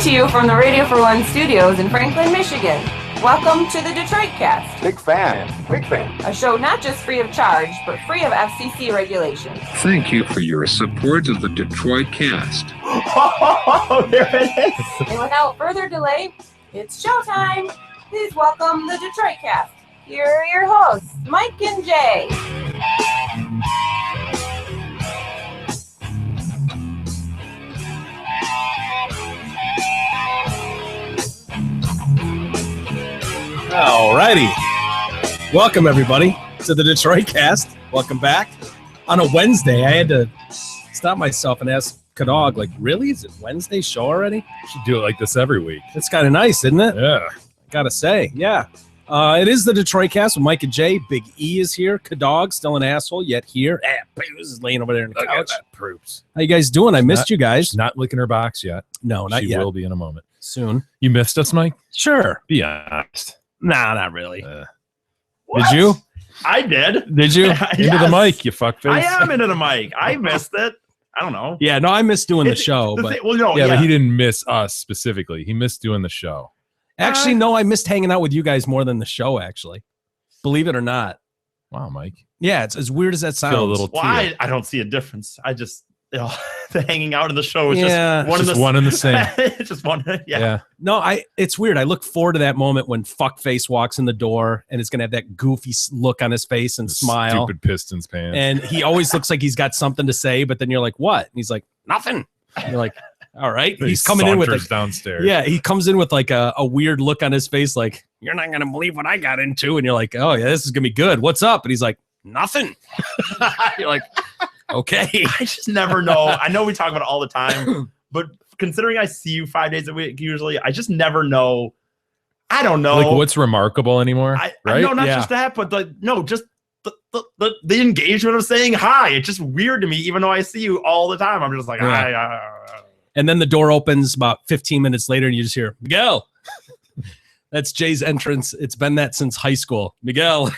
to you from the Radio for One studios in Franklin, Michigan. Welcome to the Detroit Cast. Big fan. A show not just free of charge, but free of FCC regulations. Thank you for your support of the Detroit Cast. Oh, there it is. And without further delay, it's showtime. Please welcome the Detroit Cast. Here are your hosts, Mike and Jay. Alrighty. Welcome, everybody, to the Detroit Cast. Welcome back. On a Wednesday, I had to stop myself and ask Kadog, like, really? Is it Wednesday show already? Should do it like this every week. It's kind of nice, isn't it? Yeah. Gotta say, yeah. It is the Detroit Cast with Mike and Jay. Big E is here. Kadog, still an asshole, yet here. This is laying over there on the couch. Proofs. How you guys doing? I missed you guys. Not licking her box yet. No, not she yet. will be in a moment. Soon. You missed us, Mike? Sure. Be honest. Nah, not really. Did you? I did. Did you? Yes. Into the mic, you fuckface. I am into the mic. I missed it. I don't know. Yeah, no, I miss doing the show. But But he didn't miss us specifically. He missed doing the show. actually, no, I missed hanging out with you guys more than the show, actually. Believe it or not. Wow, Mike. Yeah, it's as weird as that sounds. Feel a little Well, I don't see a difference. I just, the hanging out in the show is Yeah. just one and the same. It's just one. Yeah. No, it's weird. I look forward to that moment when Fuckface walks in the door and is going to have that goofy look on his face and smile. Stupid Pistons pants. And he always looks like he's got something to say, but then you're like, what? And he's like, nothing. And you're like, all right. He He's coming in with saunters downstairs. Yeah, he comes in with like a weird look on his face, like, you're not going to believe what I got into. And you're like, oh, yeah, this is going to be good. What's up? And he's like, nothing. You're like, okay. I just never know. I know we talk about it all the time, but considering I see you 5 days a week, usually, I just never know. I don't know. Like, what's remarkable anymore? Right? No, not Yeah. just that, but just the engagement of saying hi. It's just weird to me, even though I see you all the time. I'm just like, Yeah. hi. And then the door opens about 15 minutes later and you just hear, Miguel. That's Jay's entrance. It's been that since high school. Miguel.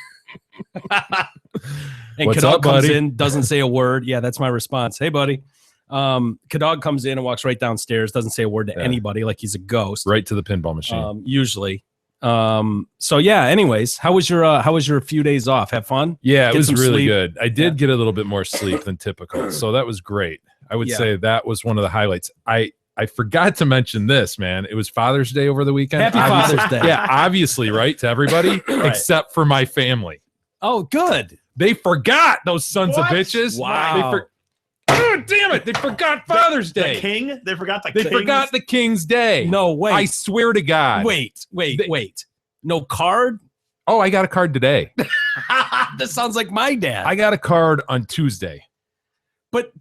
And What's Kadog up, comes buddy? in, doesn't say a word. Yeah, that's my response. Hey, buddy. Kadog comes in and walks right downstairs, doesn't say a word to Yeah. anybody, like he's a ghost. Right to the pinball machine. Usually. So yeah, anyways, how was your few days off? Have fun? Yeah, it Get was some really sleep. good. I did get a little bit more sleep than typical, so that was great. I would Yeah. say that was one of the highlights. I forgot to mention this, man. It was Father's Day over the weekend. Happy Obviously- Father's Day. Yeah, obviously, right, to everybody except for my family. Oh, good. They forgot, those sons of What? bitches. Wow. Oh, damn it! They forgot Father's The Day. king? They forgot the They king. forgot the King's Day. No, wait. I swear to God. Wait. They- Wait. No card? Oh, I got a card today. That sounds like my dad. I got a card on Tuesday. but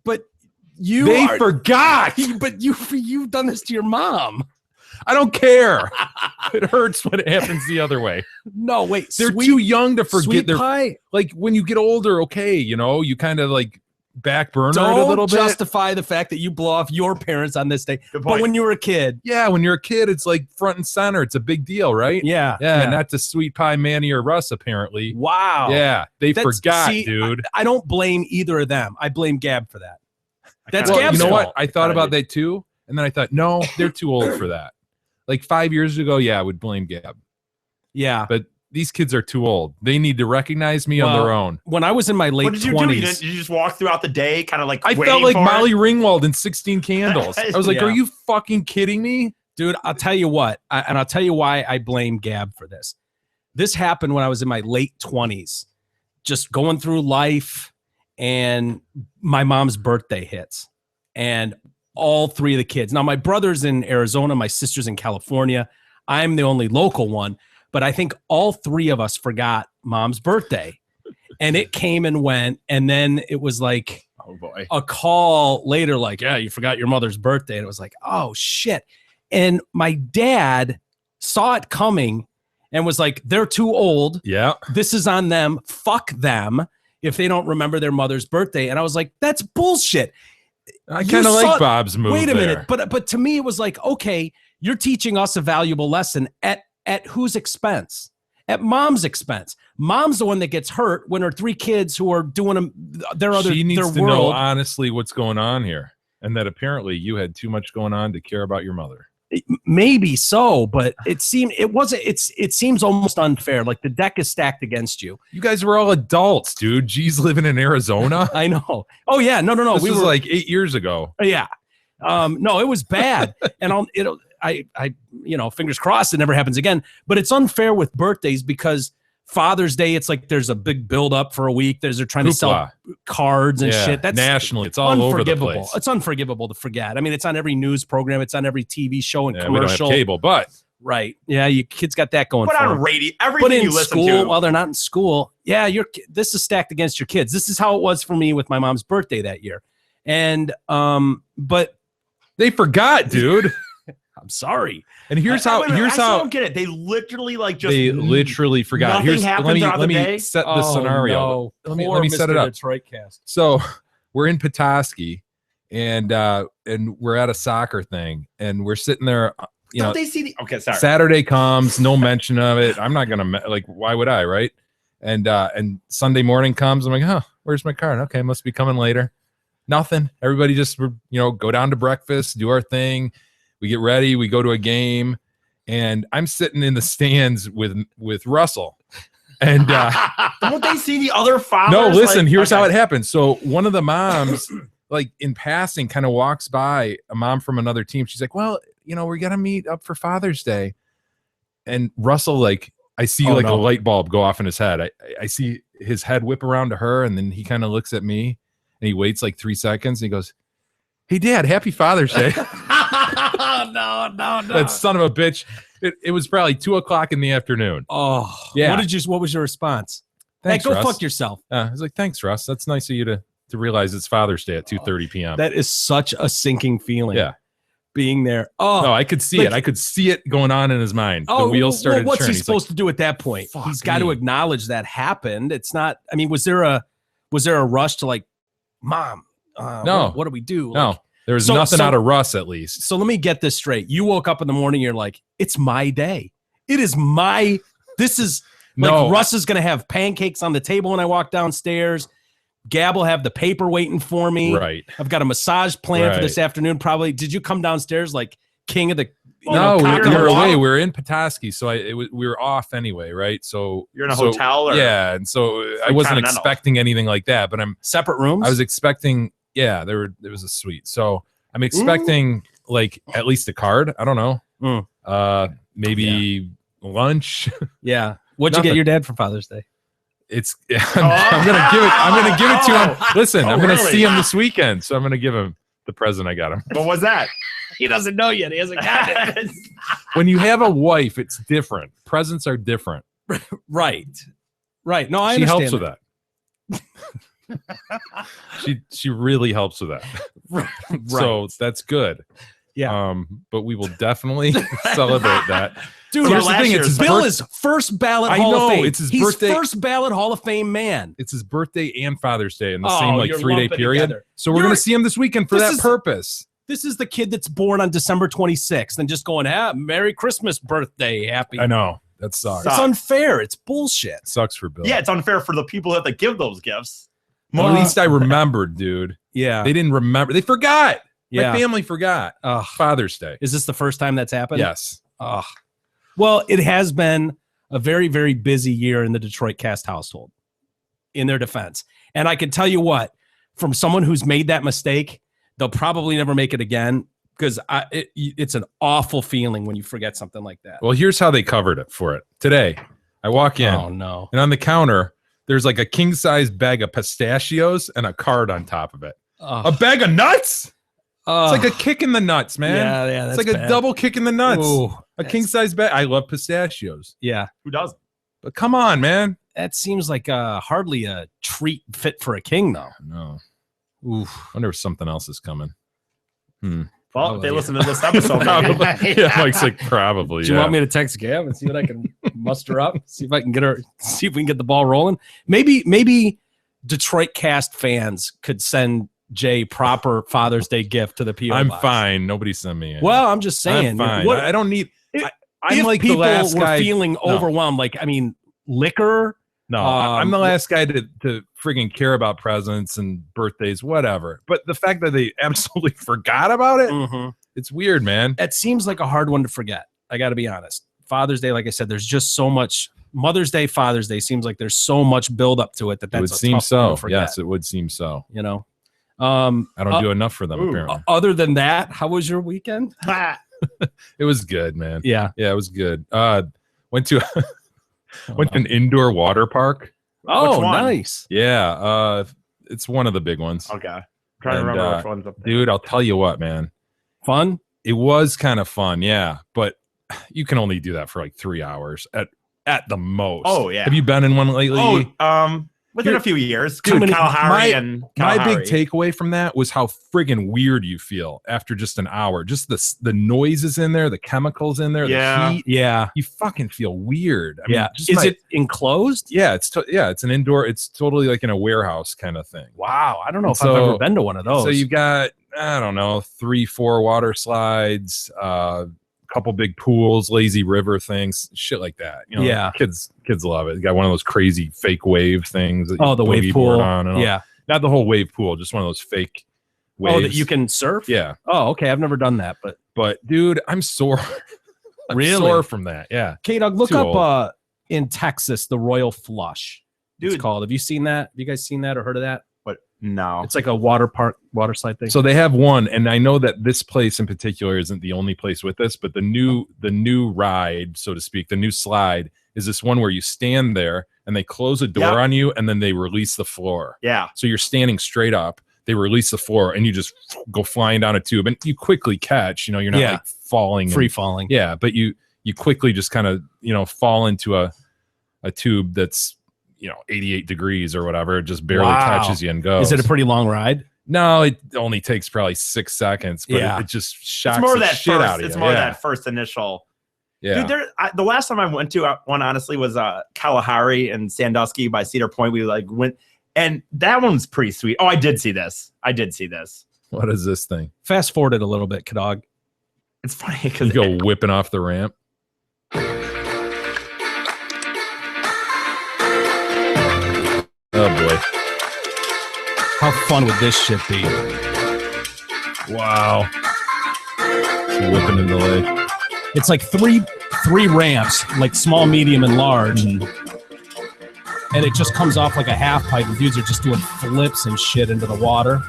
you They are, forgot. but you've done this to your mom. I don't care. It hurts when it happens the other way. No, wait. They're too young to sweet forget. They're pie. like when you get older, okay, you kind of like back burner it a Don't little bit. justify the fact that you blow off your parents on this day. Good But point. when you were a kid, Yeah, when you're a kid, it's like front and center. It's a big deal, right? yeah. Yeah, not to sweet pie Manny or Russ, apparently. Wow. Yeah, they That's- forgot, see, dude. I don't blame either of them. I blame Gab for that. That's Well, Gab's you know fault. what? I thought about that too, and then I thought, no, they're too old for that. Like 5 years ago, yeah, I would blame Gab, Yeah. but these kids are too old. They need to recognize me on Well, their own. When I was in my late What did you do? 20s, Did you just walk throughout the day, kind of like I waiting felt like for Molly it? Ringwald in 16 Candles. I was like, Yeah. are you fucking kidding me? dude, I'll tell you what, and I'll tell you why I blame Gab for this. This happened when I was in my late 20s, just going through life, and my mom's birthday hits. And all three of the kids. Now, my brother's in Arizona, my sister's in California. I'm the only local one, but I think all three of us forgot mom's birthday. And it came and went. And then it was like Oh boy. a call later, like, yeah, you forgot your mother's birthday. And it was like, oh shit. And my dad saw it coming and was like, they're too old. Yeah. This is on them. Fuck them if they don't remember their mother's birthday. And I was like, that's bullshit. I You kind of saw- like Bob's move. Wait a there. minute. But to me, it was like, okay, you're teaching us a valuable lesson at whose expense? At mom's expense. Mom's the one that gets hurt when her three kids who are doing their other She needs their to world. know honestly what's going on here, and that apparently you had too much going on to care about your mother. Maybe so, but it seems almost unfair. Like the deck is stacked against you. You guys were all adults, dude. G's living in Arizona. I know. Oh yeah, no. This was like 8 years ago. Yeah. No, it was bad. And I fingers crossed it never happens again. But it's unfair with birthdays because Father's Day, it's like there's a big build up for a week. They're trying to sell cards and shit. That's nationally. It's all over the place. It's unforgivable to forget. I mean, it's on every news program. It's on every TV show and commercial. We don't have cable, but right. Yeah, you kids got that going. Put for on them. radio. But Everything in you listen school, to. while they're not in school, yeah, this is stacked against your kids. This is how it was for me with my mom's birthday that year. And but they forgot, dude. I'm sorry. And here's how I don't get it. They literally forgot. Let me set this scenario. No. Let me set it up. Detroit cast. So we're in Petoskey and we're at a soccer thing and we're sitting there, Don't they see the okay, sorry. Saturday comes, no mention of it. I'm not gonna why would I, right? And Sunday morning comes, I'm like, where's my card? Okay, must be coming later. Nothing. Everybody just go down to breakfast, do our thing. We get ready, we go to a game, and I'm sitting in the stands with Russell. And don't they see the other fathers? No, listen, here's how it happened. So one of the moms, like in passing, kind of walks by a mom from another team. She's like, well, we got to meet up for Father's Day. And Russell, I see a light bulb go off in his head. I see his head whip around to her, and then he kind of looks at me, and he waits like 3 seconds, and he goes, hey, Dad, happy Father's Day. No. That son of a bitch. It was probably 2:00 in the afternoon. Oh, yeah. What was your response? Thanks, go Russ. fuck yourself. I was like, thanks, Russ. That's nice of you to realize it's Father's Day at 2:30 p.m. That is such a sinking feeling. Yeah. Being there. Oh, no, I could see it. I could see it going on in his mind. The wheels started what's turning. He supposed to do at that point? He's got to acknowledge that happened. It's not. I mean, was there a rush to Mom? No. What do we do? No. There was nothing out of Russ, at least. So let me get this straight. You woke up in the morning, you're like, it's my day. Russ is going to have pancakes on the table when I walk downstairs. Gab will have the paper waiting for me. Right. I've got a massage plan for this afternoon. Probably. Did you come downstairs like king of the? No, we were away. We were in Petoskey, so we were off anyway, right? So you're in a hotel, or yeah, and so I wasn't expecting anything like that. But I'm separate rooms. I was expecting. Yeah, there was a suite. So I'm expecting at least a card. I don't know. Maybe lunch. Yeah. What'd you get your dad for Father's Day? I'm gonna give it to him. Listen, I'm gonna see him this weekend, so I'm gonna give him the present I got him. What was that? He doesn't know yet. He hasn't got it. When you have a wife, it's different. Presents are different. Right. No, I understand. She helps with that. she really helps with that. Right. So that's good. Yeah. But we will definitely celebrate that. Dude, here's the thing. It's Bill is first ballot Hall of Fame. It's his birthday. First ballot Hall of Fame man. It's his birthday and Father's Day in the same 3-day period. Together. So we're going to see him this weekend for that purpose. This is the kid that's born on December 26th and just going, Merry Christmas, birthday, happy. I know. That sucks. It's unfair. It's bullshit. Sucks for Bill. Yeah, it's unfair for the people that give those gifts. Well, at least I remembered, dude. Yeah. They didn't remember. They forgot. Yeah. My family forgot. Father's Day. Is this the first time that's happened? Yes. Well, it has been a very, very busy year in the Detroit Cast household, in their defense. And I can tell you what, from someone who's made that mistake, they'll probably never make it again, because it's an awful feeling when you forget something like that. Well, here's how they covered it for it. Today, I walk in. Oh, no. And on the counter, there's like a king-size bag of pistachios and a card on top of it. A bag of nuts? It's like a kick in the nuts, man. Yeah, that's it's like bad. a double kick in the nuts. Ooh, a king-size bag. I love pistachios. Yeah. Who doesn't? But come on, man. That seems like hardly a treat fit for a king, though. No. Oof. Wonder if something else is coming. Well, if they listen to this episode, yeah, Mike's like, probably. Do you want me to text Gab and see what I can muster up? See if I can see if we can get the ball rolling. Maybe Detroit Cast fans could send Jay proper Father's Day gift to the PO I'm box. fine. Nobody send me in. Well, I'm just saying. I'm fine. What, I don't need. I'm if like people the last were guy feeling overwhelmed, liquor. No, I'm the last guy to friggin' care about presents and birthdays, whatever. But the fact that they absolutely forgot about it, It's weird, man. It seems like a hard one to forget. I got to be honest. Father's Day, like I said, there's just so much. Mother's Day, Father's Day seems like there's so much build up to it that It would that's a seem tough one so. to forget, Yes, it would seem so. you know. I don't do enough for them, Ooh. apparently. Other than that, how was your weekend? It was good, man. Yeah. Yeah, it was good. Went to an indoor water park. Oh, one? nice. Yeah, it's one of the big ones. Okay. I'm trying to And, remember which one's up there. Dude, I'll tell you what, man. Fun. It was kind of fun, yeah, but you can only do that for like 3 hours at the most. Oh, yeah. Have you been in one lately? Within a few years. Dude, Kalahari and My big Kalahari. takeaway from that was how friggin' weird you feel after just an hour. Just the noises in there, the chemicals in there, Yeah. the heat. Yeah. You fucking feel weird. I mean, Yeah. just Is it enclosed? Yeah, it's an indoor. It's totally like in a warehouse kind of thing. Wow. I don't know if So- I've ever been to one of those. So you've got, I don't know, 3-4 water slides, couple big pools, lazy river things, shit like that. You know, Yeah. kids love it. You got one of those crazy fake wave things. That Oh, you the wave boogie pool. board on and all. Yeah. Not the whole wave pool, just one of those fake waves. Oh, that you can surf? Yeah. Oh, okay. I've never done that, but But dude, I'm sore. I'm Really? sore from that. Yeah. K-Dog, look Too up old. in Texas the Royal Flush. Dude. It's called. Have you seen that? Have you guys seen that or heard of that? But no. It's like a water slide thing. So they have one, and I know that this place in particular isn't the only place with this, but the new ride, so to speak, the new slide is this one where you stand there and they close a door Yep. on you and then they release the floor. Yeah. So you're standing straight up, they release the floor, and you just go flying down a tube, and you quickly catch. You know, you're not Yeah. like falling Free and- falling. Yeah, but you quickly just kind of fall into a tube that's 88 degrees or whatever. It just barely Wow. catches you and goes. Is it a pretty long ride? No, it only takes probably 6 seconds, but Yeah. it just shocks It's more the that shit first. out of It's you. more yeah. that first initial. Yeah. Dude, the last time I went to one honestly was Kalahari and Sandusky by Cedar Point. We went, and that one's pretty sweet. Oh, I did see this. What is this thing? Fast forward it a little bit, K-Dog. It's funny You because go whipping off the ramp. Oh boy. How fun would this shit be? Wow. It's whipping in the lake. It's like three ramps, like small, medium, and large. And it just comes off like a half pipe. And dudes are just doing flips and shit into the water.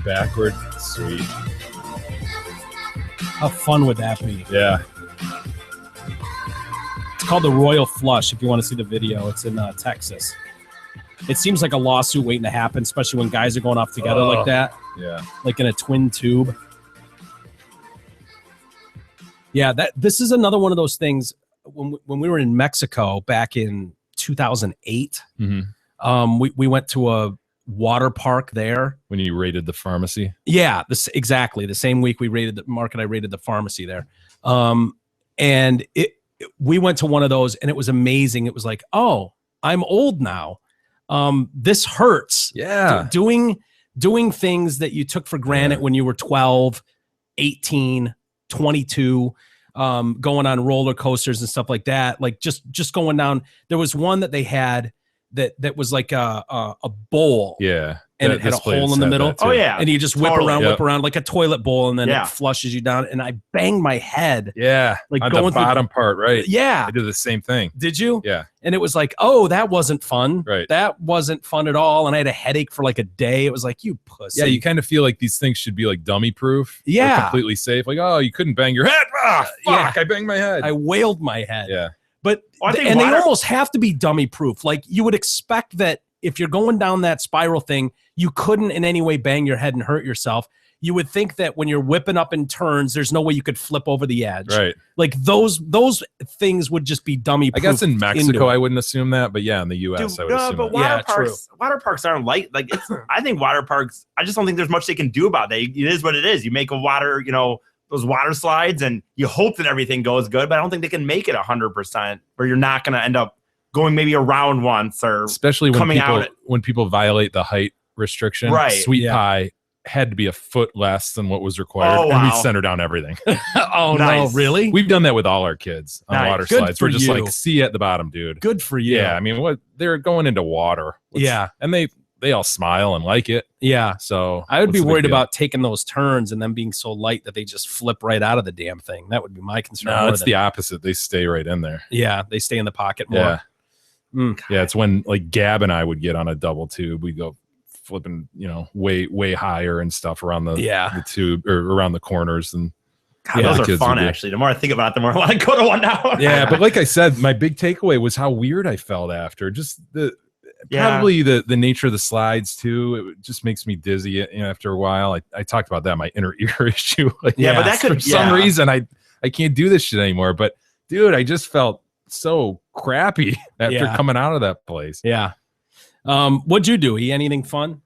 Backward. Sweet. How fun would that be? Yeah. It's called the Royal Flush. If you want to see the video, it's in Texas. It seems like a lawsuit waiting to happen, especially when guys are going off together Oh. like that, Yeah. like in a twin tube. Yeah, this is another one of those things. When we were in Mexico back in 2008, Mm-hmm. we went to a water park there. When you raided the pharmacy. Yeah, exactly. The same week we raided I raided the pharmacy there. And we went to one of those and it was amazing. It was like, oh, I'm old now. This hurts. Yeah. Doing things that you took for granted when you were 12, 18, 22, going on roller coasters and stuff like that. Like just going down. There was one that they had that was like a bowl. Yeah. And it had a This place hole in the had middle. that too. oh yeah, And you just whip Totally. Yep. around like a toilet bowl, and then Yeah. it flushes you down. And I banged my head. Yeah. Like on going the through- bottom part, right? Yeah. I did the same thing. Did you? Yeah. And it was like, oh, that wasn't fun. Right. That wasn't fun at all. And I had a headache for like a day. It was like, you pussy. Yeah, you kind of feel like these things should be like dummy proof. Yeah. Completely safe. Like, oh, you couldn't bang your head. Ah, Yeah. fuck, I banged my head. I wailed my head. yeah. But Well, I think and they water- almost have to be dummy proof. Like you would expect that if you're going down that spiral thing, you couldn't in any way bang your head and hurt yourself. You would think that when you're whipping up in turns, there's no way you could flip over the edge. Right. Like those things would just be dummy I proof. guess in into Mexico, it. I wouldn't assume that, but yeah, in the U.S., Dude, I would assume but that. Yeah, water parks aren't like it's. I think water parks. I just don't think there's much they can do about it. It is what it is. You make a water, those water slides, and you hope that everything goes good. But I don't think they can make it 100%, where you're not going to end up going maybe around once or Especially when coming people out- when people violate the height restriction. Right. Sweet Yeah. Pie had to be a foot less than what was required, Oh, and we wow. center down everything. Oh Nice. no, really? We've done that with all our kids on Nice. water Good slides. for We're just you. like, see you at the bottom, dude. Good for you. Yeah, I mean, what they're going into water. Yeah. And they they all smile and like it. Yeah. So I would be what's the big worried deal? about taking those turns and them being so light that they just flip right out of the damn thing. That would be my concern. No, more it's than- the opposite. They stay right in there. yeah, they stay in the pocket more. Yeah. Mm. Yeah. It's when like Gab and I would get on a double tube. We'd go flipping, way higher and stuff around the tube or around the corners. And God, Yeah, those the are kids fun, are good. actually. The more I think about it, the more I want to go to one now. yeah, but like I said, my big takeaway was how weird I felt after. Just Yeah. probably the nature of the slides too. It just makes me dizzy after a while. I talked about that, my inner ear issue. Like, Yeah, but that could- for some yeah. reason I can't do this shit anymore. But dude, I just felt so crappy after Yeah. coming out of that place. Yeah. What'd you do? Anything fun?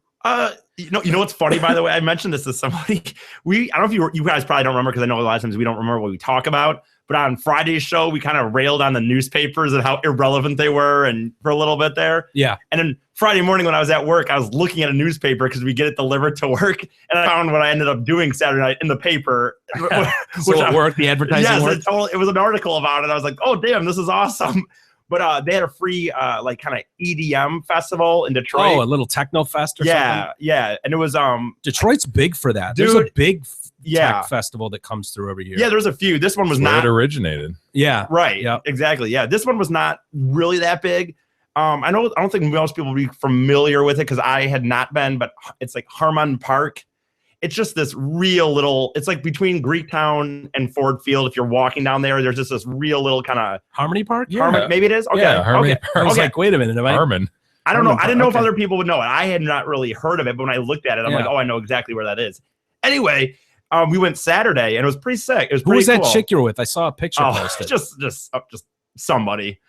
You know what's funny, by the way? I mentioned this to somebody. I don't know if you guys probably don't remember, because I know a lot of times we don't remember what we talk about. But on Friday's show, we kind of railed on the newspapers and how irrelevant they were, and for a little bit there. Yeah. And then Friday morning when I was at work, I was looking at a newspaper because we get it delivered to work, and I found what I ended up doing Saturday night in the paper. So it worked. The advertising Yes, worked. it was an article about it. I was like, oh damn, this is awesome. But they had a free like kind of EDM festival in Detroit. Oh, a little techno fest or something. Yeah, and it was Detroit's big for that. There's a Dude, big yeah. tech festival that comes through every year. Yeah, there's a few. This one was Where not it originated. Yeah. right. Yep. Exactly. Yeah, this one was not really that big. I don't think most people would be familiar with it because I had not been, but it's like Harmon Park. It's just this real little. It's like between Greektown and Ford Field. If you're walking down there, there's just this real little kind of Harmony Park? Yeah. maybe it is. Okay. Yeah, Harmony okay. Park. I was Okay. like, wait a minute. Am I? Harmon. I don't know. Harmon I didn't know Park, if okay. other people would know it. I had not really heard of it, but when I looked at it, I'm like, Yeah. oh, I know exactly where that is. Anyway, we went Saturday, and it was pretty sick. It was Who pretty was that cool. chick you were with? I saw a picture Oh, posted. just somebody.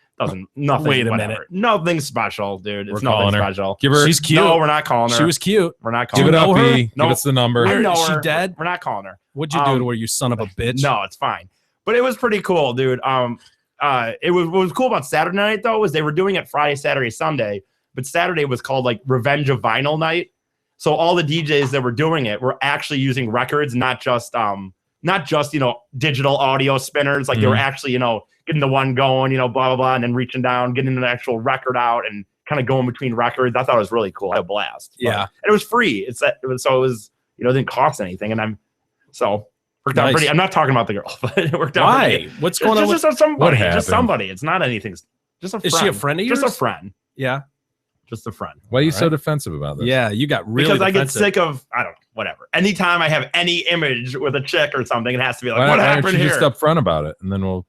Nothing. Wait a whatever. minute. Nothing special, dude. It's We're nothing calling her. special. Give her. She's cute. No, we're not calling her. She was cute. We're not Give calling it her. up, know her? B. No. Give us the number. I know Is she her. dead? We're not calling her. What'd you do to her, you son of a bitch? No, it's fine. But it was pretty cool, dude. It was what was cool about Saturday night though was they were doing it Friday, Saturday, Sunday, but Saturday was called like Revenge of Vinyl Night. So all the DJs that were doing it were actually using records, not just digital audio spinners. Like they were actually, getting the one going, blah blah blah, and then reaching down, getting an actual record out, and kind of going between records. I thought it was really cool. I had a blast. Yeah. And it was free. It didn't cost anything, and worked out Nice. pretty. I'm not talking about the girl, but it worked out. Why? pretty. What's going on? Just With, somebody. What Just happened? somebody. It's not anything. Just a friend. is she a friend of yours? Just a friend. Yeah. Just a friend. Why are you so Alright. defensive about this? Yeah. You got really Because I get defensive. sick of, I don't know, whatever. Anytime I have any image with a chick or something, it has to be like, Why what aren't happened you here? just upfront about it, and then we'll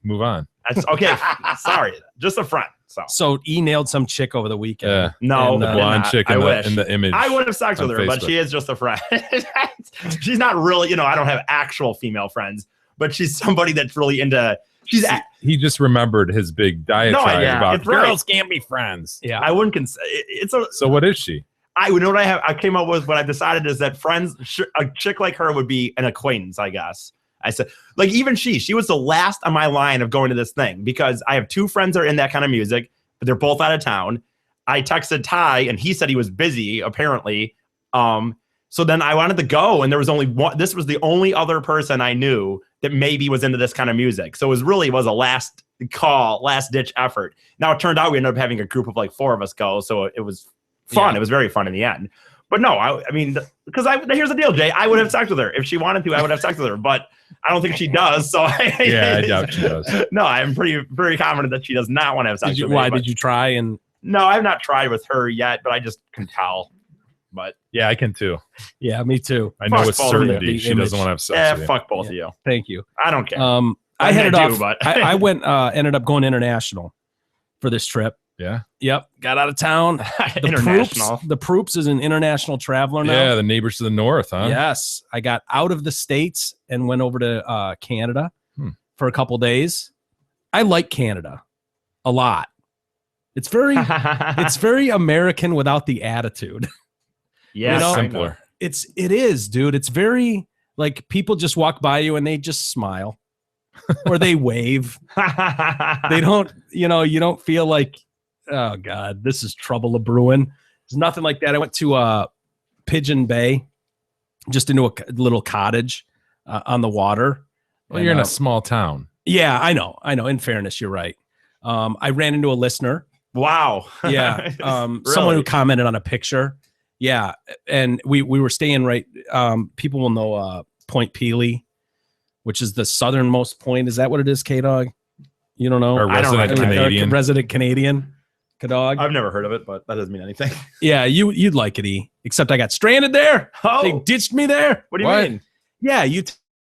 move on. That's okay. Sorry. Just a friend. So E nailed some chick over the weekend. Yeah. No, And, The I did blonde not. chick I in wish. the image. I would have sex with on her, but Facebook. she is just a friend. She's not really, I don't have actual female friends, but she's somebody that's really into, He just remembered his big diatribe yeah, about it's right. girls can't be friends. Yeah. I wouldn't consider, it's a, So what is she? you know what I came up with what I decided is that a chick like her would be an acquaintance, I guess. I said, like, even she was the last on my line of going to this thing because I have two friends that are in that kind of music, but they're both out of town. I texted Ty and he said he was busy, apparently. So then I wanted to go, and there was only one. This was the only other person I knew that maybe was into this kind of music. So it was a last ditch effort. Now it turned out we ended up having a group of like 4 of us go. So it was fun. Yeah. It was very fun in the end. But no, I mean, because here's the deal, Jay. I would have sex with her if she wanted to. I would have sex with her, but I don't think she does. So Yeah, I doubt she does. No, I'm very confident that she does not want to have sex with me. Why but- did you try? And No, I've not tried with her yet, but I just can tell. But Yeah, I can too. yeah, me too. I know Fuck with both of you. certainty The she image. doesn't want to have sex with you. fuck both of you. Thank you. I don't care. I headed do, off. but- I went. Ended up going international for this trip. Yeah. Yep. Got out of town. The International. Proops, the Proops is an international traveler now. Yeah, the neighbors to the north, huh? Yes, I got out of the States and went over to Canada for a couple days. I like Canada a lot. It's very American without the attitude. Yeah, you know, Simpler. It is, dude. It's very like people just walk by you and they just smile or they wave. They don't, you don't feel like, oh God, this is trouble a brewing. There's nothing like that. I went to Pigeon Bay, just into a little cottage on the water. Well, you're in a small town. Yeah, I know. In fairness, you're right. I ran into a listener Wow. Yeah. Really? Someone who commented on a picture. Yeah. And we were staying right. People will know Point Pelee, which is the southernmost point. Is that what it is, K-Dog? You don't know? Or I don't resident recognize Canadian. Resident Canadian. K-Dog. I've never heard of it, but that doesn't mean anything. Yeah, you'd like it, E. Except I got stranded there. They Oh, ditched me there. what do you What? mean? Yeah, you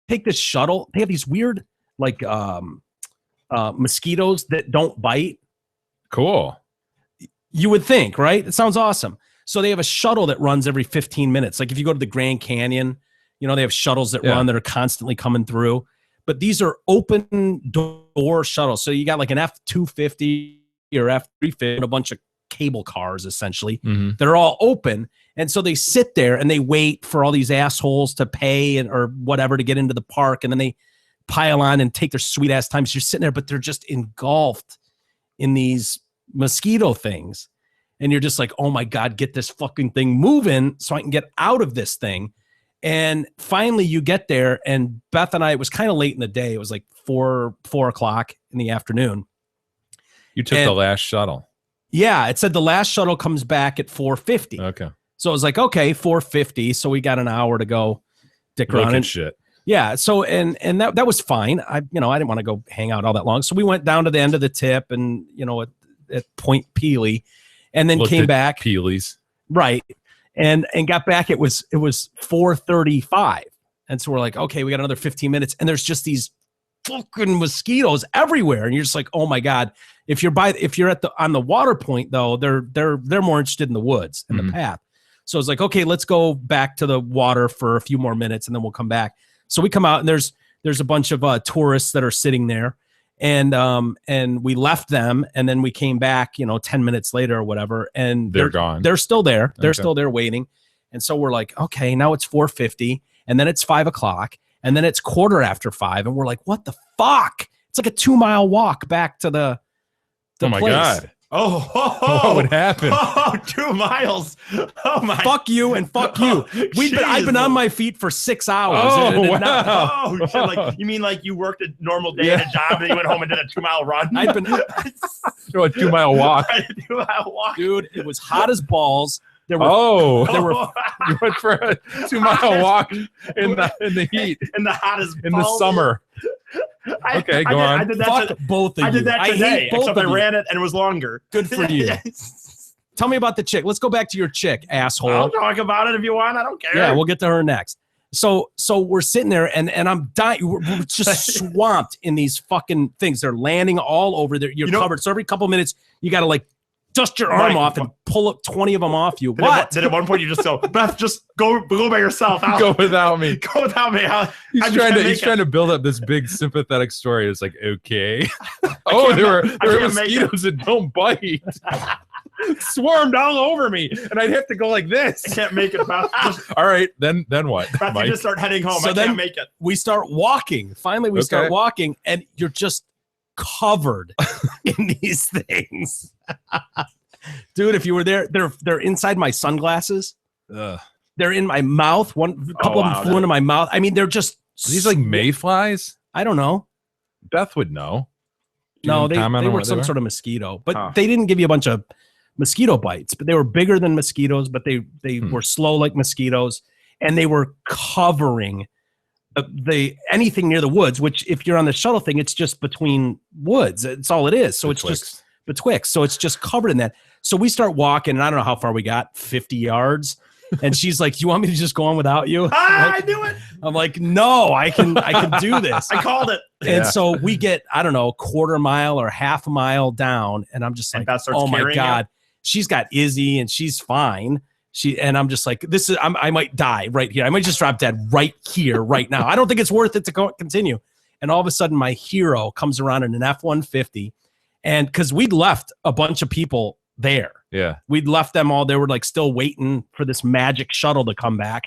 take this shuttle. They have these weird like mosquitoes that don't bite. Cool. You would think, right? It sounds awesome. So they have a shuttle that runs every 15 minutes. Like if you go to the Grand Canyon, you know, they have shuttles that Yeah. run that are constantly coming through. But these are open door shuttles. So you got like an F-250 or F-350 and a bunch of cable cars essentially. Mhm. They're all open. And so they sit there and they wait for all these assholes to pay or whatever to get into the park. And then they pile on and take their sweet ass time. So you're sitting there, but they're just engulfed in these mosquito things. And you're just like, oh my God, get this fucking thing moving so I can get out of this thing. And finally you get there, and Beth and I, it was kind of late in the day. It was like 4 o'clock in the afternoon. You took the last shuttle. Yeah, it said the last shuttle comes back at 4:50. Okay. So it was like, okay, 4:50. So we got an hour to go dick Look around. at And, shit. yeah. So and that was fine. I didn't want to go hang out all that long. So we went down to the end of the tip and at Point Pelee, and then Looked came at back. Peely's. Right. And got back. It was 4:35. And so we're like, okay, we got another 15 minutes. And there's just these fucking mosquitoes everywhere. And you're just like, oh my God. If you're on the water point though, they're more interested in the woods and the path. So it's like, okay, let's go back to the water for a few more minutes and then we'll come back. So we come out and there's a bunch of tourists that are sitting there. And we left them, and then we came back, 10 minutes later or whatever, and They're gone. They're still there. They're Okay. still there waiting. And so we're like, okay, now it's 4:50, and then it's 5 o'clock, and then it's 5:15, and we're like, what the fuck? It's like a 2-mile walk back to the Oh my place. God. Oh, What would happen? Oh, 2 miles. Oh my. Fuck you and fuck you. I've been on my feet for 6 hours. Oh, And now- Oh, shit. Like, you mean like you worked a normal day at a job and then you went home and did a 2-mile run? I've been, A 2-mile walk. A 2-mile walk. dude, it was hot as balls. There were Oh, there were you went for a 2-mile walk in the heat in the hottest in the balls. summer. Okay, go on. I did that. fuck both of you. I did that hate today, both except of I you. ran it and it was longer. Good for you. Tell me about the chick. Let's go back to your chick, asshole. I'll talk about it if you want. I don't care. Yeah, we'll get to her next. So we're sitting there and I'm dying. We're just swamped in these fucking things. They're landing all over there. You're covered. So every couple minutes, you got to like dust your arm Right. off and pull up 20 of them off you. Did What? At one point you just go, Beth, just go by yourself. Go without me. Go without me. He's trying to build up this big sympathetic story. It's like, okay. Oh, there were can't make it. mosquitoes that don't bite. Swarmed all over me, and I'd have to go like this. I can't make it, Beth. Just, All right, then what? Beth, you Mike? just start heading home. So I then- can't make it. We start walking. Finally, we start Okay. walking and you're just covered in these things. Dude, if you were there, they're inside my sunglasses. Ugh. They're in my mouth. A couple of wow, them flew into my mouth. I mean, they're just Are these like mayflies? I don't know. Beth would know. Do you No, want to they comment on were what some were? sort of mosquito, but Huh. they didn't give you a bunch of mosquito bites, but they were bigger than mosquitoes, but they were slow like mosquitoes, and they were covering the anything near the woods, which if you're on the shuttle thing, it's just between woods. It's all it is. So it's just betwixt. So it's just covered in that. So we start walking, and I don't know how far we got, 50 yards. And she's like, "You want me to just go on without you?" I knew it. I'm like, "No, I can do this." I called it. And so we get, I don't know, a quarter mile or half a mile down, and I'm just And like, Beth starts "Oh my carrying God, she's got Izzy, and she's fine." And I'm just like, I might die right here. I might just drop dead right here, right now. I don't think it's worth it to continue. And all of a sudden, my hero comes around in an F-150, and because we'd left a bunch of people there. Yeah. We'd left them all. They were like still waiting for this magic shuttle to come back.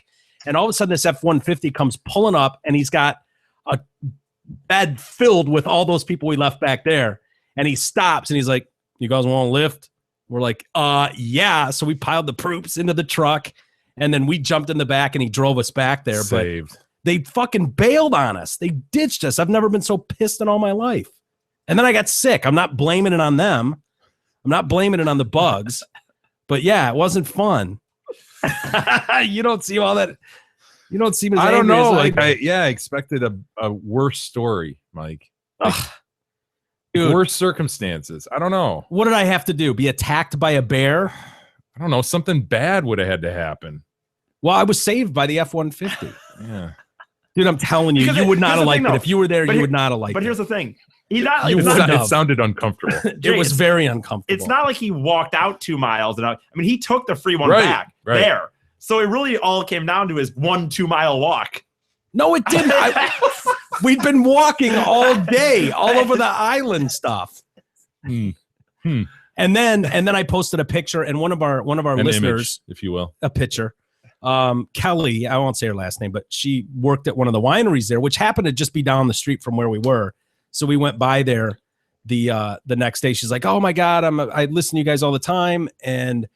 And all of a sudden, this F-150 comes pulling up, and he's got a bed filled with all those people we left back there. And he stops and he's like, "You guys want to lift?" We're like, yeah. So we piled the proops into the truck, and then we jumped in the back, and he drove us back there. Saved. But they fucking bailed on us. They ditched us. I've never been so pissed in all my life. And then I got sick. I'm not blaming it on them. I'm not blaming it on the bugs, but yeah, it wasn't fun. You don't see all that. You don't seem as I don't angry know. as Like I expected a worse story, Mike. Like, Dude. worse circumstances. I don't know. What did I have to do? Be attacked by a bear? I don't know. Something bad would have had to happen. Well, I was saved by the F-150. Yeah. Dude, I'm telling you, Because you would here's not the have liked thing, it. though. If you were there, But you here- would not have liked But it. here's the thing. He's not like You it's would not- have. It sounded uncomfortable. It Jay, was it's- very uncomfortable. It's not like he walked out 2 miles. And I mean, he took the free one Right, back right. there. So it really all came down to his 1 2-mile walk. No, it didn't. We'd been walking all day, all over the island stuff. Hmm. And then I posted a picture, and one of our An listeners, image, if you will. a picture. Kelly, I won't say her last name, but she worked at one of the wineries there, which happened to just be down the street from where we were. So we went by there the next day. She's like, "Oh my God, I listen to you guys all the time, and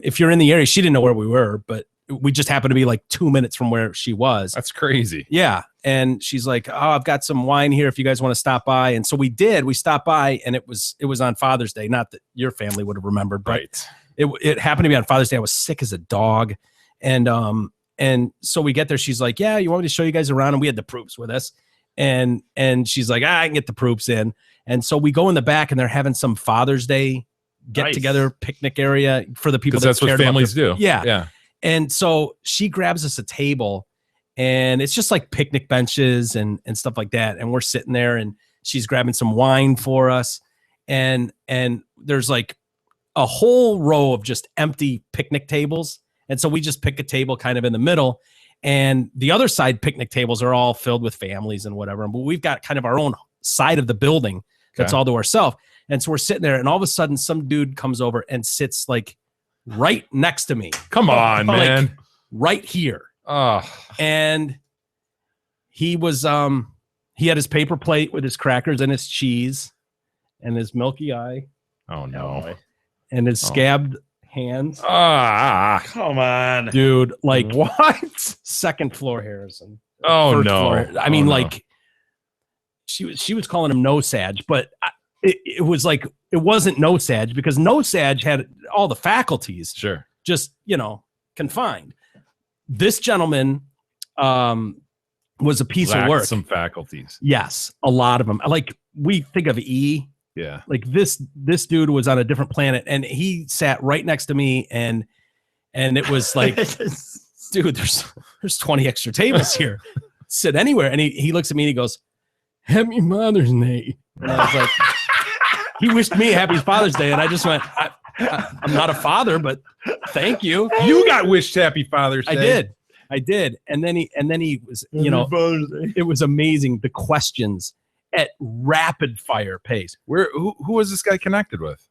if you're in the area," she didn't know where we were, but we just happened to be like 2 minutes from where she was. That's crazy. Yeah. And she's like, "Oh, I've got some wine here if you guys want to stop by." And so we did. We stopped by, and it was on Father's Day. Not that your family would have remembered, but Right. it happened to be on Father's Day. I was sick as a dog. And so we get there. She's like, "Yeah, you want me to show you guys around?" And we had the proofs with us. And she's like, "I can get the proofs in." And so we go in the back, and they're having some Father's Day get together picnic area for the people. Because that's what families do. Yeah. Yeah. And so she grabs us a table, and it's just like picnic benches and stuff like that. And we're sitting there, and she's grabbing some wine for us. And there's like a whole row of just empty picnic tables. And so we just pick a table kind of in the middle, and the other side picnic tables are all filled with families and whatever. But we've got kind of our own side of the building that's Okay. all to ourselves. And so we're sitting there, and all of a sudden some dude comes over and sits like right next to me. Come on, Like, man. right here. Oh, And he was he had his paper plate with his crackers and his cheese and his milky eye oh no. and his Oh. scabbed hands. Come on. Dude, like what? second floor Harrison. Oh First no. floor. I mean, Oh, no. like she was calling him no Sag, but it was like it wasn't no Sag because no Sag had all the faculties Sure. just confined. This gentleman was a piece of Lacked work. some faculties. Yes, a lot of them. Like we think of E, Yeah. like this dude was on a different planet, and he sat right next to me, and it was like, dude, there's 20 extra tables here. Sit anywhere. And he looks at me and he goes, "Happy Father's Day." And I was like, he wished me Happy Father's Day, and I just went, I'm not a father, but thank you. You got wished Happy Father's Day. I did. And then he was, it was amazing. The questions at rapid fire pace. Who was this guy connected with?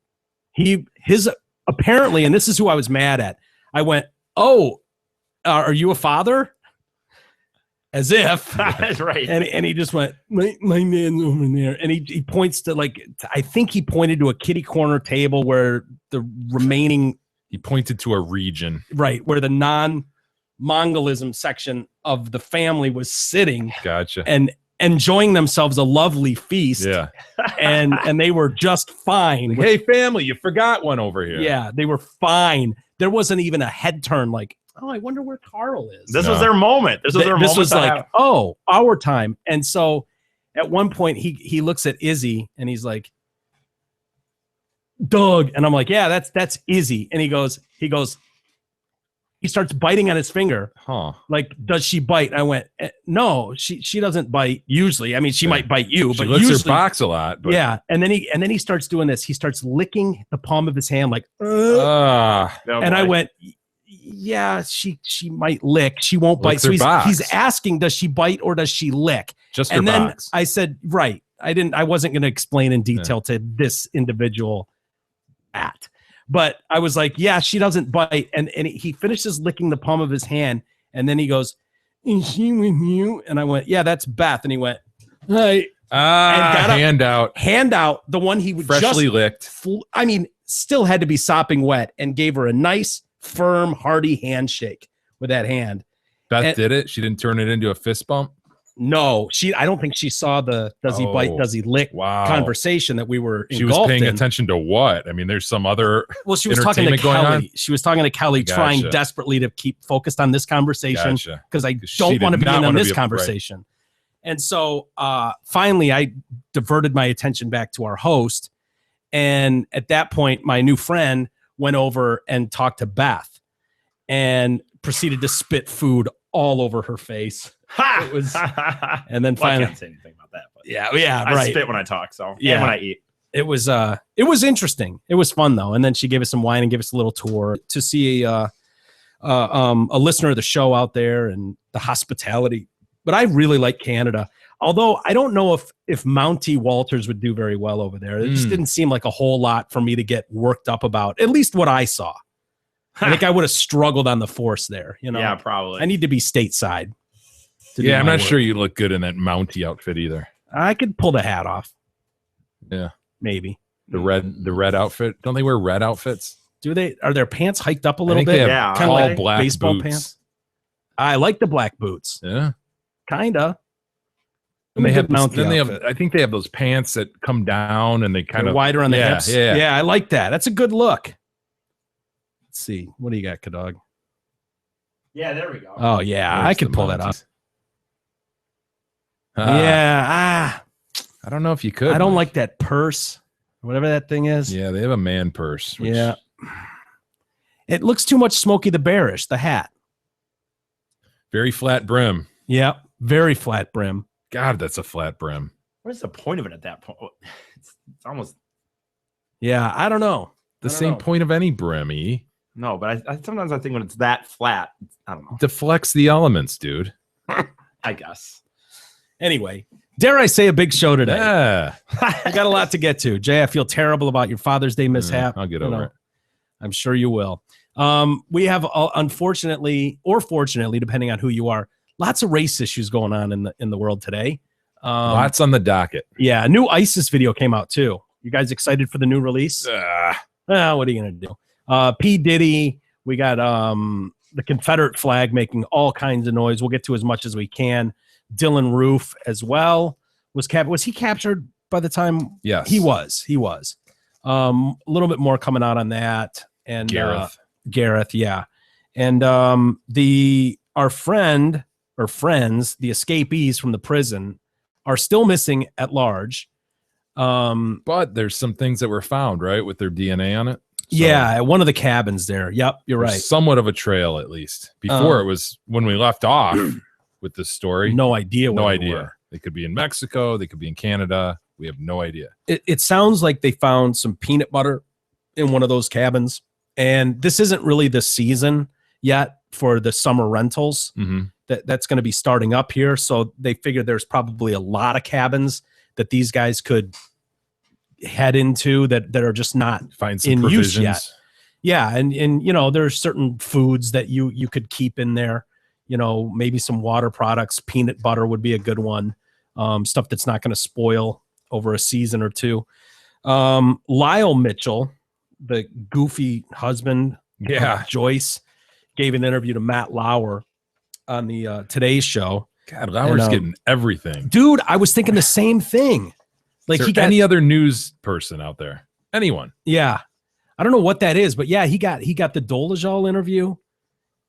His apparently, and this is who I was mad at. I went, "Oh, are you a father?" As if, That's right. and he just went, my man's over there, and he points to I think he pointed to a kitty corner table where the remaining He pointed to a region. where the non-Mongolism section of the family was sitting Gotcha. and enjoying themselves a lovely feast. Yeah. and they were just fine. Like, hey, family, you forgot one over here. Yeah, they were fine. There wasn't even a head turn like, "Oh, I wonder where Carl is." This was their moment. This was their This moment. was to like, have- "Oh, our time." And so at one point he looks at Izzy and he's like, "Doug." And I'm like, "Yeah, that's Izzy." And he starts biting on his finger. Huh. Like, "Does she bite?" I went, "No, she doesn't bite usually. I mean, she might bite you, She but licks usually her box a lot. But, yeah." And then he starts doing this. He starts licking the palm of his hand like, Ah. Oh, and I boy. went, "Yeah, she might lick. She won't bite." Licks So her he's box. asking, "Does she bite or does she lick?" Just her And then box. I said, "Right." I wasn't going to explain in detail to this individual but I was like, "Yeah, she doesn't bite." And he finishes licking the palm of his hand. And then he goes, "Is she with you?" And I went, "Yeah, that's Beth." And he went, "Hey." and got up- hand out. The one he would Freshly just licked. still had to be sopping wet, and gave her a nice, firm, hearty handshake with that hand. Beth and- did it. She didn't turn it into a fist bump. No, I don't think she saw the does he bite, Oh, does he lick Wow. conversation that we were She was engulfed paying in. attention to what? I mean, there's some other. Well, she was talking to entertainment going on? Kelly. She was talking to Kelly, trying Gotcha. desperately to keep focused on this conversation Gotcha. because I 'Cause she don't did want to be not in on wanna this be a- right. conversation. And so finally, I diverted my attention back to our host. And at that point, my new friend went over and talked to Beth and proceeded to spit food all over her face. Ha! It was- And then Well, I finally, can't say anything about that. But yeah, I right. spit when I talk, so Yeah. and when I eat. It was interesting. It was fun though. And then she gave us some wine and gave us a little tour to see a listener of the show out there and the hospitality. But I really like Canada. Although I don't know if Mountie Walters would do very well over there. It just didn't seem like a whole lot for me to get worked up about. At least what I saw. I think I would have struggled on the force there. You know, Yeah, probably. I need to be stateside. to do Yeah, I'm my not work. sure you look good in that Mountie outfit either. I could pull the hat off. Yeah. Maybe. The red outfit. Don't they wear red outfits? Do they? Are their pants hiked up a I little think bit? they have Yeah, Kinda all like black baseball boots. pants. I like the black boots. Yeah. Kinda. And they have Mountie then they have. outfit. I think they have those pants that come down and they kind They're of wider on the yeah, hips. Yeah. Yeah, I like that. That's a good look. Let's see. What do you got, Kadog? Yeah, there we go. Oh yeah, There's I could the pull that off. Mounties. Ah, Yeah. I don't know if you could. I don't Mike. like that purse. Whatever that thing is. Yeah, they have a man purse. which- Yeah. It looks too much Smokey the Bearish, the hat. Very flat brim. Yeah. Very flat brim. God, that's a flat brim. What is the point of it at that point? It's almost Yeah. I don't know. The I don't same know. point of any brim. no, but I sometimes I think when it's that flat, I don't know. Deflects the elements, dude. I guess. Anyway, dare I say a big show today? Yeah. We got a lot to get to. Jay, I feel terrible about your Father's Day mishap. I'll get You over know, it. I'm sure you will. We have, unfortunately or fortunately, depending on who you are, lots of race issues going on in the world today. Lots on the docket. Yeah, a new ISIS video came out too. You guys excited for the new release? What are you gonna do? P. Diddy. We got the Confederate flag making all kinds of noise. We'll get to as much as we can. Dylan Roof as well was he captured by the time? Yes. He was. A little bit more coming out on that. And Gareth, yeah. And our friend or friends, the escapees from the prison, are still missing at large. But there's some things that were found, right, with their DNA on it. So Yeah, at one of the cabins there. Yep, you're there's right. somewhat of a trail, at least. Before it was when we left off with this story. No idea. no where they idea. were. They could be in Mexico. They could be in Canada. We have no idea. It sounds like they found some peanut butter in one of those cabins. And this isn't really the season yet for the summer rentals. Mm-hmm. That's going to be starting up here. So they figured there's probably a lot of cabins that these guys could head into that are just not Find some in use provisions. yet. Yeah, and you know, there's certain foods that you could keep in there. You know, maybe some water products, peanut butter would be a good one. Stuff that's not going to spoil over a season or two. Lyle Mitchell, the goofy husband, Yeah. of Joyce, gave an interview to Matt Lauer on the Today's Show. God, Lauer's And, getting everything. Dude, I was thinking the same thing. Like Is he there got any other news person out there? Anyone? Yeah. I don't know what that is, but yeah, he got the Dolezal interview.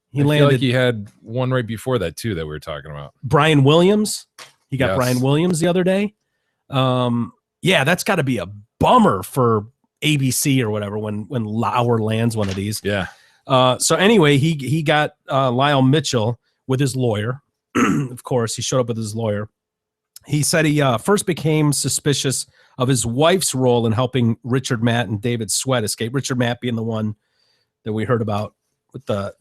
He I feel landed like he had one right before that too that we were talking about. Brian Williams. He got Yes. Brian Williams the other day. Yeah, that's got to be a bummer for ABC or whatever when Lauer lands one of these. Yeah. So anyway, he got Lyle Mitchell with his lawyer. Of course, he showed up with his lawyer. He said he first became suspicious of his wife's role in helping Richard Matt and David Sweat escape. Richard Matt being the one that we heard about with the,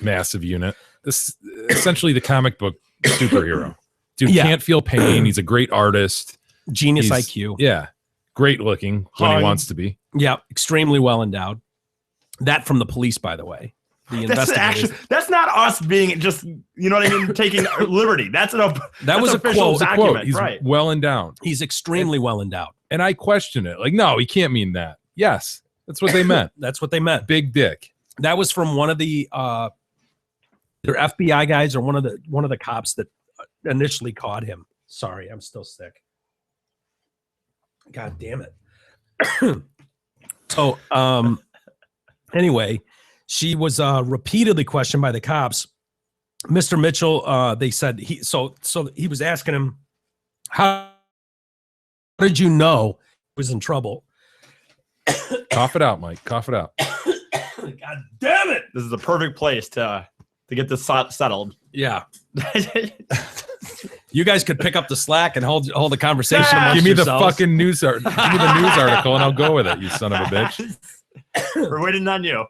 Massive unit. This essentially the comic book superhero. Dude Yeah. can't feel pain. He's a great artist. genius He's- IQ. Yeah. Great looking when Hung. he wants to be. Yeah, extremely well endowed. That from the police, by the way. The That's investigators. actually that's not us being just what I mean taking liberty. That's That was a official quote. document, He's right? well endowed. He's extremely well endowed. And I question it. Like, no, he can't mean that. Yes. That's what they meant. That's what they meant. Big dick. That was from one of the their FBI guys or one of the cops that initially caught him. Sorry, I'm still sick. God damn it. So, anyway, she was repeatedly questioned by the cops. Mr. Mitchell, they said so he was asking him, how did you know he was in trouble? Cough it out, Mike. Cough it out. God damn it. This is the perfect place to get this settled. Yeah. You guys could pick up the slack and hold the conversation. amongst Give me the yourselves. fucking news article. Give me the news article, and I'll go with it. You son of a bitch. We're waiting on you.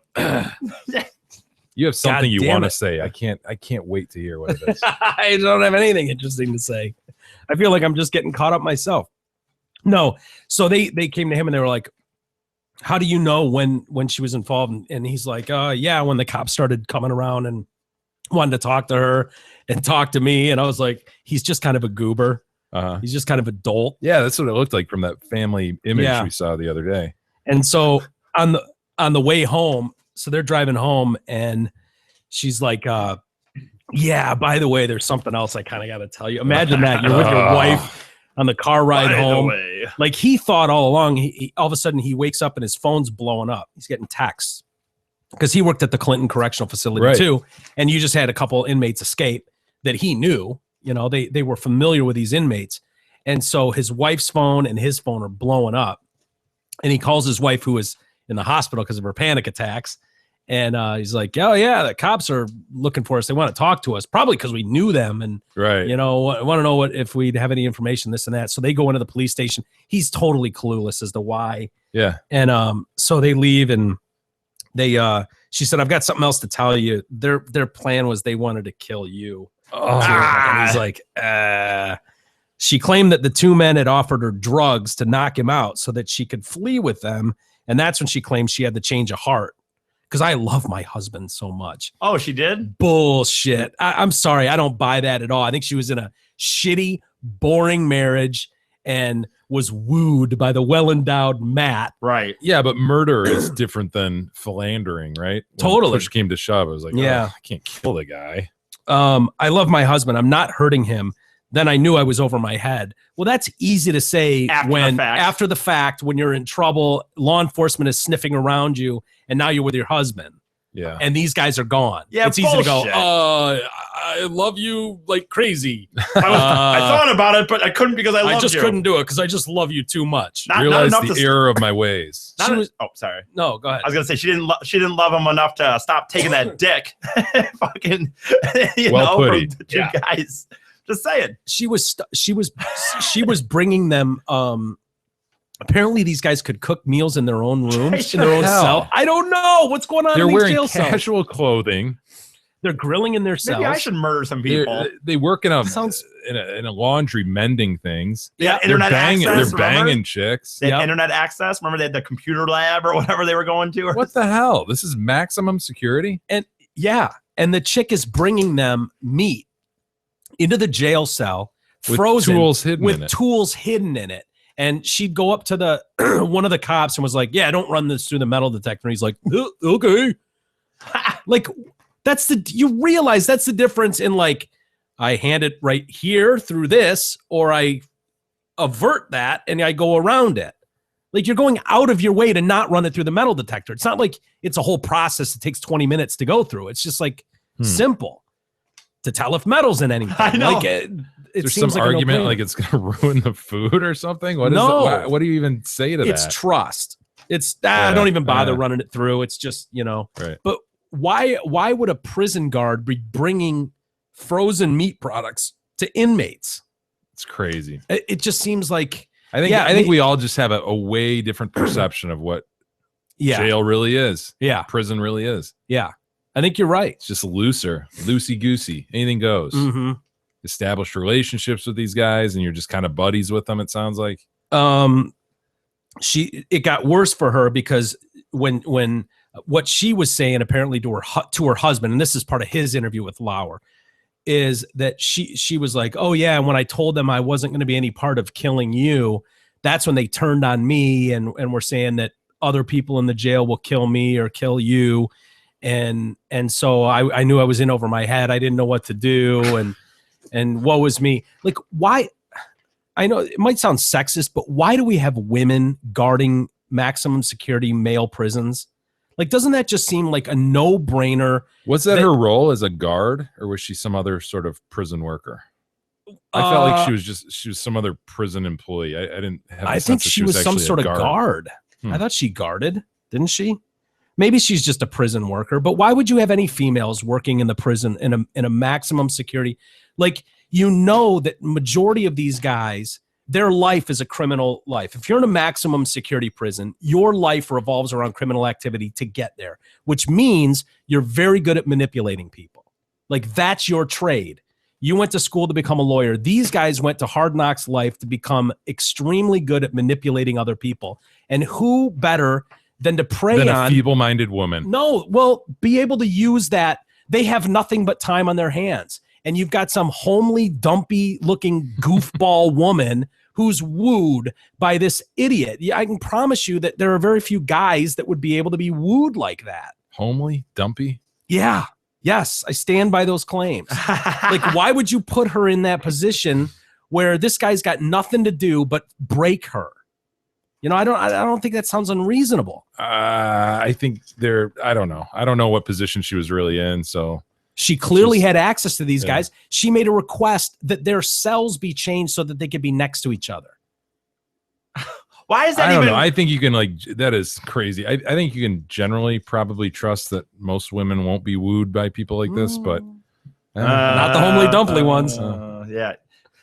You have something God you damn want to it. say. I can't wait to hear what it is. I don't have anything interesting to say. I feel like I'm just getting caught up myself. No. So they came to him and they were like, how do you know when she was involved? And he's like, yeah, when the cops started coming around and wanted to talk to her and talk to me. And I was like, he's just kind of a goober. He's just kind of a dolt. Yeah, that's what it looked like from that family image Yeah. we saw the other day. And so on the way home, so they're driving home and she's like, yeah, by the way, there's something else I kind of got to tell you. Imagine that you're with your wife on the car ride By the home. way. Like he thought all along, he all of a sudden he wakes up and his phone's blowing up. He's getting texts because he worked at the Clinton Correctional Facility Right. too. And you just had a couple inmates escape that he knew, they were familiar with these inmates. And so his wife's phone and his phone are blowing up. And he calls his wife who is in the hospital because of her panic attacks. And he's like, oh yeah, the cops are looking for us. They want to talk to us, probably because we knew them. And Right. want to know if we'd have any information, this and that. So they go into the police station. He's totally clueless as to why. Yeah. And so they leave and she said, I've got something else to tell you. Their plan was they wanted to kill you. And he's like, she claimed that the two men had offered her drugs to knock him out so that she could flee with them. And that's when she claimed she had the change of heart. Because I love my husband so much. Oh, she did? Bullshit. I'm sorry. I don't buy that at all. I think she was in a shitty, boring marriage and was wooed by the well-endowed Matt. Right. Yeah, but murder is different than philandering, right? When Totally. push came to shove. I was like, Yeah. I can't kill the guy. I love my husband. I'm not hurting him. Then I knew I was over my head. Well, that's easy to say after the fact, when you're in trouble, law enforcement is sniffing around you, and now you're with your husband, Yeah. and these guys are gone. Yeah, it's easy to go, bullshit. I love you like crazy. I thought about it, but I couldn't because I loved I just you. couldn't do it because I just love you too much. Not Realize enough the to- error of my ways. Not She a- was- oh, sorry. No, go ahead. I was gonna say she didn't love him enough to stop taking that dick. Fucking, Well put, from the two guys. Just saying. She was bringing them. Apparently, these guys could cook meals in their own rooms, in their own Hell. cell. I don't know what's going on They're in these wearing jail cells. casual clothing. They're grilling in their cells. Maybe I should murder some people. They work in a Sounds- in a laundry mending things. Yeah, They're internet banging. access. They're remember? banging chicks. They had Yep. internet access. Remember they had the computer lab or whatever they were going to. What the hell? This is maximum security. Yeah, and the chick is bringing them meat into the jail cell, With frozen tools hidden with in it. tools hidden in it. And she'd go up to the one of the cops and was like, "Yeah, don't run this through the metal detector." And he's like, "Okay." Like you realize that's the difference in like I hand it right here through this, or I avert that and I go around it. Like you're going out of your way to not run it through the metal detector. It's not like it's a whole process that takes 20 minutes to go through. It's just like simple to tell if metal's in anything. I know. Like it There's seems some like a argument no-brainer. like it's going to ruin the food or something. What is No. it? What do you even say to It's that? trust. It's Yeah, don't even bother yeah. running it through. It's just, Right. But why would a prison guard be bringing frozen meat products to inmates? It's crazy. It just seems like I think we all just have a way different perception of what jail really is. Yeah. Prison really is. Yeah. I think you're right. It's just looser, loosey goosey. Anything goes. Mm-hmm. Established relationships with these guys, and you're just kind of buddies with them. It sounds like. It got worse for her because when what she was saying apparently to her husband, and this is part of his interview with Lauer, is that she was like, oh yeah, and when I told them I wasn't going to be any part of killing you, that's when they turned on me and were saying that other people in the jail will kill me or kill you, and so I knew I was in over my head. I didn't know what to do, and woe is me. Like, why? I know it might sound sexist, but why do we have women guarding maximum security male prisons? Like, doesn't that just seem like a no-brainer? Was that her role as a guard, or was she some other sort of prison worker? I felt like she was some other prison employee. I didn't have. I think she was some sort of guard. I thought she guarded, didn't she? Maybe she's just a prison worker. But why would you have any females working in the prison in a maximum security? Like, you know that majority of these guys, their life is a criminal life. If you're in a maximum security prison, your life revolves around criminal activity to get there, which means you're very good at manipulating people. Like, that's your trade. You went to school to become a lawyer. These guys went to Hard Knocks Life to become extremely good at manipulating other people. And who better than to prey on a feeble-minded woman? No, well, be able to use that. They have nothing but time on their hands. And you've got some homely, dumpy-looking goofball woman who's wooed by this idiot. Yeah, I can promise you that there are very few guys that would be able to be wooed like that. Homely, dumpy? Yeah. Yes, I stand by those claims. Like, why would you put her in that position where this guy's got nothing to do but break her? You know, I don't think that sounds unreasonable. I think I don't know. I don't know what position she was really in. So she clearly had access to these guys. She made a request that their cells be changed so that they could be next to each other. Why is that I don't even? know. I think you can that is crazy. I think you can generally probably trust that most women won't be wooed by people like this, but not the homely dumply ones. Yeah.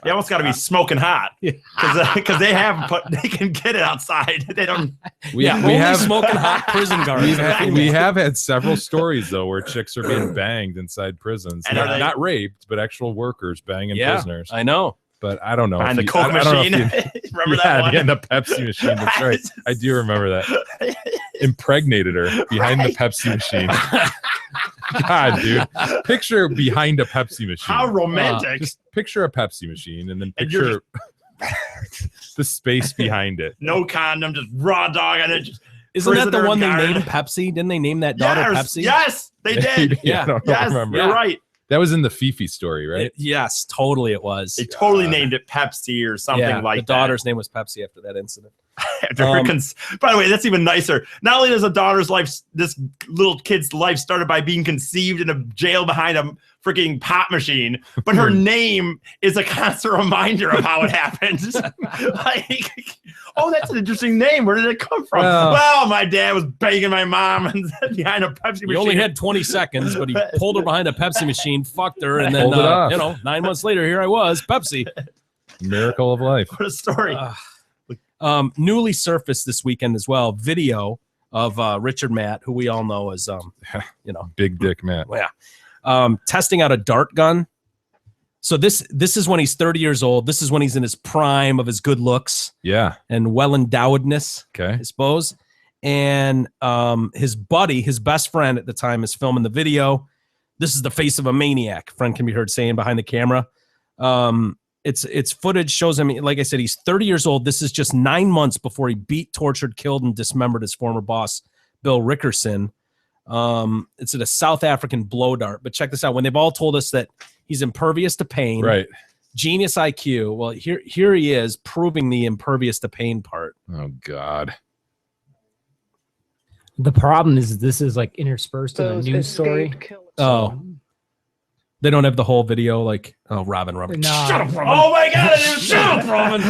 They almost got to be smoking hot because they can get it outside. They don't. We have smoking hot prison guards. We have had several stories though where chicks are being banged inside prisons, and not raped, but actual workers banging prisoners. I know. But I don't know. And the Coke machine. Remember that one? Yeah, the Pepsi machine. That's right. I do remember that. Impregnated her behind the Pepsi machine. God, dude. Picture behind a Pepsi machine. How romantic. Just picture a Pepsi machine and then picture the space behind it. No condom, just raw dog on it. Isn't that the one they named Pepsi? Didn't they name that daughter Pepsi? Yes, they did. Yeah. I don't remember. You're right. That was in the Fifi story, right? Yes, totally it was. They totally named it Pepsi or something like that. The daughter's name was Pepsi after that incident. By the way, that's even nicer. Not only does a daughter's life, this little kid's life started by being conceived in a jail behind a freaking pop machine, but her name is a constant reminder of how it happened. Like, oh, that's an interesting name. Where did it come from? Well, my dad was banging my mom and behind a Pepsi machine. He only had 20 seconds, but he pulled her behind a Pepsi machine, fucked her, and then 9 months later, here I was, Pepsi. Miracle of life. What a story. Newly surfaced this weekend as well, video of Richard Matt, who we all know as Big Dick Matt. Yeah. Testing out a dart gun. So this is when he's 30 years old. This is when he's in his prime of his good looks. Yeah. And well-endowedness, okay, I suppose. And his buddy, his best friend at the time, is filming the video. This is the face of a maniac, friend can be heard saying behind the camera. It's footage, shows him, like I said, he's 30 years old. This is just 9 months before he beat, tortured, killed, and dismembered his former boss, Bill Rickerson. It's at a South African blow dart. But check this out. When they've all told us that he's impervious to pain, right? Genius IQ. Well, here he is proving the impervious to pain part. Oh, God. The problem is this is like interspersed in a news story. Oh. They don't have the whole video, like, Robin. No. Shut up, Robin. Oh, my God. Shut up, Robin.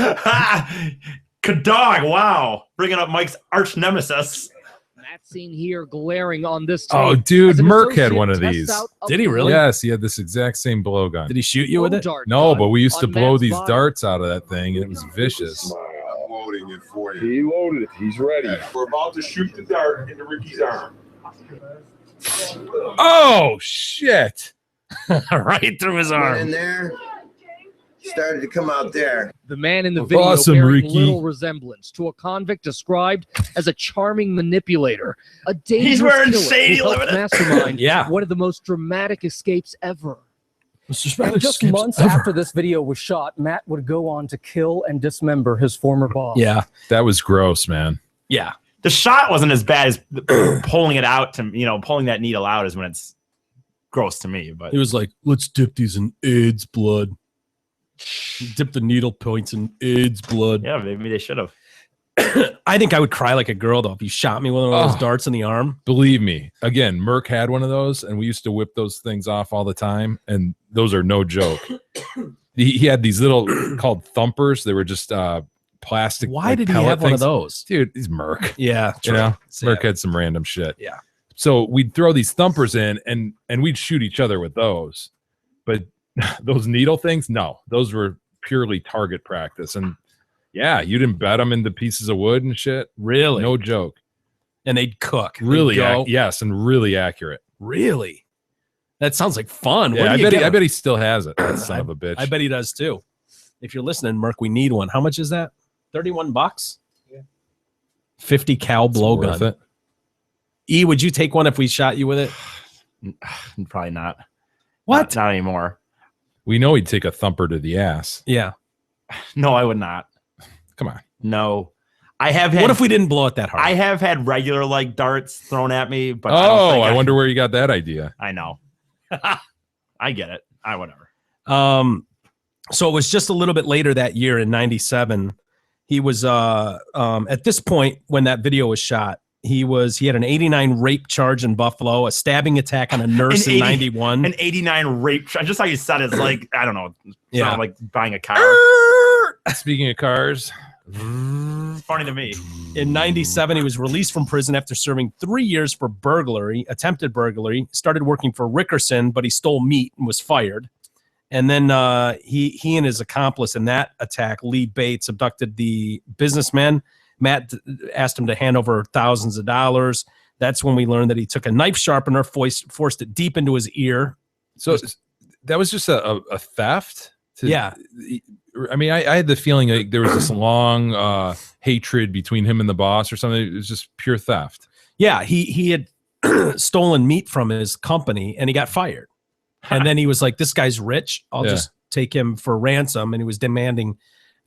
Kadog, wow. Bringing up Mike's arch nemesis. That scene here glaring on this tape. Oh, dude, Merck had one of these. Did he really? Yes, he had this exact same blowgun. Did he shoot you with it? No, but we used to blow these darts out of that thing, and it was vicious. I'm loading it for you. He loaded it. He's ready. We're about to shoot the dart into Ricky's arm. Oh, shit. Right through his arm. In there, started to come out there. The man in the video Awesome, bearing Ricky. little resemblance to a convict described as a charming manipulator, a dangerous He's wearing killer shady who helped limited. mastermind Yeah. one of the most dramatic escapes ever. And just months after this video was shot, Matt would go on to kill and dismember his former boss. Yeah. That was gross, man. Yeah. The shot wasn't as bad as pulling it out to, pulling that needle out is when it's gross to me. But He was like, let's dip these in AIDS blood. Dip the needle points in AIDS blood. Yeah, maybe they should have. I think I would cry like a girl though if you shot me with one of those darts in the arm. Believe me. Again, Merck had one of those, and we used to whip those things off all the time, and those are no joke. He had these little called thumpers. They were just plastic. Why did he have one of those? Dude, he's Merck. Yeah, You know, Merck had some random shit. Yeah. So we'd throw these thumpers in, and we'd shoot each other with those. But those needle things, no, those were purely target practice. And yeah, you didn't bet them into pieces of wood and shit. Really? No joke. And they'd cook. Really? They'd go. Yes, and really accurate. Really? That sounds like fun. Yeah, I bet he still has it. That son of a bitch. I bet he does too. If you're listening, Merck, we need one. How much is that? $31? Yeah. 50 cal blowgun. Worth it. E, would you take one if we shot you with it? Probably not. What? Not anymore. We know he'd take a thumper to the ass. Yeah. No, I would not. Come on. No. I have had. What if we didn't blow it that hard? I have had regular like darts thrown at me, but I wonder where you got that idea. I know. I get it. Whatever. So it was just a little bit later that year in 97. He was at this point when that video was shot, he had an 89 rape charge in Buffalo, a stabbing attack on a nurse in 91. An 89 rape charge. Just how you said it's like, I don't know. Yeah. Like buying a car. Speaking of cars, funny to me. In 97, he was released from prison after serving 3 years for burglary, attempted burglary, started working for Rickerson, but he stole meat and was fired. And then he and his accomplice in that attack, Lee Bates, abducted the businessman. Matt asked him to hand over thousands of dollars. That's when we learned that he took a knife sharpener, forced it deep into his ear. So that was just a theft? Yeah. I mean, I had the feeling like there was this long hatred between him and the boss or something. It was just pure theft. Yeah, he had stolen meat from his company and he got fired. And then he was like, this guy's rich. I'll just take him for ransom. And he was demanding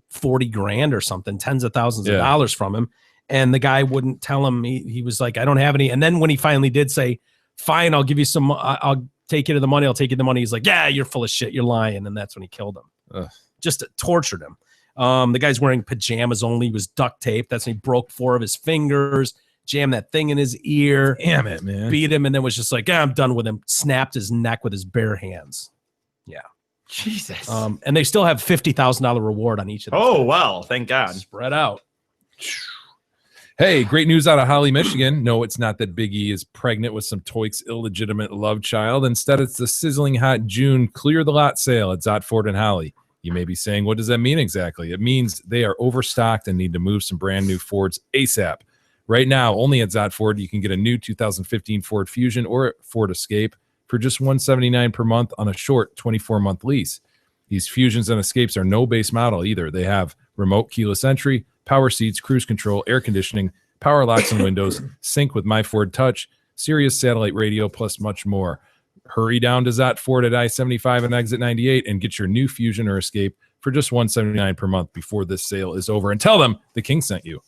40 grand or something, tens of thousands of dollars from him. And the guy wouldn't tell him. He was like, I don't have any. And then when he finally did say, fine, I'll give you some, I'll take you to the money. I'll take you the money. He's like, yeah, you're full of shit. You're lying. And that's when he killed him. Just tortured him. The guy's wearing pajamas only. He was duct taped. That's when he broke 4 of his fingers, jammed that thing in his ear. Damn it, man. Beat him and then was just like, I'm done with him. Snapped his neck with his bare hands. Yeah. Jesus. And they still have $50,000 reward on each of them. Oh, well, thank God. Spread out. Hey, great news out of Holly, Michigan. No, it's not that Big E is pregnant with some Toyk's illegitimate love child. Instead, it's the sizzling hot June clear the lot sale at Zott Ford and Holly. You may be saying, what does that mean exactly? It means they are overstocked and need to move some brand new Fords ASAP. Right now, only at Zott Ford, you can get a new 2015 Ford Fusion or Ford Escape for just $179 per month on a short 24-month lease. These Fusions and Escapes are no base model either. They have remote keyless entry, power seats, cruise control, air conditioning, power locks and windows, sync with My Ford Touch, Sirius satellite radio, plus much more. Hurry down to Zott Ford at I-75 and exit 98 and get your new Fusion or Escape for just $179 per month before this sale is over. And tell them the King sent you.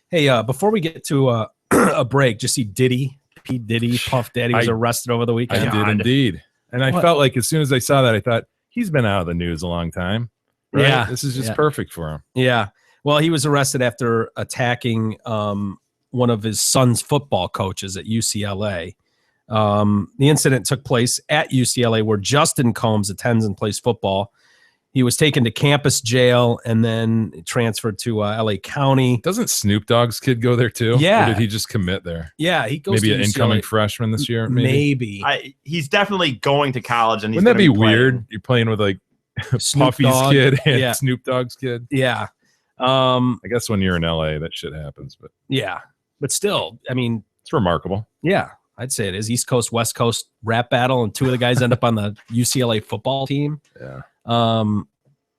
Hey, before we get to a break, just see P. Diddy, Puff Daddy was arrested over the weekend. I did indeed. And I felt like as soon as I saw that, I thought, he's been out of the news a long time. Right? Yeah. This is just perfect for him. Yeah. Well, he was arrested after attacking one of his son's football coaches at UCLA. The incident took place at UCLA where Justin Combs attends and plays football. He was taken to campus jail and then transferred to LA County. Doesn't Snoop Dogg's kid go there too? Yeah. Or did he just commit there? Yeah, he goes maybe to an UCLA. incoming freshman this year. Maybe. He's definitely going to college. And he's wouldn't that be gonna playing. weird? You're playing with like Snoop Puffy's Dogg. kid and Yeah. Snoop Dogg's kid. Yeah. I guess when you're in LA, that shit happens. But yeah, but still, I mean, it's remarkable. Yeah, I'd say it is. East Coast, West Coast rap battle, and 2 of the guys end up on the UCLA football team. Yeah.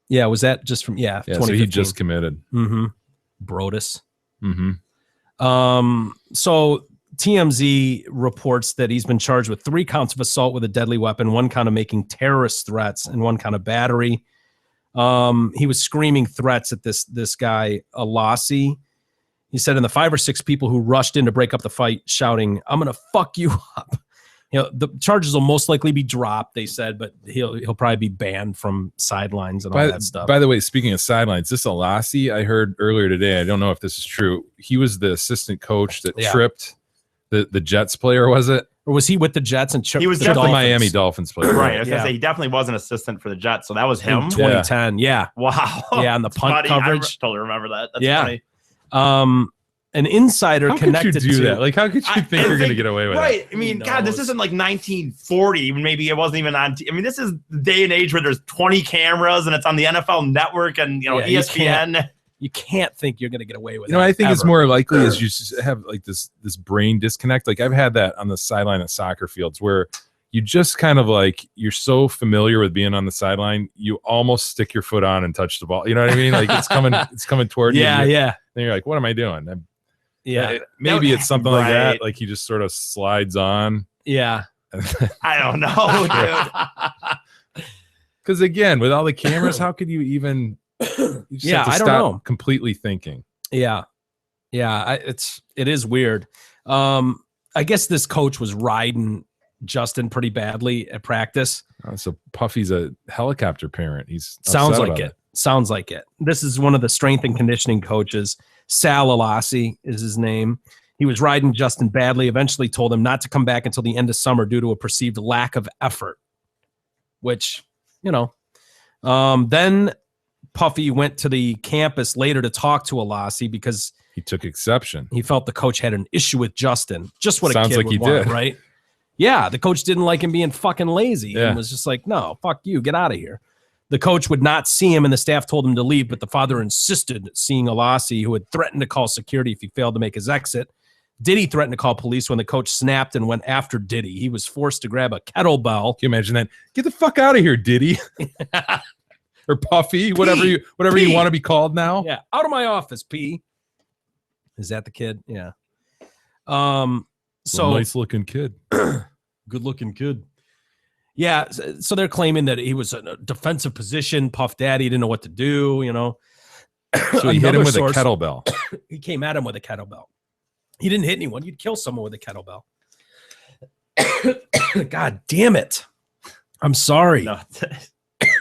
Yeah, was that just from so he just committed. Mm-hmm. Brodus. Mm-hmm. So TMZ reports that he's been charged with 3 counts of assault with a deadly weapon, 1 count of making terrorist threats, and 1 count of battery. He was screaming threats at this guy, Alassi. He said, in the 5 or 6 people who rushed in to break up the fight, shouting, "I'm going to fuck you up." The charges will most likely be dropped, they said, but he'll probably be banned from sidelines and all that stuff. By the way, speaking of sidelines, this Alasi I heard earlier today, I don't know if this is true. He was the assistant coach that tripped the Jets player, was it? Or was he with the Jets and he was the Miami Dolphins player? Right. I was gonna say he definitely was an assistant for the Jets, so that was him. In 2010, yeah. Wow. Yeah, on the punt coverage. I totally remember that. That's funny. An insider connected to that. Like, how could you think you're going to get away with it? Right. I mean, God, this isn't like 1940. Even maybe it wasn't even on. I mean, this is the day and age where there's 20 cameras and it's on the NFL Network and ESPN. You can't think you're going to get away with it. I think it's more likely is you just have like this brain disconnect. Like I've had that on the sideline at soccer fields where you just kind of like you're so familiar with being on the sideline, you almost stick your foot on and touch the ball. You know what I mean? Like it's coming toward you. Yeah. Then you're like, what am I doing? Yeah, maybe it's something like that. Like he just sort of slides on. Yeah, I don't know, dude. Because again, with all the cameras, how could you even? You just have to I don't stop know. Completely thinking. Yeah. It is weird. I guess this coach was riding Justin pretty badly at practice. So Puffy's a helicopter parent. He's sounds like it. Sounds like it. This is one of the strength and conditioning coaches. Sal Alasi is his name. He was riding Justin badly, eventually told him not to come back until the end of summer due to a perceived lack of effort, which, then Puffy went to the campus later to talk to Alasi because he took exception. He felt the coach had an issue with Justin. Just what Sounds a kid like would he want, did. right? Yeah, the coach didn't like him being fucking lazy Yeah. and was just like, no, fuck you, get out of here. The coach would not see him, and the staff told him to leave, but the father insisted, seeing Alasi, who had threatened to call security if he failed to make his exit. Diddy threatened to call police when the coach snapped and went after Diddy. He was forced to grab a kettlebell. Can you imagine that? Get the fuck out of here, Diddy. Or Puffy, whatever you want to be called now. Yeah, out of my office, P. Is that the kid? Yeah. So nice looking kid. Good looking kid. Yeah, so they're claiming that he was in a defensive position. Puff Daddy didn't know what to do, So he hit him with a kettlebell. He came at him with a kettlebell. He didn't hit anyone. You'd kill someone with a kettlebell. God damn it. I'm sorry. No.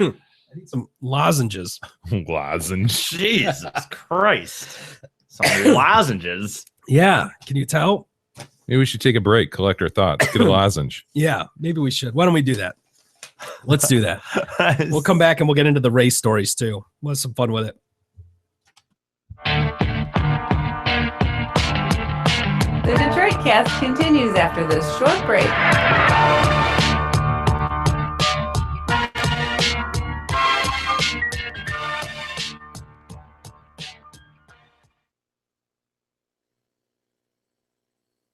I need some lozenges. Lozenge. Jesus Christ. Some lozenges. Yeah. Can you tell? Maybe we should take a break, collect our thoughts, get a lozenge. Yeah, maybe we should. Why don't we do that? Let's do that. We'll come back and we'll get into the race stories too. We'll have some fun with it. The Detroit Cast continues after this short break.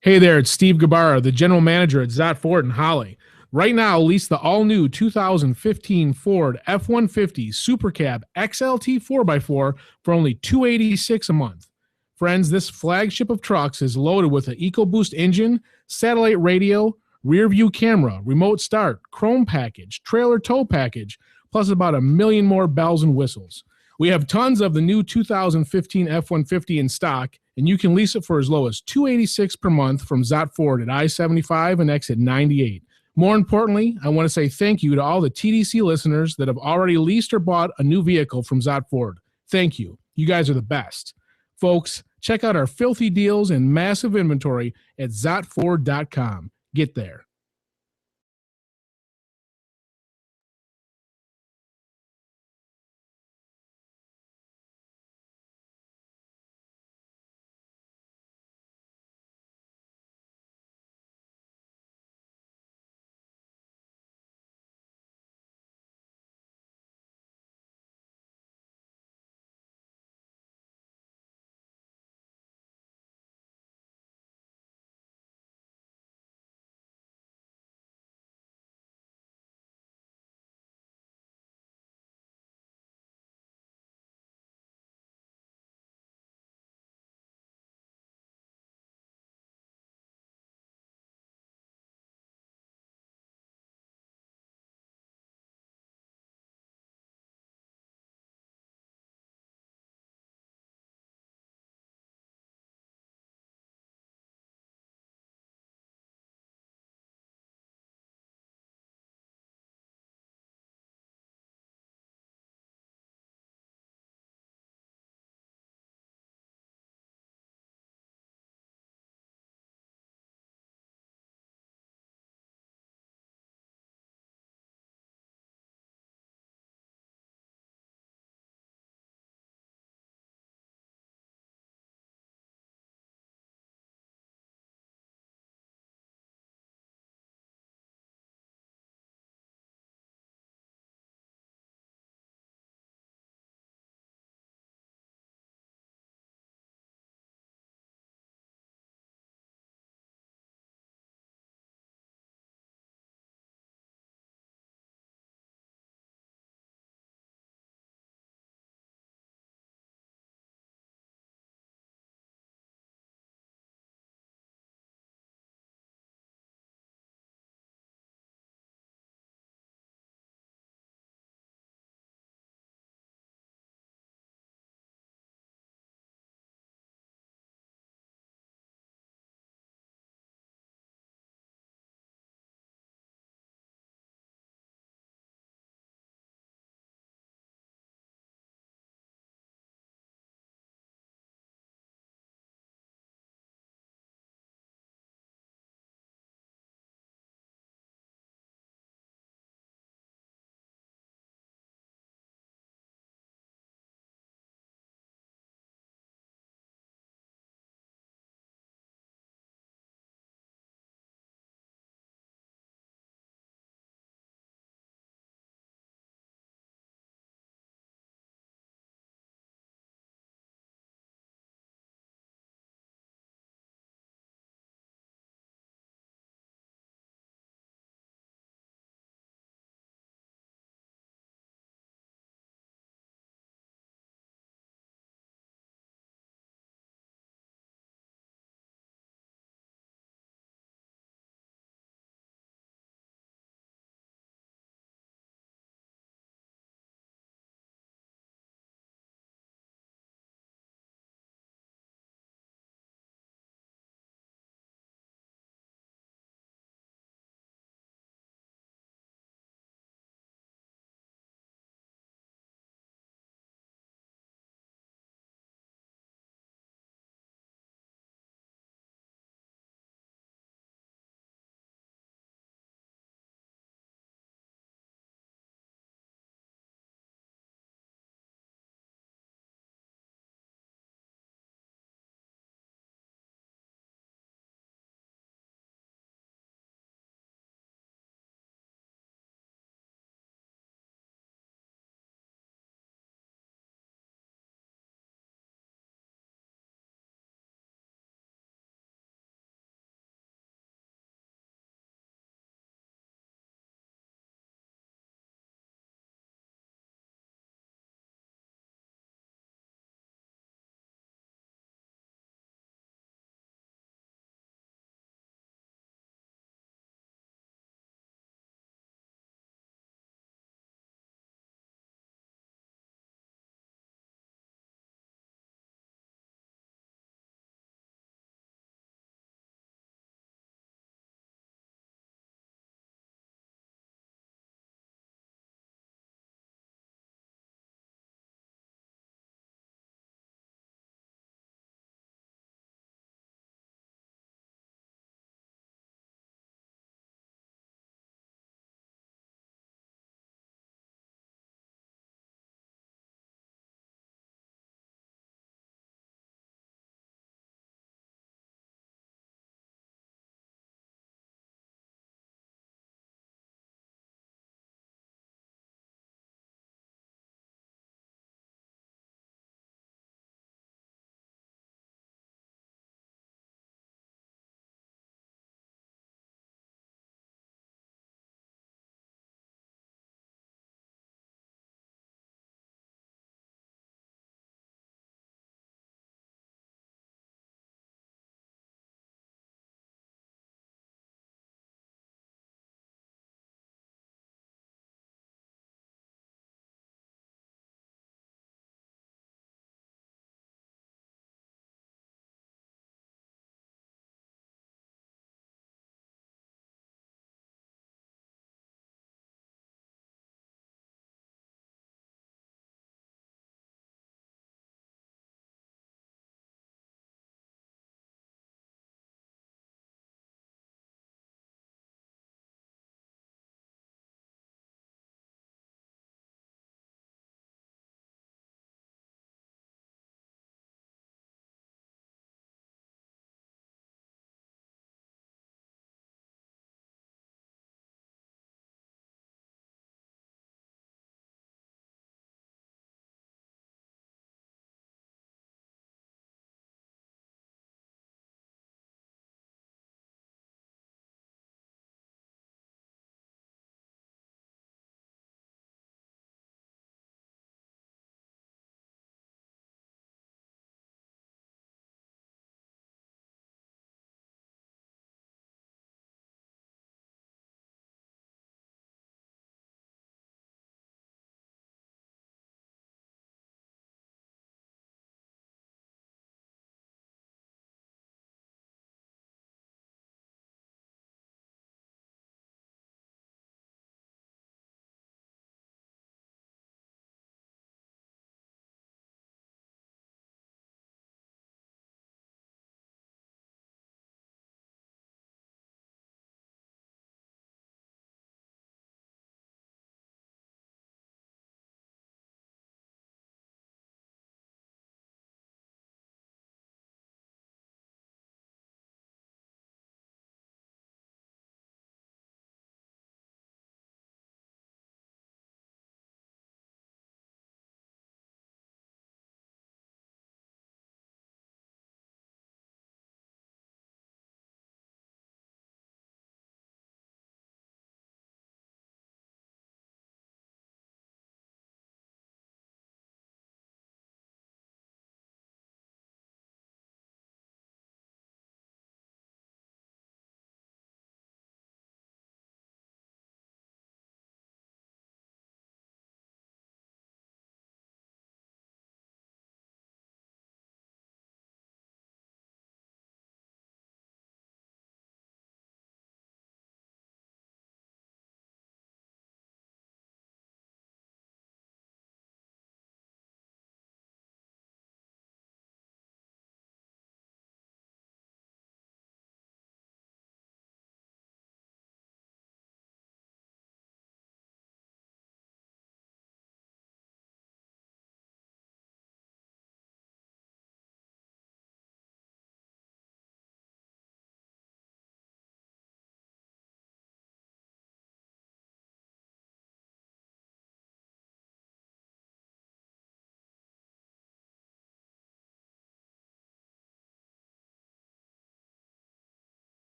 Hey there, it's Steve Gabarra, the general manager at Zot Ford in Holly. Right now, lease the all-new 2015 Ford F-150 Super Cab XLT 4x4 for only $286 a month. Friends, this flagship of trucks is loaded with an EcoBoost engine, satellite radio, rear view camera, remote start, chrome package, trailer tow package, plus about 1 million more bells and whistles. We have tons of the new 2015 F-150 in stock, and you can lease it for as low as $286 per month from Zot Ford at I-75 and exit 98. More importantly, I want to say thank you to all the TDC listeners that have already leased or bought a new vehicle from Zot Ford. Thank you. You guys are the best. Folks, check out our filthy deals and massive inventory at ZotFord.com. Get there.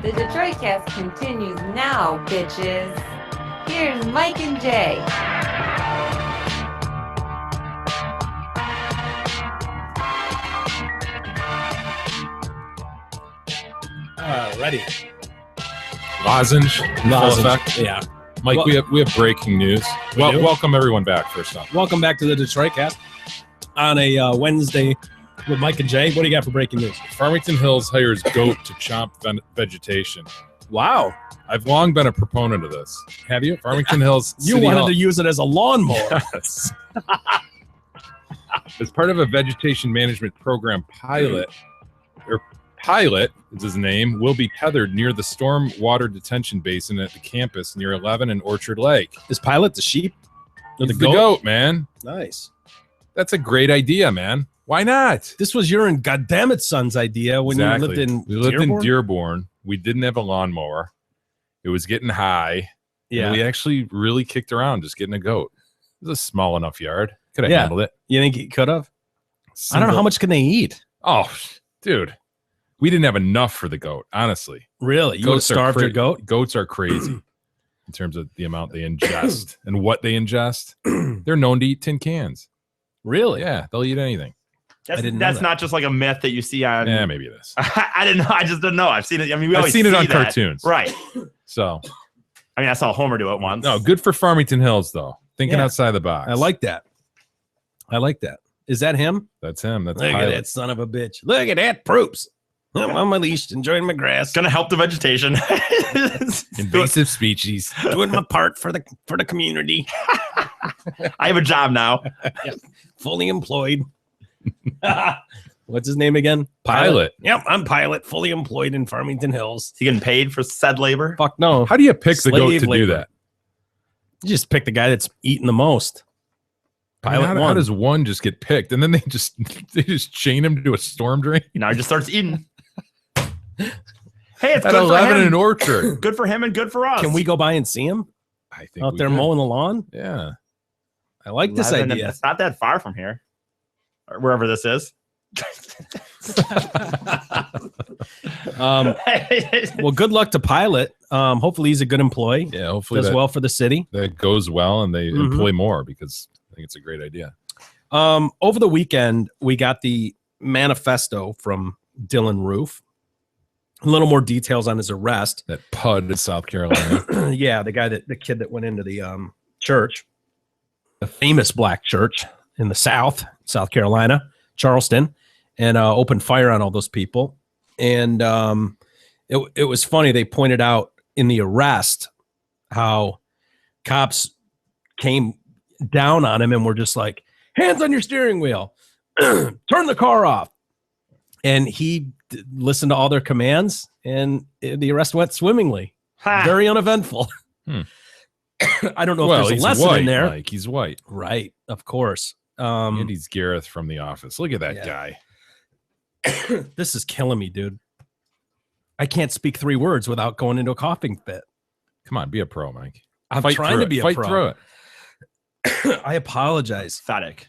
The Detroit Cast continues now, bitches. Here's Mike and Jay. Ready. Lozenge. Full effect. Yeah. Mike, Well- we have breaking news. We do? Welcome everyone back. First off, Welcome back to the Detroit Cast on a Wednesday with Mike and Jay. What do you got for breaking news? Farmington Hills hires goat to chomp vegetation. Wow. I've long been a proponent of this. Have you? Farmington Hills. You City wanted Hall- to use it as a lawnmower. Yes. As part of a vegetation management program pilot is his name, will be tethered near the storm water detention basin at the campus near 11 and Orchard Lake. Is Pilot the sheep? Or He's the goat, man. Nice. That's a great idea, man. Why not? This was your and goddammit son's idea when Exactly. you lived in We lived Dearborn? in Dearborn. We didn't have a lawnmower. It was getting high. Yeah. And we actually really kicked around just getting a goat. It was a small enough yard. Could have Yeah. handled it. You think he could have? I don't know how much can they eat. Oh, dude. We didn't have enough for the goat, honestly. Really? You would have starved your goat? Goats are crazy in terms of the amount they ingest and what they ingest. They're known to eat tin cans. Really? Yeah, they'll eat anything. That's not just like a myth that you see on. Yeah, maybe it is. I didn't know. I just didn't know. I've seen it. I mean, we I've always seen it see on that. cartoons. Right. So, I mean, I saw Homer do it once. no, good for Farmington Hills, though. Thinking Yeah. outside the box. I like that. I like that. Is that him? That's him. That's Look at Pilot. that son of a bitch. Look at that proops. I'm on my leash, enjoying my grass, Gonna help the vegetation. Invasive species. doing my part for the community. I have a job now. Fully employed. What's his name again? Pilot. Yep, I'm Pilot, fully employed in Farmington Hills. Is he getting paid for said labor? Fuck no. How do you pick the goat Slave to do labor. that? You just pick the guy that's eating the most. I mean, Pilot how one. does one just get picked and then they just chain him to a storm drain Now he just starts eating. Hey, it's at good for 11 him. in Orchard? Good for him and good for us. Can we go by and see him I think out we there could. mowing the lawn? Yeah. I like this 11, idea. It's not that far from here, or wherever this is. Well, good luck to Pilot. Hopefully he's a good employee. Yeah. Hopefully Does that, well for the city. that goes well and they Mhm. employ more because I think it's a great idea. Over the weekend, we got the manifesto from Dylan Roof. A little more details on his arrest. That PUD in South Carolina. Yeah, the kid that went into the church, the famous black church in the South Carolina, Charleston, and opened fire on all those people. And it was funny. They pointed out in the arrest how cops came down on him and were just like, hands on your steering wheel, turn the car off. And he listened to all their commands and the arrest went swimmingly. Ha. Very uneventful. Hmm. I don't know Well, if there's he's a lesson white, in there. Mike. He's white. Right, of course. Andy's Gareth from The Office. Look at that Yeah. guy. This is killing me, dude. I can't speak 3 words without going into a coughing fit. Come on, be a pro, Mike. I'm Fight trying through to it. be a Fight pro. through it. I apologize. Pathetic.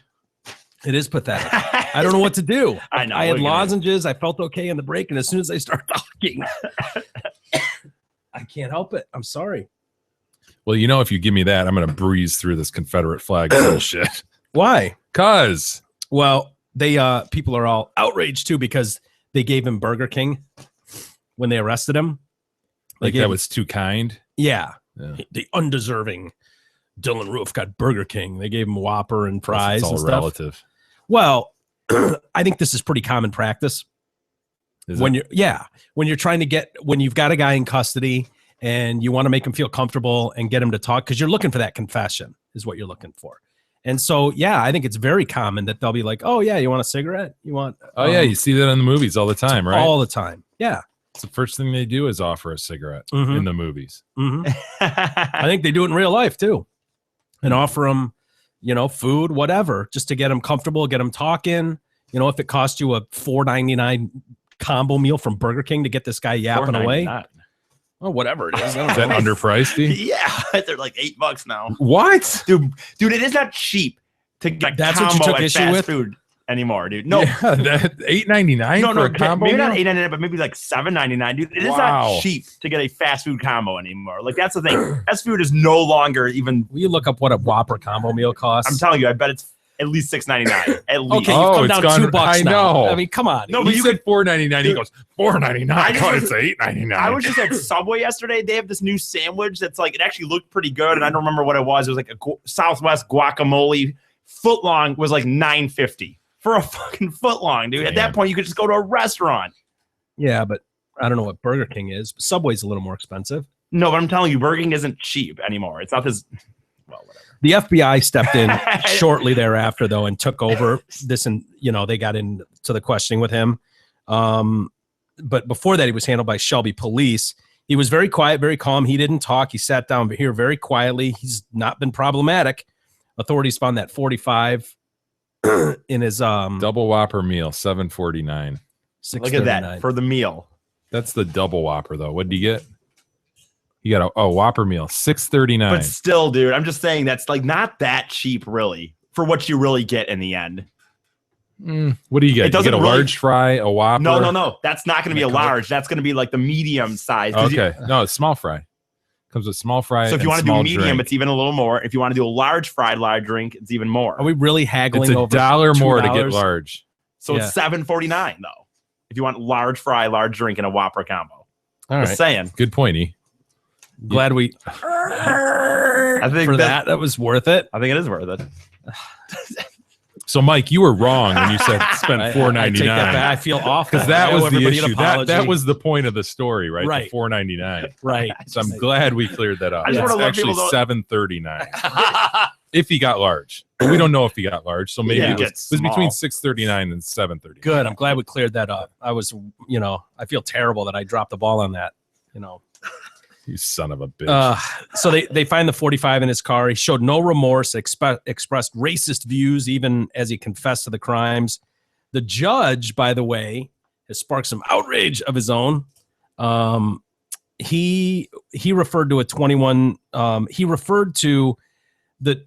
It is pathetic. I don't know what to do. I know. I had What are you gonna do? lozenges. I felt okay in the break, and as soon as I start talking, I can't help it. I'm sorry. Well, you know, if you give me that, I'm going to breeze through this Confederate flag bullshit. Why? Cause Well, they people are all outraged too because they gave him Burger King when they arrested him. They like gave- that was too kind. yeah, Yeah. the undeserving Dylan Roof got Burger King. They gave him Whopper and It's fries all and stuff. relative. Well, I think this is pretty common practice. Is When it? when you're trying to when you've got a guy in custody and you want to make him feel comfortable and get him to talk because you're looking for that confession is what you're looking for. And so, yeah, I think it's very common that they'll be like, "Oh yeah, you want a cigarette? You want?" Oh yeah, you see that in the movies all the time, right? all the time. Yeah, It's the first thing they do is offer a cigarette Mhm. in the movies. hmm I think they do it in real life too, and offer them, food, whatever, just to get them comfortable, get them talking. If it costs you a $4.99 combo meal from Burger King to get this guy yapping away, $4.99. or whatever it is. I Is don't that know. underpriced? D? Yeah, they're like $8 now. What? Dude, it is not cheap to get That's combo what you took at issue fast with? food anymore, dude. No, Yeah, $8.99 for a combo maybe not meal? $8.99, but maybe like $7.99, dude. It is Wow. not cheap to get a fast food combo anymore. Like that's the thing. Fast food is no longer even. Will you look up what a Whopper combo meal costs? I'm telling you, I bet it's at least $6.99. At least. Okay, you've come it's down gone- $2 I now. know. I mean, come on. No, No, but but you you said $4.99. He goes $4.99. I just- Oh, it's $8.99. I was just at Subway yesterday. They have this new sandwich that's like, it actually looked pretty good. And I don't remember what it was. It was like a Southwest guacamole foot long was like $9.50 for a fucking foot long, dude. At that Damn. point, you could just go to a restaurant. Yeah, but I don't know what Burger King is. But Subway's a little more expensive. No, but I'm telling you, Burger King isn't cheap anymore. It's not this. Well, whatever. The FBI stepped in shortly thereafter, though, and took over this, and they got into the questioning with him. But before that, he was handled by Shelby police. He was very quiet, very calm. He didn't talk. He sat down here very quietly. He's not been problematic. Authorities found that 45 in his double Whopper meal, $7.49. Look at that for the meal. That's the double Whopper, though. What did you get? You got a Whopper meal, $6.39. But still, dude, I'm just saying that's like not that cheap, really, for what you really get in the end. What do you get? It You doesn't get a really- large fry, a Whopper? No. That's not going to be a large. That's going to be like the medium size. 'Cause Okay. No, it's small fry. Comes with small fry. So if you and want to do small medium, drink. it's even a little more. If you want to do a large fried large drink, it's even more. Are we really haggling it's over $1 more to $2? get large. So it's $7.49 though. If you want large fry, large drink, and a Whopper combo. All Just right. saying. Good point, E. Glad we. I think for that was worth it. I think it is worth it. So, Mike, you were wrong when you said spend I take that back. I $4.99 feel awful. because that I owe was the everybody an issue. That apology. was the point of the story, right? Right. The $4.99. right. So I'm glad we cleared that up. I just It's wanna let actually people know- $7.39 if he got large. But we don't know if he got large, so maybe Yeah, it get was between small. $6.39 and $7.39. Good. I'm glad we cleared that up. I was, I feel terrible that I dropped the ball on that. You son of a bitch. So they find the 45 in his car. He showed no remorse, expressed racist views even as he confessed to the crimes. The judge, by the way, has sparked some outrage of his own. He referred to a 21. He referred to the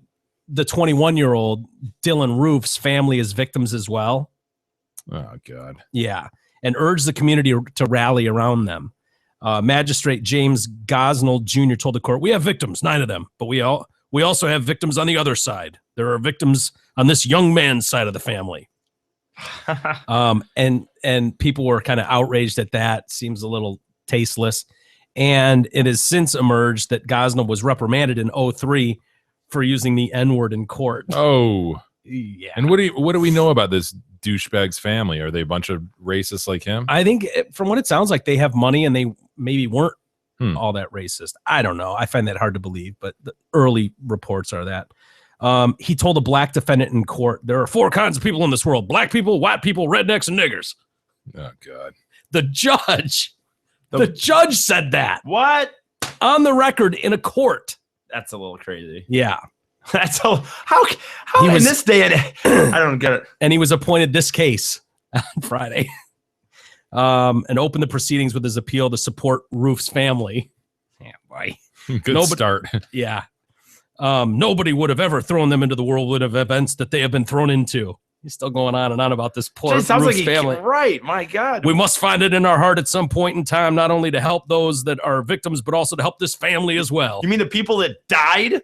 21-year-old Dylan Roof's family as victims as well. Oh God. Yeah, and urged the community to rally around them. Magistrate James Gosnell Jr. told the court, "We have victims, 9 of them, but we also have victims on the other side. There are victims on this young man's side of the family." And people were kind of outraged at that. Seems a little tasteless. And it has since emerged that Gosnell was reprimanded in 2003 for using the N-word in court. Oh. Yeah. And what do we know about this douchebag's family? Are they a bunch of racists like him? I think from what it sounds like, they have money and they maybe weren't all that racist. I don't know. I find that hard to believe, but the early reports are that. He told a black defendant in court, "There are 4 kinds of people in this world: black people, white people, rednecks, and niggers." Oh God. The judge said that. What? On the record in a court. That's a little crazy. Yeah. That's how He in was- this day and I don't get it. And he was appointed this case on Friday. And opened the proceedings with his appeal to support Roof's family. Yeah, boy. Good start. Yeah. Nobody would have ever thrown them into the whirlwind of events that they have been thrown into. He's still going on and on about this poor It sounds like Roof's family. right. My God. We must find it in our heart at some point in time, not only to help those that are victims, but also to help this family as well. You mean the people that died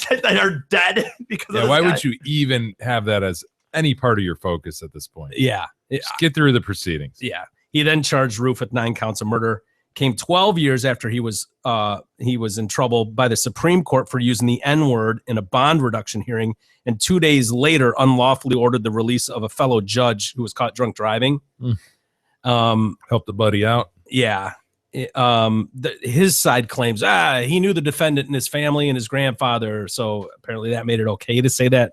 that are dead because of Yeah, this why guy? would you even have that as any part of your focus at this point? Yeah. Just get through the proceedings. Yeah. He then charged Roof with 9 counts of murder. Came 12 years after he was in trouble by the Supreme Court for using the N-word in a bond reduction hearing, and 2 days later unlawfully ordered the release of a fellow judge who was caught drunk driving. Help the buddy out. Yeah. His side claims he knew the defendant and his family and his grandfather, so apparently that made it okay to say that.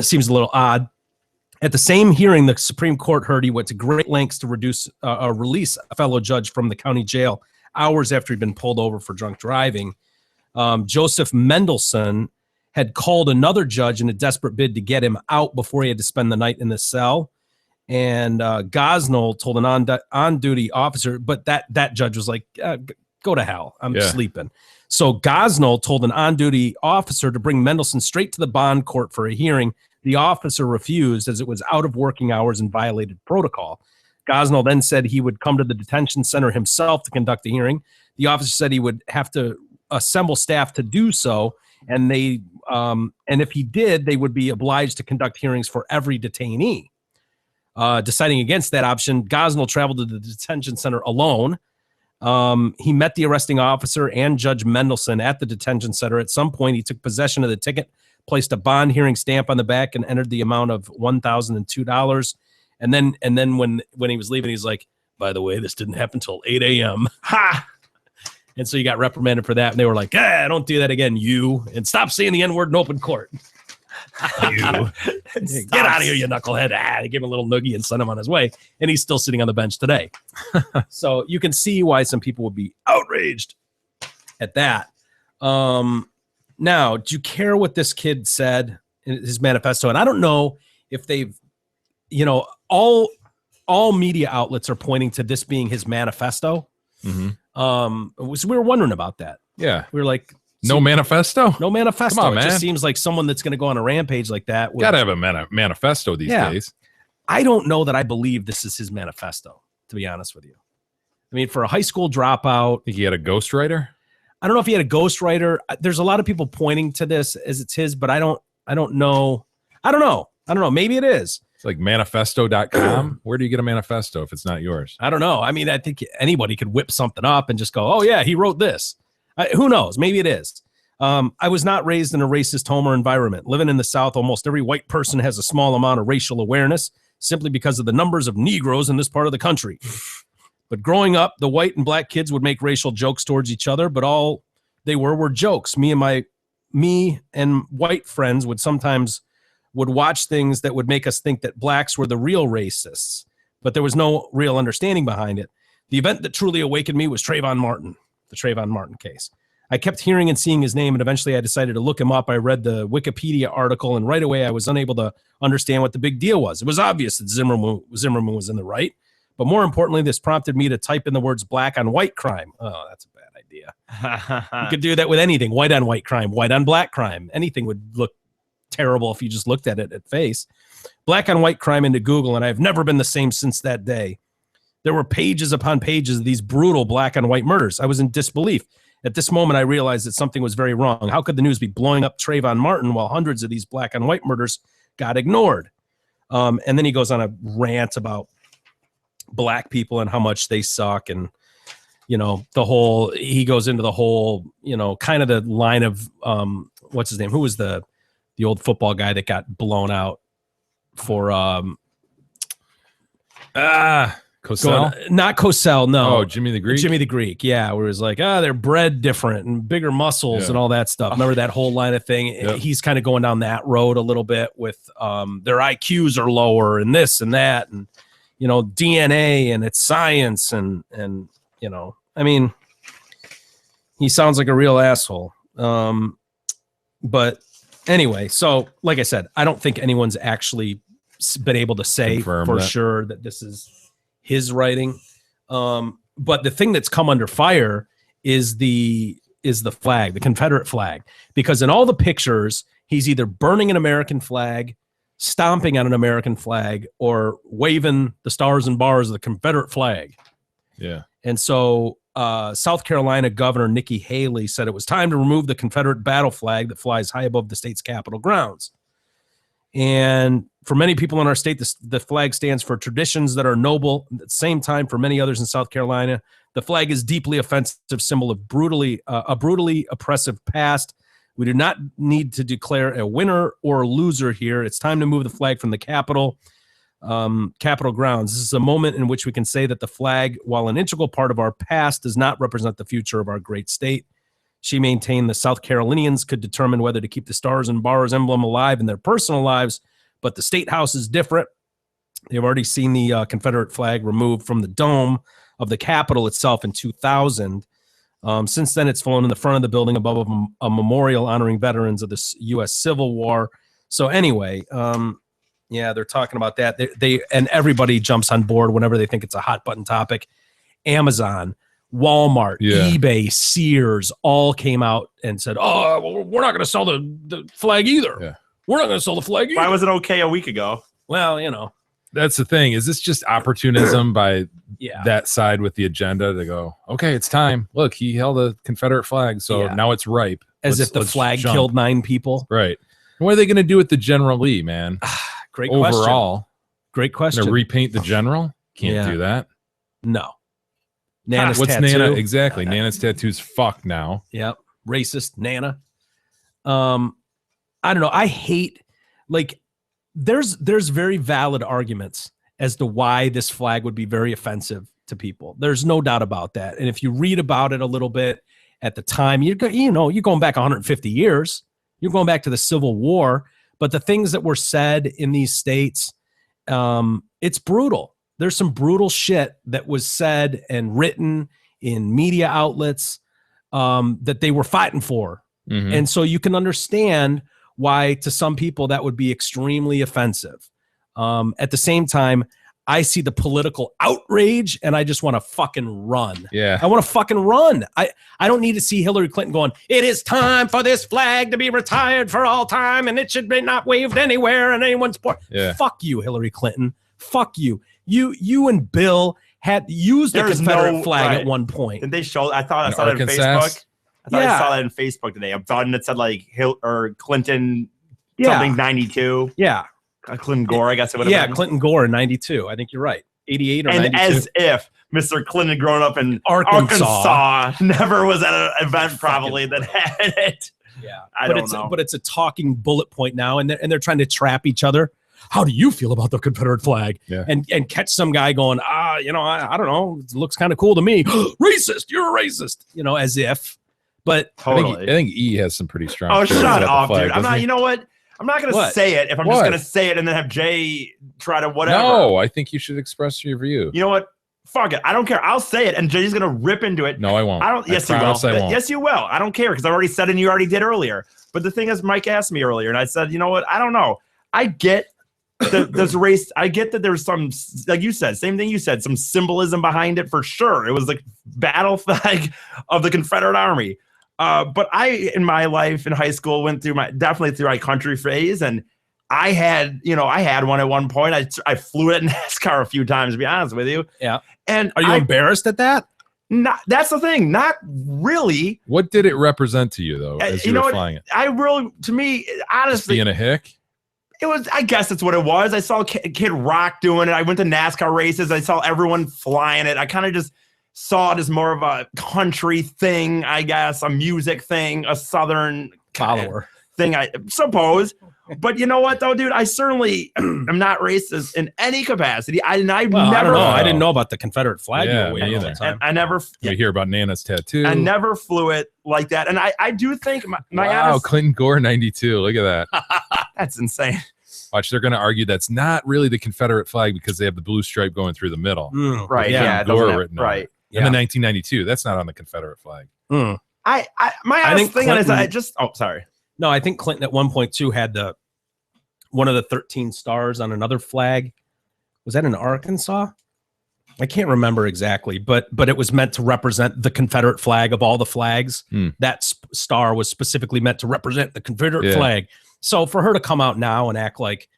Seems a little odd. At the same hearing, the Supreme Court heard he went to great lengths to release a fellow judge from the county jail hours after he'd been pulled over for drunk driving. Joseph Mendelson had called another judge in a desperate bid to get him out before he had to spend the night in the cell. And Gosnell told an on-duty officer, but that judge was like, go to hell. I'm sleeping. So Gosnell told an on-duty officer to bring Mendelson straight to the bond court for a hearing. The officer refused as it was out of working hours and violated protocol. Gosnell then said he would come to the detention center himself to conduct the hearing. The officer said he would have to assemble staff to do so, and if he did, they would be obliged to conduct hearings for every detainee. Deciding against that option, Gosnell traveled to the detention center alone. He met the arresting officer and Judge Mendelson at the detention center. At some point, he took possession of the ticket, placed a bond hearing stamp on the back, and entered the amount of $1,002. And then when he was leaving, he's like, by the way, this didn't happen until 8 a.m. Ha! And so he got reprimanded for that. And they were like, don't do that again, you. And stop saying the N-word in open court. You. Get out of here, you knucklehead. They gave him a little noogie and sent him on his way. And he's still sitting on the bench today. So you can see why some people would be outraged at that. Now, do you care what this kid said in his manifesto? And I don't know if they've, all media outlets are pointing to this being his manifesto. Mm-hmm. So we were wondering about that. Yeah. We were like, no manifesto? No manifesto. Come on, it man. just seems like someone that's going to go on a rampage like that. Gotta have a manifesto these days. I don't know that I believe this is his manifesto, to be honest with you. I mean, for a high school dropout. Think he had a ghostwriter? I don't know if he had a ghostwriter. There's a lot of people pointing to this as it's his, but I don't know. I don't know. Maybe it is. It's like manifesto.com. Where do you get a manifesto if it's not yours? I don't know. I mean, I think anybody could whip something up and just go, oh, yeah, he wrote this. Who knows? Maybe it is. I was not raised in a racist home or environment. Living in the South, almost every white person has a small amount of racial awareness simply because of the numbers of Negroes in this part of the country. But growing up, the white and black kids would make racial jokes towards each other, but all they were jokes. Me and white friends would watch things that would make us think that blacks were the real racists, but there was no real understanding behind it. The event that truly awakened me was Trayvon Martin, the Trayvon Martin case. I kept hearing and seeing his name, and eventually I decided to look him up. I read the Wikipedia article, and right away I was unable to understand what the big deal was. It was obvious that Zimmerman was in the right, but more importantly, this prompted me to type in the words black on white crime. Oh, that's a bad idea. You could do that with anything, white on white crime, white on black crime. Anything would look terrible if you just looked at it at face. Black on white crime into Google, and I've never been the same since that day. There were pages upon pages of these brutal black on white murders. I was in disbelief. At this moment, I realized that something was very wrong. How could the news be blowing up Trayvon Martin while hundreds of these black on white murders got ignored? And then he goes on a rant about black people and how much they suck. And, he goes into the whole, kind of the line of, what's his name? Who was the old football guy that got blown out for, Cosell? Not Cosell, no. Oh, Jimmy the Greek? Jimmy the Greek, yeah, where it was like, they're bred different and bigger muscles and all that stuff. Remember that whole line of thing? Yep. He's kind of going down that road a little bit with their IQs are lower and this and that and, DNA and it's science and I mean, he sounds like a real asshole. But anyway, so like I said, I don't think anyone's actually been able to say for sure that this is his writing. But the thing that's come under fire is the flag, the Confederate flag, because in all the pictures, he's either burning an American flag, stomping on an American flag, or waving the stars and bars of the Confederate flag. Yeah. And so South Carolina Governor Nikki Haley said it was time to remove the Confederate battle flag that flies high above the state's Capitol grounds. And for many people in our state, the flag stands for traditions that are noble. At the same time, for many others in South Carolina, the flag is deeply offensive symbol of a brutally oppressive past. We do not need to declare a winner or a loser here. It's time to move the flag from the Capitol grounds. This is a moment in which we can say that the flag, while an integral part of our past, does not represent the future of our great state. She maintained the South Carolinians could determine whether to keep the stars and bars emblem alive in their personal lives, but the state house is different. They've already seen the Confederate flag removed from the dome of the Capitol itself in 2000. Since then, it's flown in the front of the building above a memorial honoring veterans of the U.S. Civil War. So anyway, they're talking about that. They and everybody jumps on board whenever they think it's a hot button topic. Amazon, Walmart, eBay, Sears all came out and said, "Oh, well, we're not going to sell the flag either." Yeah. We're not going to sell the flag. Why was it okay a week ago? Well, you know. That's the thing. Is this just opportunism by Yeah. that side with the agenda to go, okay, it's time. Look, he held a Confederate flag, so Yeah. now it's ripe. As if the flag killed 9 people. Right. And what are they going to do with the General Lee, man? Great question. Overall, Great question. to repaint the general? Can't do that. No. Nana's What's tattoo. Nana? Exactly. Nana's tattoo's fucked now. Yep. Racist Nana. I don't know. I hate, like, there's very valid arguments as to why this flag would be very offensive to people. There's no doubt about that. And if you read about it a little bit at the time, you're going back 150 years. You're going back to the Civil War. But the things that were said in these states, it's brutal. There's some brutal shit that was said and written in media outlets that they were fighting for. Mhm. And so you can understand why to some people that would be extremely offensive. At the same time, I see the political outrage and I just want to fucking run. Yeah. I want to fucking run. I don't need to see Hillary Clinton going, it is time for this flag to be retired for all time and it should be not waved anywhere in anyone's port. Yeah. Fuck you, Hillary Clinton. Fuck you. You and Bill had used the Confederate flag at one point. Did they show? I thought I In saw that on Arkansas? Facebook. I thought Yeah. I saw that on Facebook today. I thought it said like Clinton Yeah. something 92. Yeah. Clinton Gore, I guess it would have Yeah, been. Clinton Gore in 92. I think you're right. 88 or And 92. as if Mr. Clinton growing up in Arkansas. Arkansas never was at an event probably that had it. Yeah, I but don't it's know. but it's a talking bullet point now, and they're trying to trap each other. How do you feel about the Confederate flag? Yeah. And catch some guy going, I don't know, it looks kind of cool to me. Racist, you're a racist, as if. But Totally. I think E has some pretty strong. Oh, feelings shut about the up, flag, dude. I'm doesn't not, he? you know what? I'm not going to What? say it if I'm just What? going to say it and then have Jay try to whatever. No, I think you should express your view. You know what? Fuck it. I don't care. I'll say it and Jay's going to rip into it. No, I won't. I don't. Yes, you will. promise I won't. Yes, you will. I don't care because I already said it and you already did earlier. But the thing is, Mike asked me earlier and I said, you know what? I don't know. I get this race. I get that there's some, like you said, same thing you said, some symbolism behind it for sure. It was the battle flag of the Confederate Army. But I, in my life in high school, went through definitely through my country phase, and I had one at one point. I flew it in NASCAR a few times, to be honest with you. Yeah. And are you embarrassed at that? That's the thing. Not really. What did it represent to you though, as you know were what? flying it? I really, to me, honestly, Being a hick. it was. I guess that's what it was. I saw Kid Rock doing it. I went to NASCAR races. I saw everyone flying it. I kind of just saw it as more of a country thing, I guess, a music thing, a Southern follower thing, I suppose. But you know what, though, dude? I certainly am not racist in any capacity. I Well, never. I don't know. I didn't know about the Confederate flag. Yeah, you were me waving all either. the time. And I never. We hear about Nana's tattoo. I never flew it like that. And I do think my Wow, honest, Clinton Gore 92. Look at that. that's insane. Watch, they're going to argue that's not really the Confederate flag because they have the blue stripe going through the middle. Mm, Right. Yeah. Yeah. it Gore doesn't have- written on right. it. Yeah. And the 1992, that's not on the Confederate flag. Mm. My I honest think thing on it is I Clinton- just. Oh, sorry. No, I think Clinton at one point too had one of the 13 stars on another flag. Was that in Arkansas? I can't remember exactly, but it was meant to represent the Confederate flag of all the flags. Hmm. That star was specifically meant to represent the Confederate Yeah. flag. So for her to come out now and act like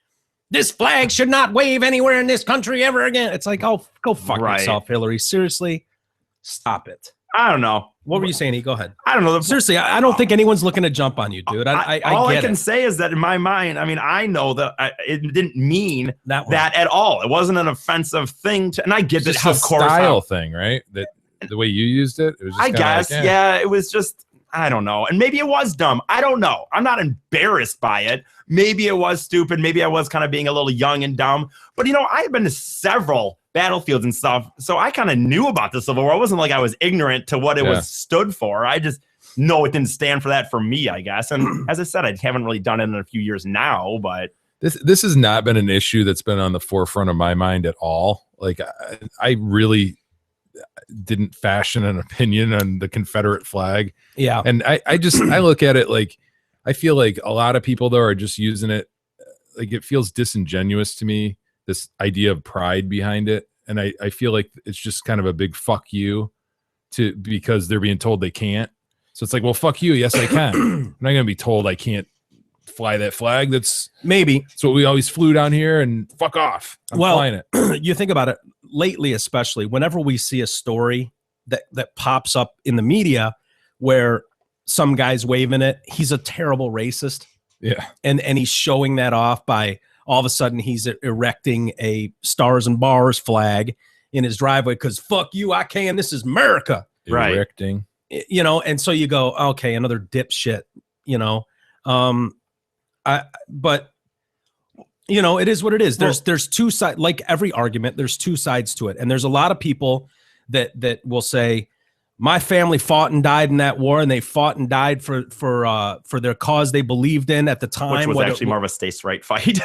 this flag should not wave anywhere in this country ever again, it's like, oh, go fuck Right. yourself, Hillary. Seriously, stop it. I don't know. What were you saying? E? Go ahead. I don't know. Seriously, I don't think anyone's looking to jump on you, dude. I all I get can it. say is that in my mind, I mean, I know that it didn't mean That that at all. It wasn't an offensive thing to, and I get It's that, just of a course. style thing, right? That the way you used it, it was just I kinda guess, like, yeah, it was just, I don't know. And maybe it was dumb. I don't know. I'm not embarrassed by it. Maybe it was stupid. Maybe I was kind of being a little young and dumb. But, I've been to several battlefields and stuff. So I kind of knew about the Civil War. It wasn't like I was ignorant to what it Yeah. was stood for. I just know it didn't stand for that for me, I guess. And as I said, I haven't really done it in a few years now, but This has not been an issue that's been on the forefront of my mind at all. Like I really didn't fashion an opinion on the Confederate flag. Yeah. And I just I look at it like I feel like a lot of people though are just using it like it feels disingenuous to me, this idea of pride behind it. And I feel like it's just kind of a big fuck you because they're being told they can't. So it's like, well, fuck you. Yes, I can. I'm not gonna be told I can't fly that flag. That's maybe what we always flew down here, and fuck off. I'm flying it. You think about it lately, especially whenever we see a story that pops up in the media where some guy's waving it, he's a terrible racist. Yeah. And he's showing that off by all of a sudden he's erecting a Stars and Bars flag in his driveway because fuck you, I can. This is America. Right. Erecting. You know, and so you go, okay, another dipshit, you know. But you know, it is what it is. There's two sides, like every argument, there's two sides to it. And there's a lot of people that will say, my family fought and died in that war, and they fought and died for their cause they believed in at the time. Which was actually more of a states' right fight.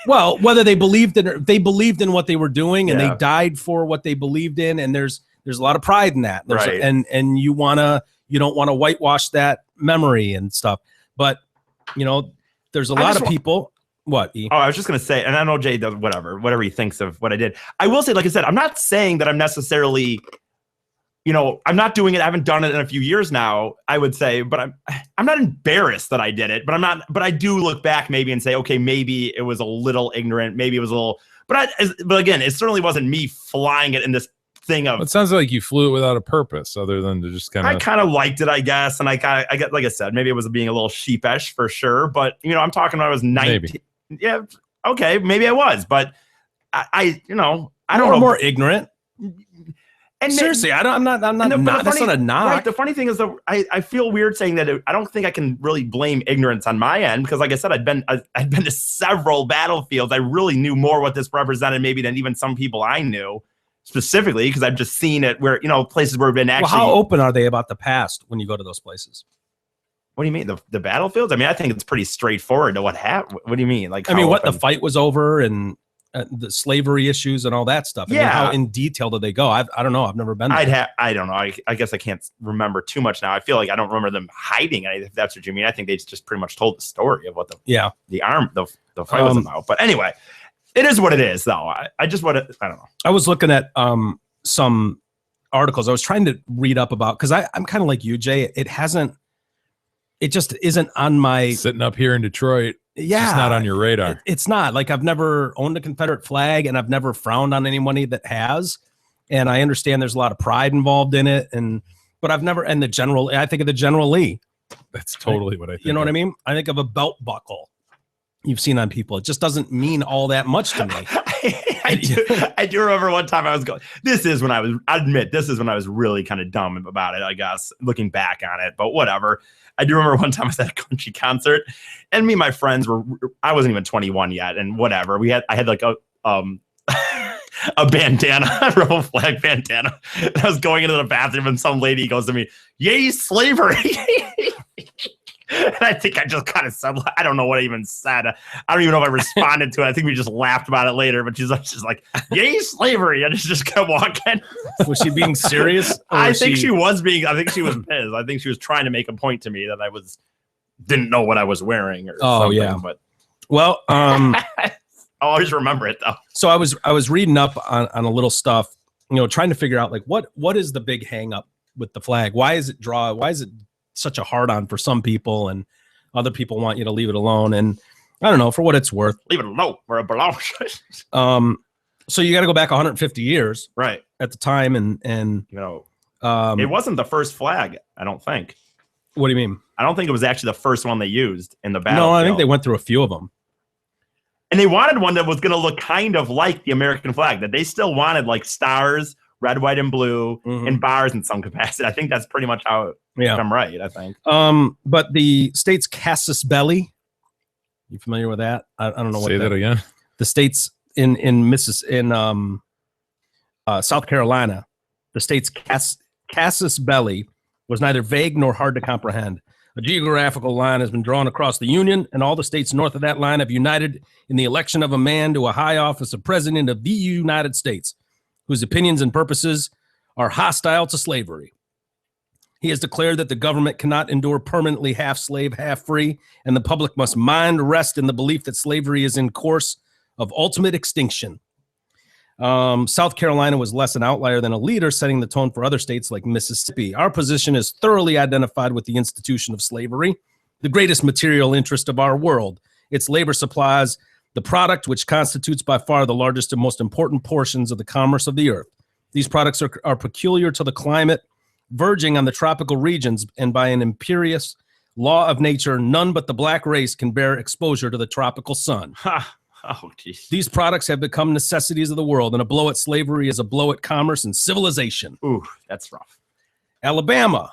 Well, whether they believed in what they were doing, and they died for what they believed in, and there's a lot of pride in that. Right. And you don't want to whitewash that memory and stuff. But you know, there's a lot of people. What? E? Oh, I was just gonna say, and I know Jay does whatever he thinks of what I did. I will say, like I said, I'm not saying that I'm necessarily, you know, I'm not doing it. I haven't done it in a few years now, I would say, but I'm not embarrassed that I did it, but I do look back maybe and say, okay, maybe it was a little ignorant. Maybe it was a little, but again, it certainly wasn't me flying it in this thing of. It sounds like you flew it without a purpose other than to just I kind of liked it, I guess. And I get, like I said, maybe it was being a little sheepish for sure, but you know, I'm talking about I was 19. Maybe. Yeah. Okay. Maybe I was, but I don't know. More ignorant. And seriously, I'm not. That's not a knock. Right, the funny thing is that I feel weird saying that. I don't think I can really blame ignorance on my end because, like I said, I'd been to several battlefields. I really knew more what this represented maybe than even some people I knew specifically because I've just seen it where, you know, places where I've been actually. Well, how open are they about the past when you go to those places? What do you mean the battlefields? I mean, I think it's pretty straightforward to what happened. What do you mean? Like, I mean, what the fight was over and. The slavery issues and all that stuff. I mean, how in detail did they go? I don't know. I've never been there. I don't know. I guess I can't remember too much now. I feel like I don't remember them hiding anything, if that's what you mean. I think they just pretty much told the story of what the fight was about. But anyway, it is what it is, though. I don't know. I was looking at some articles. I was trying to read up about because I'm kind of like you, Jay. It just isn't on my sitting up here in Detroit. Yeah, it's not on your radar. It's not. Like I've never owned a Confederate flag, and I've never frowned on anybody that has. And I understand there's a lot of pride involved in it, but I've never. And I think of the General Lee. That's totally what I think. You know what I mean? I think of a belt buckle you've seen on people. It just doesn't mean all that much to me. I do remember one time I was going. I admit this is when I was really kind of dumb about it. I guess looking back on it, but whatever. I do remember one time I was at a country concert and me and my friends I wasn't even 21 yet and whatever. I had like a bandana, a rebel flag bandana. And I was going into the bathroom and some lady goes to me, "Yay, slavery." And I think I just kind of said, I don't know what I even said. I don't even know if I responded to it. I think we just laughed about it later, but she's like, "Yay, slavery." And just kept walking. Was she being serious? I think she was pissed. I think she was trying to make a point to me that I didn't know what I was wearing or something. Yeah. But well, I'll always remember it though. So I was reading up on a little stuff, you know, trying to figure out like what is the big hang up with the flag? Why is it such a hard on for some people and other people want you to leave it alone? And I don't know, for what it's worth, leave it alone where it belongs. So you got to go back 150 years, right? At the time, and you know, it wasn't the first flag. I don't think. What do you mean? I don't think it was actually the first one they used in the battle. No, I think they went through a few of them. And they wanted one that was going to look kind of like the American flag. That they still wanted like stars, red, white, and blue, and bars in some capacity. I think that's pretty much how. Yeah, I'm right. I think. But the state's casus belli. You familiar with that? I don't know. Say that again. The states in South Carolina, the state's casus belli was neither vague nor hard to comprehend. A geographical line has been drawn across the Union, and all the states north of that line have united in the election of a man to a high office of President of the United States, whose opinions and purposes are hostile to slavery. He has declared that the government cannot endure permanently half slave, half free, and the public must mind rest in the belief that slavery is in course of ultimate extinction. South Carolina was less an outlier than a leader, setting the tone for other states like Mississippi. Our position is thoroughly identified with the institution of slavery. the greatest material interest of our world. Its labor supplies the product which constitutes by far the largest and most important portions of the commerce of the earth. These products are peculiar to the climate, verging on the tropical regions, and by an imperious law of nature, none but the black race can bear exposure to the tropical sun. Oh, geez. These products have become necessities of the world, and a blow at slavery is a blow at commerce and civilization. Ooh, that's rough. Alabama.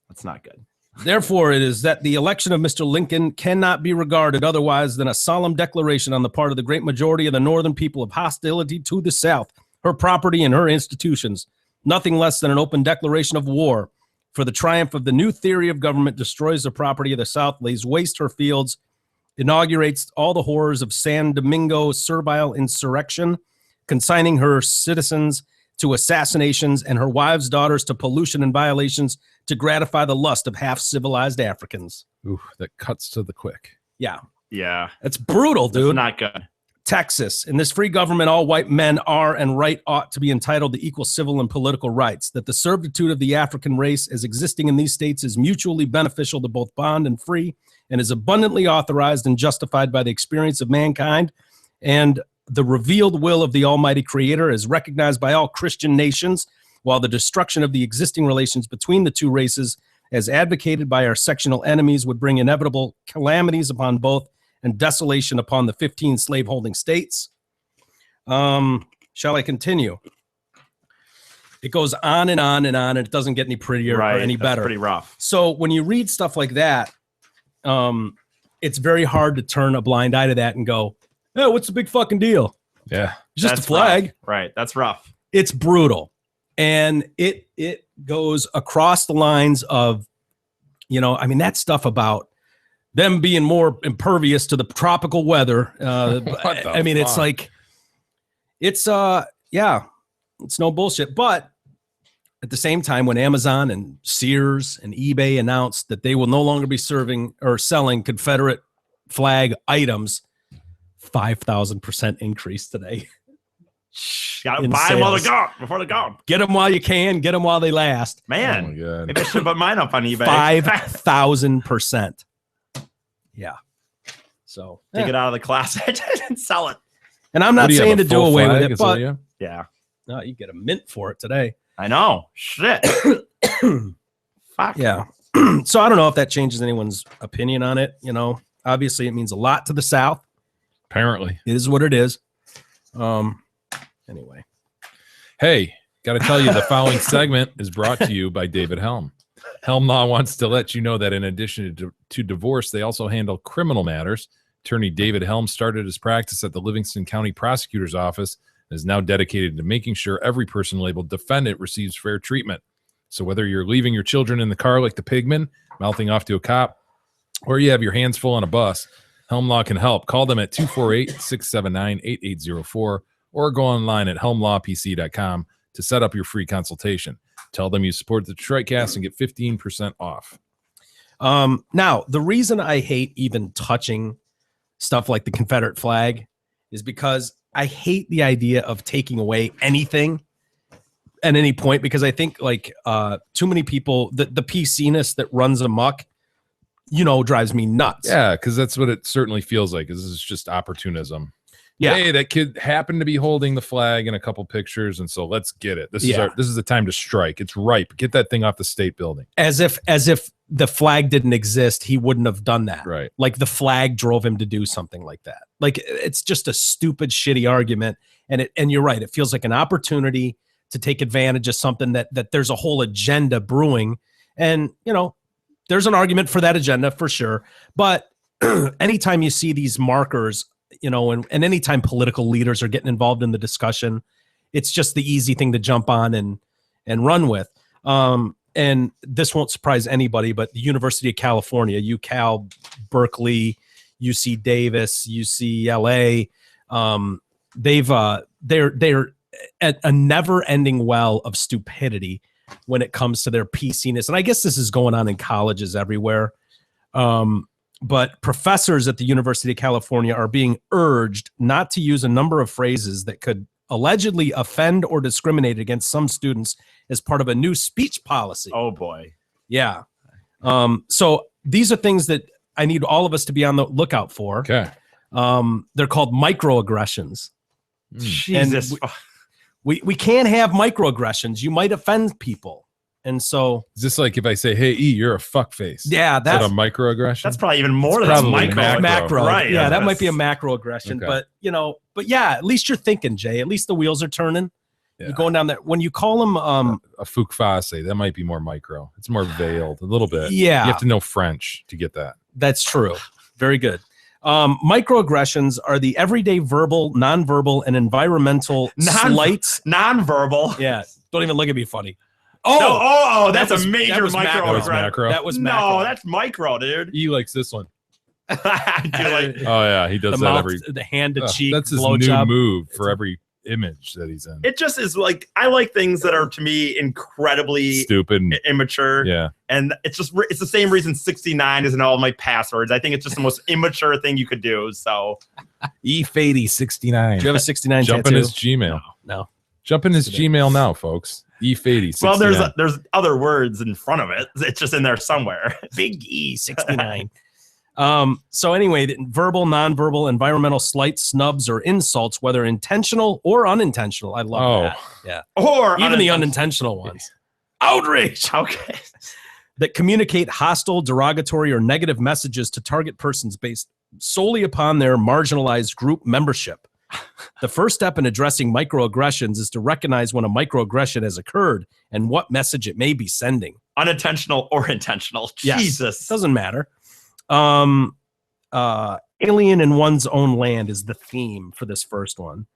That's not good. Therefore, it is that the election of Mr. Lincoln cannot be regarded otherwise than a solemn declaration on the part of the great majority of the northern people of hostility to the South, her property, and her institutions. Nothing less than an open declaration of war. For the triumph of the new theory of government destroys the property of the South, lays waste her fields, inaugurates all the horrors of San Domingo servile insurrection, consigning her citizens to assassinations and her wives' daughters to pollution and violations to gratify the lust of half-civilized Africans. Ooh, that cuts to the quick. Yeah. Yeah. It's brutal, dude. It's not good. Texas. In this free government, all white men are and right ought to be entitled to equal civil and political rights. That the servitude of the African race as existing in these states is mutually beneficial to both bond and free, and is abundantly authorized and justified by the experience of mankind, and the revealed will of the Almighty Creator is recognized by all Christian nations, while the destruction of the existing relations between the two races, as advocated by our sectional enemies, would bring inevitable calamities upon both and desolation upon the 15 slaveholding states. Shall I continue? It goes on and on and on, and it doesn't get any prettier or any better. Pretty rough. So when you read stuff like that, it's very hard to turn a blind eye to that and go, "Hey, what's the big fucking deal?" Yeah, it's just That's a flag. rough. Right. That's rough. It's brutal, and it goes across the lines of, I mean, that stuff about them being more impervious to the tropical weather. I mean, it's like, it's no bullshit. But at the same time, when Amazon and Sears and eBay announced that they will no longer be serving or selling Confederate flag items, 5,000% increase today. Gotta buy them while they're gone, before they're gone. Get them while you can, get them while they last. Man, Oh my God. maybe I should put mine up on eBay. 5,000%. Yeah. So Take it out of the class and sell it. And I'm What not do you saying have, to a do full away with flag? it, Is that but what you have? Yeah. no, you get a mint for it today. I know. Shit. Fuck. Yeah. So I don't know if that changes anyone's opinion on it. Obviously it means a lot to the South. Apparently. It is what it is. Anyway. Hey, got to tell you, the following segment is brought to you by David Helm. Helm Law wants to let you know that in addition to divorce, they also handle criminal matters. Attorney David Helm started his practice at the Livingston County Prosecutor's Office and is now dedicated to making sure every person labeled defendant receives fair treatment. So whether you're leaving your children in the car like the pigman, mouthing off to a cop, or you have your hands full on a bus, Helm Law can help. Call them at 248-679-8804 or go online at helmlawpc.com to set up your free consultation. Tell them you support the Detroitcast and get 15% off. Now, the reason I hate even touching stuff like the Confederate flag is because I hate the idea of taking away anything at any point, because I think too many people, the PC-ness that runs amok, drives me nuts. Yeah, because that's what it certainly feels like. This is just opportunism. Yeah. Hey, that kid happened to be holding the flag in a couple pictures, and so let's get it. This is the time to strike. It's ripe. Get that thing off the state building. As if the flag didn't exist, he wouldn't have done that. Right. Like the flag drove him to do something like that. Like, it's just a stupid, shitty argument. And you're right. It feels like an opportunity to take advantage of something that there's a whole agenda brewing. And, there's an argument for that agenda for sure. But anytime you see these markers, and anytime political leaders are getting involved in the discussion, it's just the easy thing to jump on and run with. And this won't surprise anybody, but the University of California, UCal, Berkeley, UC Davis, UCLA, they're at a never-ending well of stupidity when it comes to their PC-ness. And I guess this is going on in colleges everywhere. But professors at the University of California are being urged not to use a number of phrases that could allegedly offend or discriminate against some students as part of a new speech policy. Oh boy. Yeah. So these are things that I need all of us to be on the lookout for. Okay. They're called microaggressions. Jesus. And we can't have microaggressions. You might offend people. And so Is this like if I say, "Hey, E, you're a fuckface"? yeah, Is that that's a microaggression? That's probably even more It's than probably micro. macro. Right. Yeah, that that's- might be a macroaggression. Okay. But but yeah, at least you're thinking, Jay. At least the wheels are turning. Yeah. You're going down that. When you call them a fukfase. That might be more micro. It's more veiled a little bit. Yeah. You have to know French to get that. That's true. Very good. Microaggressions are the everyday verbal, nonverbal, and environmental slights. Nonverbal. Yeah. Don't even look at me funny. Oh, that's that was- a major that was micro. That was macro. That was no, macro. that's micro, dude. E likes this one. I do like. Oh yeah, he does the that mouth, every. the hand to Ugh, cheek. that's his new blowjob. move for every image that he's in. It just is like I like things that are to me incredibly Stupid. And, immature. yeah. And it's the same reason 69 isn't all my passwords. I think it's just the most immature thing you could do. So E Fady69. Do you have a 69 Jump tattoo? in his Gmail. No. Jump in his Gmail now, folks. E Fady69. well, there's other words in front of it. It's just in there somewhere. Big E 69. So anyway, verbal, nonverbal, environmental slights, snubs, or insults, whether intentional or unintentional. I love that. Yeah. Or even the unintentional ones. Outrage. Okay. That communicate hostile, derogatory, or negative messages to target persons based solely upon their marginalized group membership. The first step in addressing microaggressions is to recognize when a microaggression has occurred and what message it may be sending. Unintentional or intentional. Yes. Jesus. Doesn't matter. Alien in one's own land is the theme for this first one.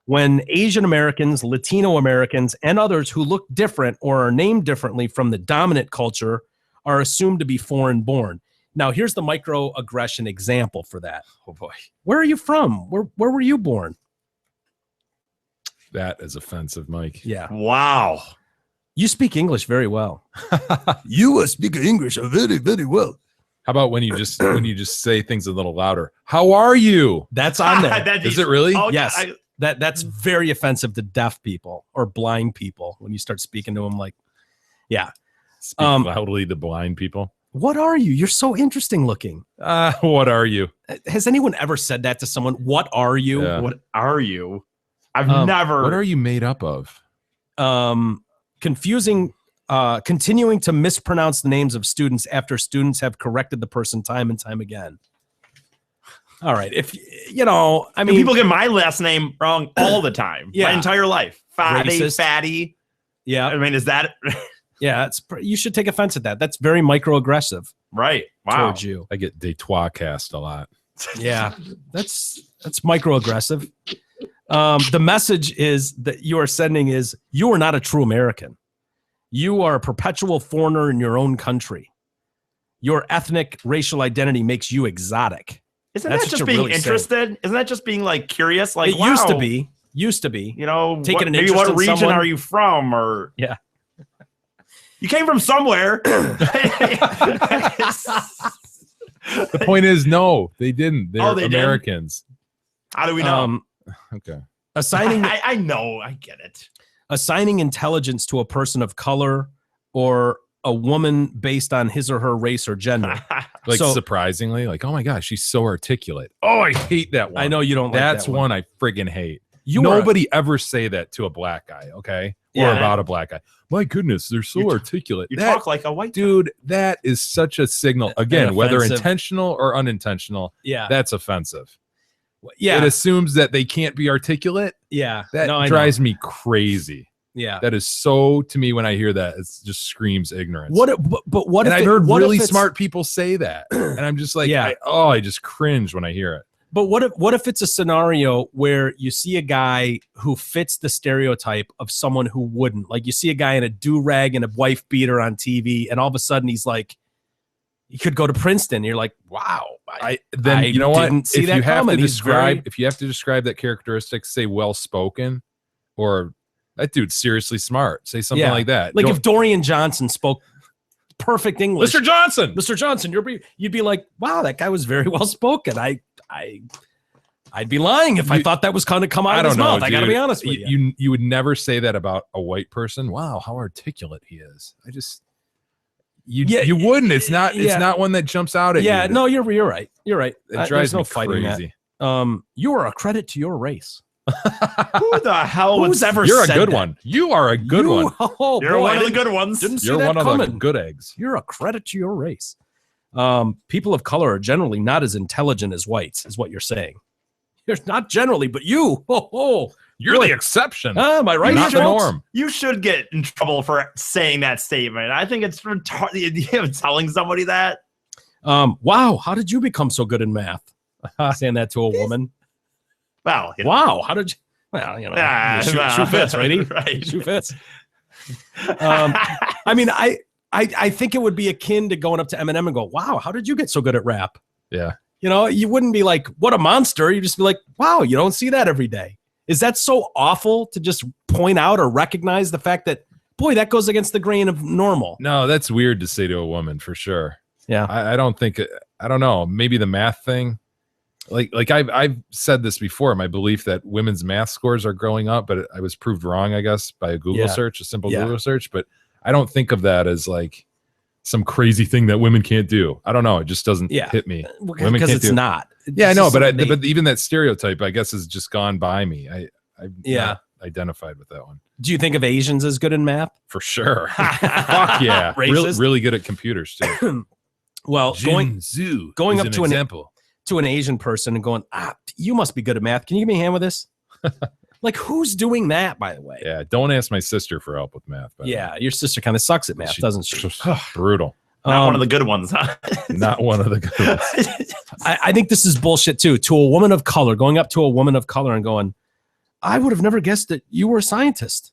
When Asian Americans, Latino Americans, and others who look different or are named differently from the dominant culture are assumed to be foreign born. Now, here's the microaggression example for that. Oh boy. Where are you from? Where were you born? That is offensive, Mike. Yeah. Wow. You speak English very well. You speak English very, very well. How about when you just say things a little louder? How are you? That's on there. Is it really? Oh, Yes. That's very offensive to deaf people or blind people when you start speaking to them like, yeah. Speak loudly to blind people. What are you? You're so interesting looking. What are you? Has anyone ever said that to someone? What are you? Yeah. What are you? I've never. What are you made up of? Continuing to mispronounce the names of students after students have corrected the person time and time again. All right. If I mean, people get my last name wrong all the time. Yeah. My entire life. Racist. Fatty. Yeah. I mean, is that Yeah. You should take offense at that. That's very microaggressive right? Wow. towards you. I get Detroit cast a lot. Yeah. That's microaggressive. The message is that you are sending is you are not a true American. You are a perpetual foreigner in your own country. Your ethnic racial identity makes you exotic. Isn't That's that what just you're being really interested? saying. Isn't that just being like curious? Like It used to wow, be. Used to be. You know, Taking an maybe interest what in region someone. are you from? Or Yeah. you came from somewhere. The point is, no, they didn't. They're they didn't? Americans. How do we know? Okay. Assigning I know. I get it. assigning intelligence to a person of color or a woman based on his or her race or gender. Like So- surprisingly, like, oh my gosh, she's so articulate. Oh, I hate that one. I know you don't like That's that one I friggin' hate. You are- Nobody ever say that to a black guy, okay? Or Yeah. about a black guy. My goodness, they're so articulate. You That- talk like a white dude, that is such a signal. Again, whether offensive. intentional or unintentional, Yeah. that's offensive. Yeah. It assumes that they can't be articulate. Yeah. That No, I know. drives me crazy. Yeah. That is so, to me, when I hear that, it just screams ignorance. But what and if I've it- heard what if really it's- smart people say that. And I'm just like, Yeah. I just cringe when I hear it. But what if it's a scenario where you see a guy who fits the stereotype of someone who wouldn't? Like you see a guy in a do-rag and a wife beater on TV, and all of a sudden he's like, he could go to Princeton. You're like, wow. Then you know what? didn't see if that you have coming. to He's describe, very- if you have to describe that characteristic, say well spoken, or that dude's seriously smart. Say something like that. Like Don't- if Dorian Johnson spoke perfect English, Mr. Johnson, Mr. Johnson, you'd be like, wow, that guy was very well spoken. I'd be lying if I thought that was kind of come out I of his don't know. mouth. I got to dude. be honest with you. You would never say that about a white person. Wow, how articulate he is. You wouldn't. It's not. It's Yeah. not one that jumps out at you. Yeah, no, you're right. You're right. It There's drives no me fighting crazy. that. You are a credit to your race. Who the hell Who's would ever You're a said good that? one. You are a good one. Oh, You're boy, one I of the didn't- good ones. Didn't see You're that one of coming. the good eggs. You're a credit to your race. People of color are generally not as intelligent as whites, is what you're saying. You're not generally, but you. You're the exception. Am I right? Not the Schultz? norm. You should get in trouble for saying that statement. I think it's retarded. The idea of telling somebody that. Wow, how did you become so good in math? Saying that to a woman. Well, you know. Wow, how did you? Well, you know, shoe fits, right? Right. Shoe fits. I mean, I think it would be akin to going up to Eminem and go, "Wow, how did you get so good at rap?" Yeah. You know, you wouldn't be like, "What a monster!" You just be like, "Wow, you don't see that every day." Is that so awful to just point out or recognize the fact that, boy, that goes against the grain of normal? No, that's weird to say to a woman for sure. Yeah. I don't think. I don't know. Maybe the math thing. Like I've said this before. My belief that women's math scores are growing up, but I was proved wrong, I guess, by a Google search, a simple Google search. But I don't think of that as like some crazy thing that women can't do. I don't know. It just doesn't hit me. Women Because can't it's do it. not. Yeah, I know, but they- but even that stereotype, I guess, has just gone by me. I've Yeah. not identified with that one Do you think of Asians as good in math? for sure. Fuck yeah, Racist? really good at computers too. Well, going going up to an Asian person and going, you must be good at math. Can you give me a hand with this? Like, who's doing that, by the way? Yeah, don't ask my sister for help with math. by the way. Yeah, your sister kind of sucks at math, doesn't she? Brutal. Not one of the good ones, huh? Not one of the good ones. I think this is bullshit too. To a woman of color, going up to a woman of color and going, I would have never guessed that you were a scientist.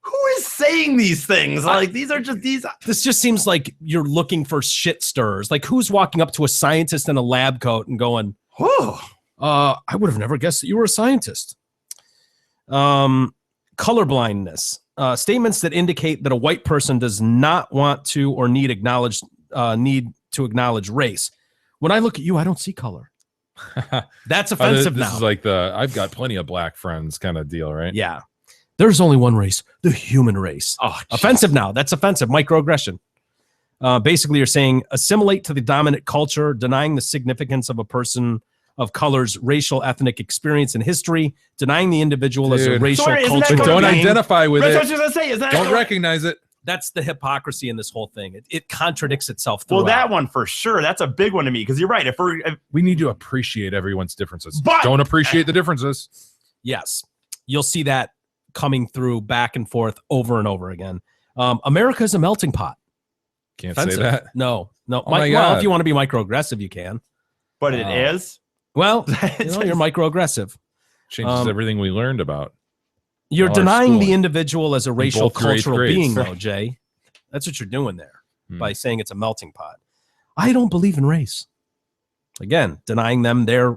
Who is saying these things? Like, these are just these. This just seems like you're looking for shit stirrers. Like, who's walking up to a scientist in a lab coat and going, I would have never guessed that you were a scientist. Colorblindness. Statements that indicate that a white person does not want to or need to acknowledge race. When I look at you, I don't see color. That's offensive this now. is like I've got plenty of black friends kind of deal, right? Yeah. There's only one race, the human race. Oh, offensive now. That's offensive. Microaggression. Basically, you're saying assimilate to the dominant culture, denying the significance of a person of color's racial, ethnic experience and history, denying the individual as a Dude. racial Sorry, isn't that culture. going Don't to be- identify with That's it. what I was gonna say. Is that Don't recognize it. That's the hypocrisy in this whole thing. It contradicts itself. Well, throughout. that one for sure. That's a big one to me because you're right. If We need to appreciate everyone's differences. But- Don't appreciate the differences. Yes, you'll see that coming through back and forth over and over again. America is a melting pot. Can't Offensive. say that. No. Oh my Well, God. if you want to be microaggressive, you can. but it is. Well, you're microaggressive. Changes everything we learned about. You're all our denying the schooling. individual as a racial both your eighth cultural grades. being, though, Jay. That's what you're doing there Hmm. by saying it's a melting pot. I don't believe in race. Again, denying them their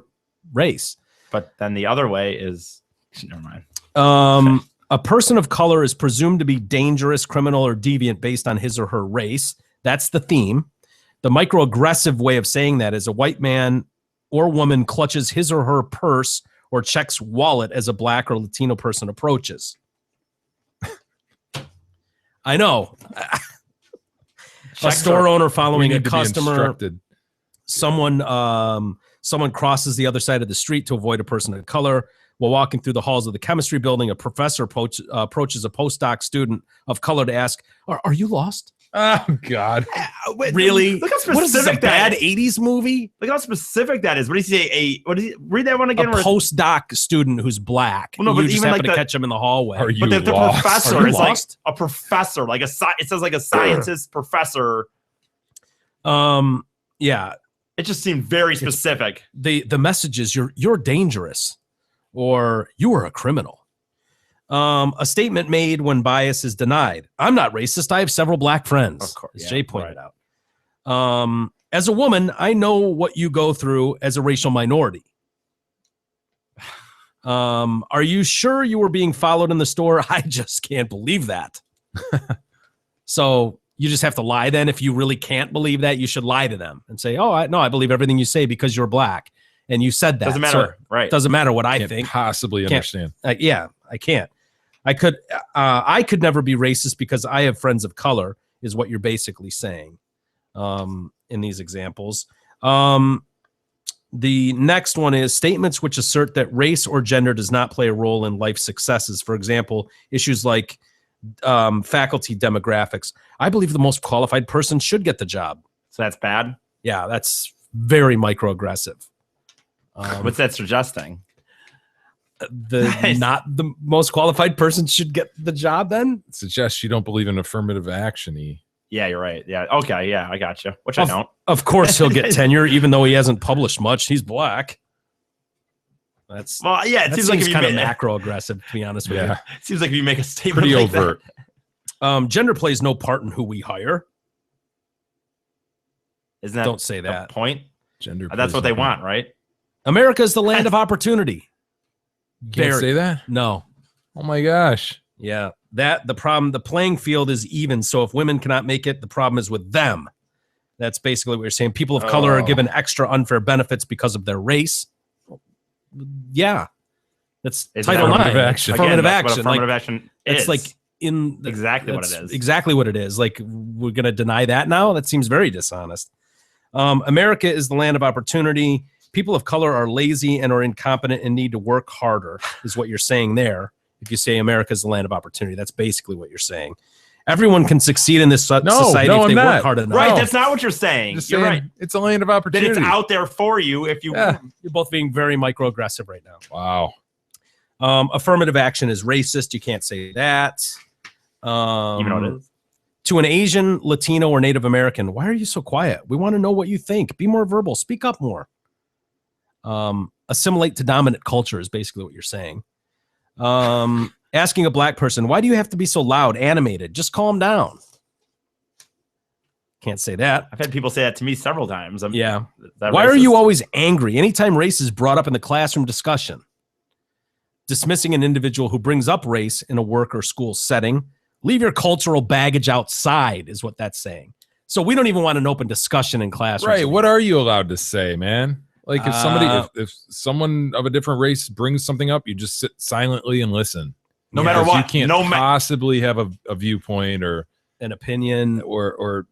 race. But then the other way is never mind. A person of color is presumed to be dangerous, criminal, or deviant based on his or her race. That's the theme. The microaggressive way of saying that is a white man or woman clutches his or her purse or checks wallet as a black or Latino person approaches. I know. A store owner following We a need to be customer. instructed. Someone crosses the other side of the street to avoid a person of color. While walking through the halls of the chemistry building, a professor approaches a postdoc student of color to ask, "Are you lost?" Oh God! Really? Look how What is this, a specific bad that is. 80s movie? Look how specific that is. What did he say? What did he read that one A again? where- postdoc student who's black. Well, no, you but just even happen like to the- catch him in the hallway. Are you But the lost? professor Are you is lost? like a professor, like it says like a scientist professor. Yeah. It just seemed very specific. The message is you're dangerous, or you are a criminal. A statement made when bias is denied. I'm not racist. I have several black friends, Of course, as yeah, Jay pointed out. As a woman, I know what you go through as a racial minority. Are you sure you were being followed in the store? I just can't believe that. So you just have to lie then. If you really can't believe that, you should lie to them and say, I believe everything you say because you're black. And you said that. Doesn't So matter, right? Doesn't matter what I Can't think. possibly Can't- understand. Yeah, I can't. I could never be racist because I have friends of color. is what you're basically saying in these examples. The next one is statements which assert that race or gender does not play a role in life successes. For example, issues like faculty demographics. I believe the most qualified person should get the job. So that's bad? Yeah, that's very microaggressive. What's that suggesting? Not the most qualified person should get the job then? It suggests you don't believe in affirmative action. Yeah, you're right. Yeah. Okay. Yeah, I got you. Which I don't. Of course he'll get tenure, even though he hasn't published much. He's black. That's it seems like kind of macro aggressive, to be honest with you. It seems like if you make a statement pretty like overt. Gender plays no part in who we hire. Isn't that Don't say that. Point? Gender. That's what they want, right? America is the land of opportunity. Can't say that? No. Oh my gosh. Yeah. The playing field is even. So if women cannot make it, the problem is with them. That's basically what you're saying. People of color are given extra unfair benefits because of their race. Yeah. That's Title IX. Affirmative action. Affirmative action is. It's like exactly what it is. Exactly what it is. Like, we're going to deny that now? That seems very dishonest. America is the land of opportunity. People of color are lazy and are incompetent and need to work harder, is what you're saying there. If you say America is the land of opportunity, that's basically what you're say're saying. Everyone can succeed in this society if they work hard enough. Right, that's not what you're saying. You're right. It's a land of opportunity. That it's out there for you if you. Yeah. You're both being very microaggressive right now. Wow. Affirmative action is racist. You can't say that. Even though it is. To an Asian, Latino, or Native American, why are you so quiet? We want to know what you think. Be more verbal. Speak up more. Assimilate to dominant culture is basically what you're saying. Asking a black person, why do you have to be so loud, animated? Just calm down. Can't say that. I've had people say that to me several times. Yeah. Why are you always angry? Anytime race is brought up in the classroom discussion. Dismissing an individual who brings up race in a work or school setting. Leave your cultural baggage outside is what that's saying. So we don't even want an open discussion in classrooms. Right. What are you allowed to say, man? Like if somebody, if someone of a different race brings something up, you just sit silently and listen. No matter what. You can't possibly have a viewpoint or an opinion or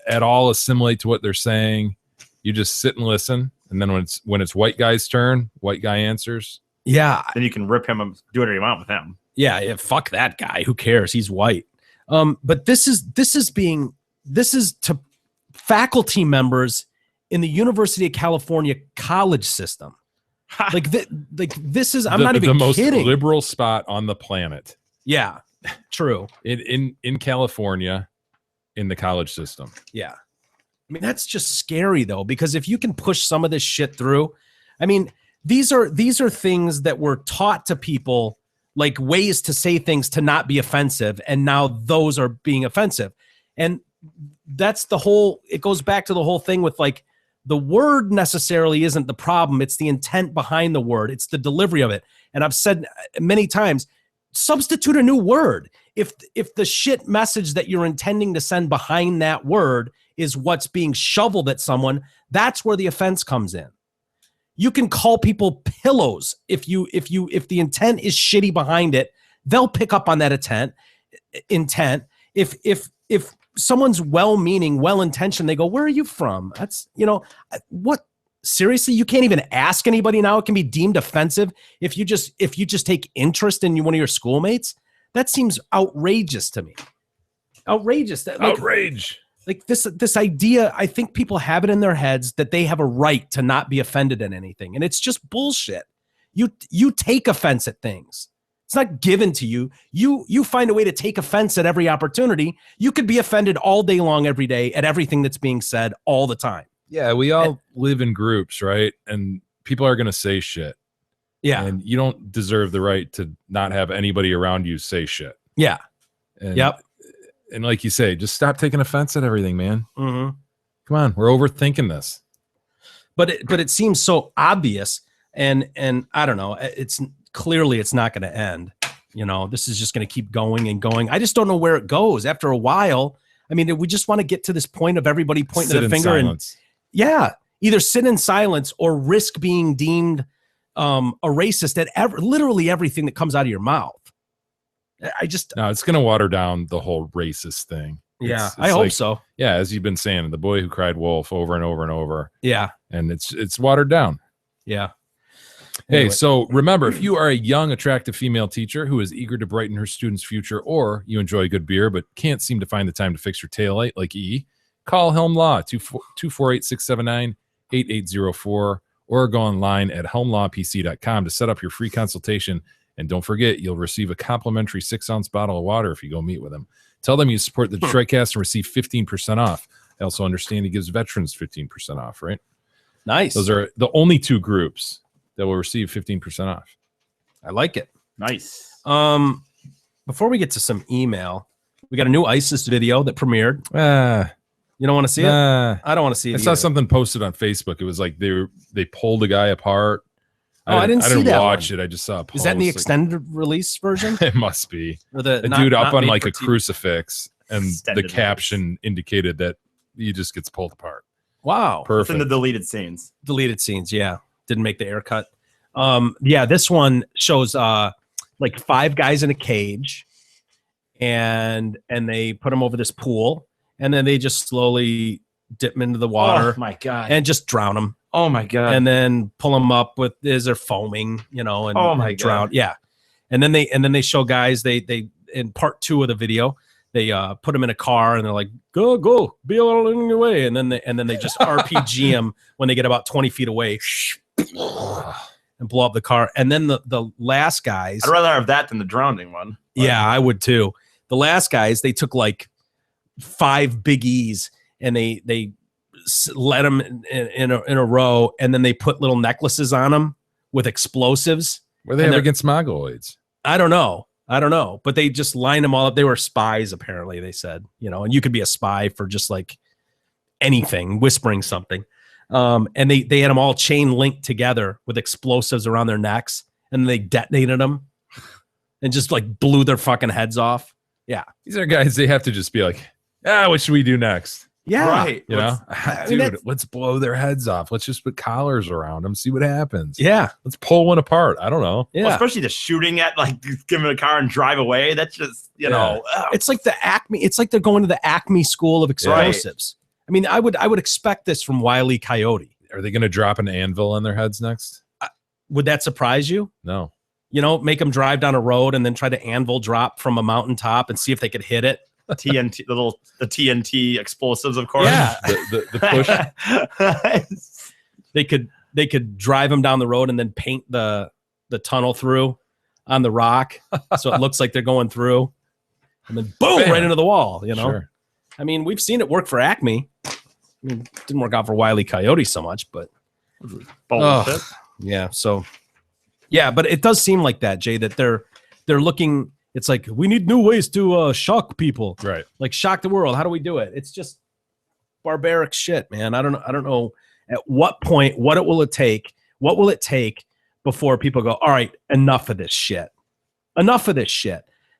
at all assimilate to what they're saying. You just sit and listen. And then when it's white guy's turn, white guy answers. Yeah. Then you can rip him and do whatever you want with him. Yeah. Fuck that guy. Who cares? He's white. But this is to faculty members in the University of California college system. This is, I'm not even the most kidding. Liberal spot on the planet. Yeah, true. In California, in the college system. Yeah. I mean, that's just scary though, because if you can push some of this shit through, I mean, these are things that were taught to people, like ways to say things to not be offensive. And now those are being offensive. And that's it goes back to the whole thing with like, the word necessarily isn't the problem. It's the intent behind the word. It's the delivery of it. And I've said many times, substitute a new word. If the shit message that you're intending to send behind that word is what's being shoveled at someone, that's where the offense comes in. You can call people pillows. If the intent is shitty behind it, they'll pick up on that intent. If someone's well-meaning, well-intentioned, they go, where are you from? That's, what? Seriously, you can't even ask anybody now. It can be deemed offensive if you just take interest in one of your schoolmates. That seems outrageous to me. Outrageous. Outrage. Like this idea, I think people have it in their heads that they have a right to not be offended at anything. And it's just bullshit. You take offense at things. It's not given to you. You find a way to take offense at every opportunity. You could be offended all day long, every day, at everything that's being said all the time. Yeah, we all live in groups, right? And people are going to say shit. Yeah. And you don't deserve the right to not have anybody around you say shit. Yeah. And, yep. And like you say, just stop taking offense at everything, man. Mm-hmm. Come on, we're overthinking this. But it seems so obvious, and I don't know. It's not going to end. This is just going to keep going and going. I just don't know where it goes. After a while, I mean, we just want to get to this point of everybody pointing the finger and either sit in silence or risk being deemed a racist at literally everything that comes out of your mouth. No, it's going to water down the whole racist thing. Yeah, It's I hope like- so. Yeah, as you've been saying, the boy who cried wolf over and over and over, Yeah, and it's watered down. yeah. Hey, Anyway. so remember, if you are a young, attractive female teacher who is eager to brighten her students' future, or you enjoy good beer but can't seem to find the time to fix your taillight like E, call Helm Law 248-679-8804 or go online at helmlawpc.com to set up your free consultation. And don't forget, you'll receive a complimentary 6-ounce bottle of water if you go meet with him. Tell them you support the Detroitcast and receive 15% off. I also understand he gives veterans 15% off, right? Nice. Those are the only two groups that will receive 15% off. I like it. Nice. Before we get to some email, we got a new ISIS video that premiered. You don't want to see it? I don't want to see it. I saw either. something posted on Facebook. It was like they pulled a guy apart. Oh, I didn't see didn't that watch one. it. I just saw a post. Is that in the Like, extended release version? it must be. Or the A not- dude not up on made like for a TV? crucifix, and Extended the caption indicated that he just gets pulled apart. Wow. It's in Perfect. the deleted scenes. Deleted scenes. Yeah. Didn't make the air cut. Yeah, this one shows like 5 guys in a cage, and they put them over this pool, and then they just slowly dip them into the water Oh my god. and just drown them, oh my god. and then pull them up with as they're foaming, and Oh my like, drown. God. Yeah, and then they show guys they in part 2 of the video they put them in a car and they're like go be all in your way, and then they just RPG them when they get about 20 feet away. And blow up the car. And then the last guys, I'd rather have that than the drowning one. yeah, I would too. The last guys, they took like 5 Big E's and they let them in a row, and then they put little necklaces on them with explosives. Were they And ever they're- against Mongoloids? I don't know, but they just lined them all up. They were spies, apparently. They said, and you could be a spy for just like anything, whispering something. And they had them all chain linked together with explosives around their necks, and they detonated them and just like blew their fucking heads off. Yeah. These are guys, they have to just be like, what should we do next? Yeah. Right. You know, mean, dude, that's- let's blow their heads off. Let's just put collars around them, see what happens. Yeah. Let's pull one apart. I don't know. Yeah. Well, especially the shooting at like give them a car and drive away. That's just know. It's like the Acme. It's like they're going to the Acme School of Explosives. I mean, I would expect this from Wile E. Coyote. Are they going to drop an anvil on their heads next? Would that surprise you? No. Make them drive down a road and then try to anvil drop from a mountaintop and see if they could hit it. TNT, the TNT explosives, of course. Yeah. The push. They could drive them down the road and then paint the tunnel through on the rock so it looks like they're going through, and then boom, Bam. right into the wall. Sure. I mean, we've seen it work for Acme. I mean, it didn't work out for Wile E. Coyote so much, but Bullshit. yeah. So yeah, but it does seem like that, Jay, that they're looking. It's like, we need new ways to shock people, Right. like shock the world. How do we do it? It's just barbaric shit, man. I don't know at what point, what will it take before people go, all right, enough of this shit.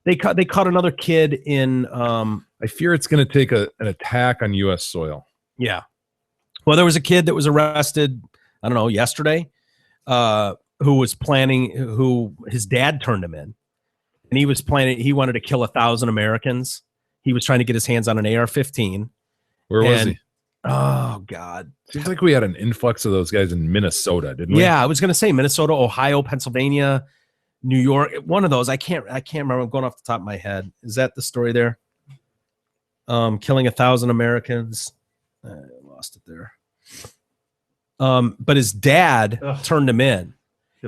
They caught another kid in I fear it's going to take an attack on U.S. soil. yeah. Well, there was a kid that was arrested, I don't know, yesterday, who his dad turned him in. And he wanted to kill 1,000 Americans. He was trying to get his hands on an AR-15. Where was he? Oh, God. Seems like we had an influx of those guys in Minnesota, didn't we? Yeah, I was going to say Minnesota, Ohio, Pennsylvania, New York. One of those. I can't remember. I'm going off the top of my head. Is that the story there? Killing 1,000 Americans. I lost it there. But his dad turned him in.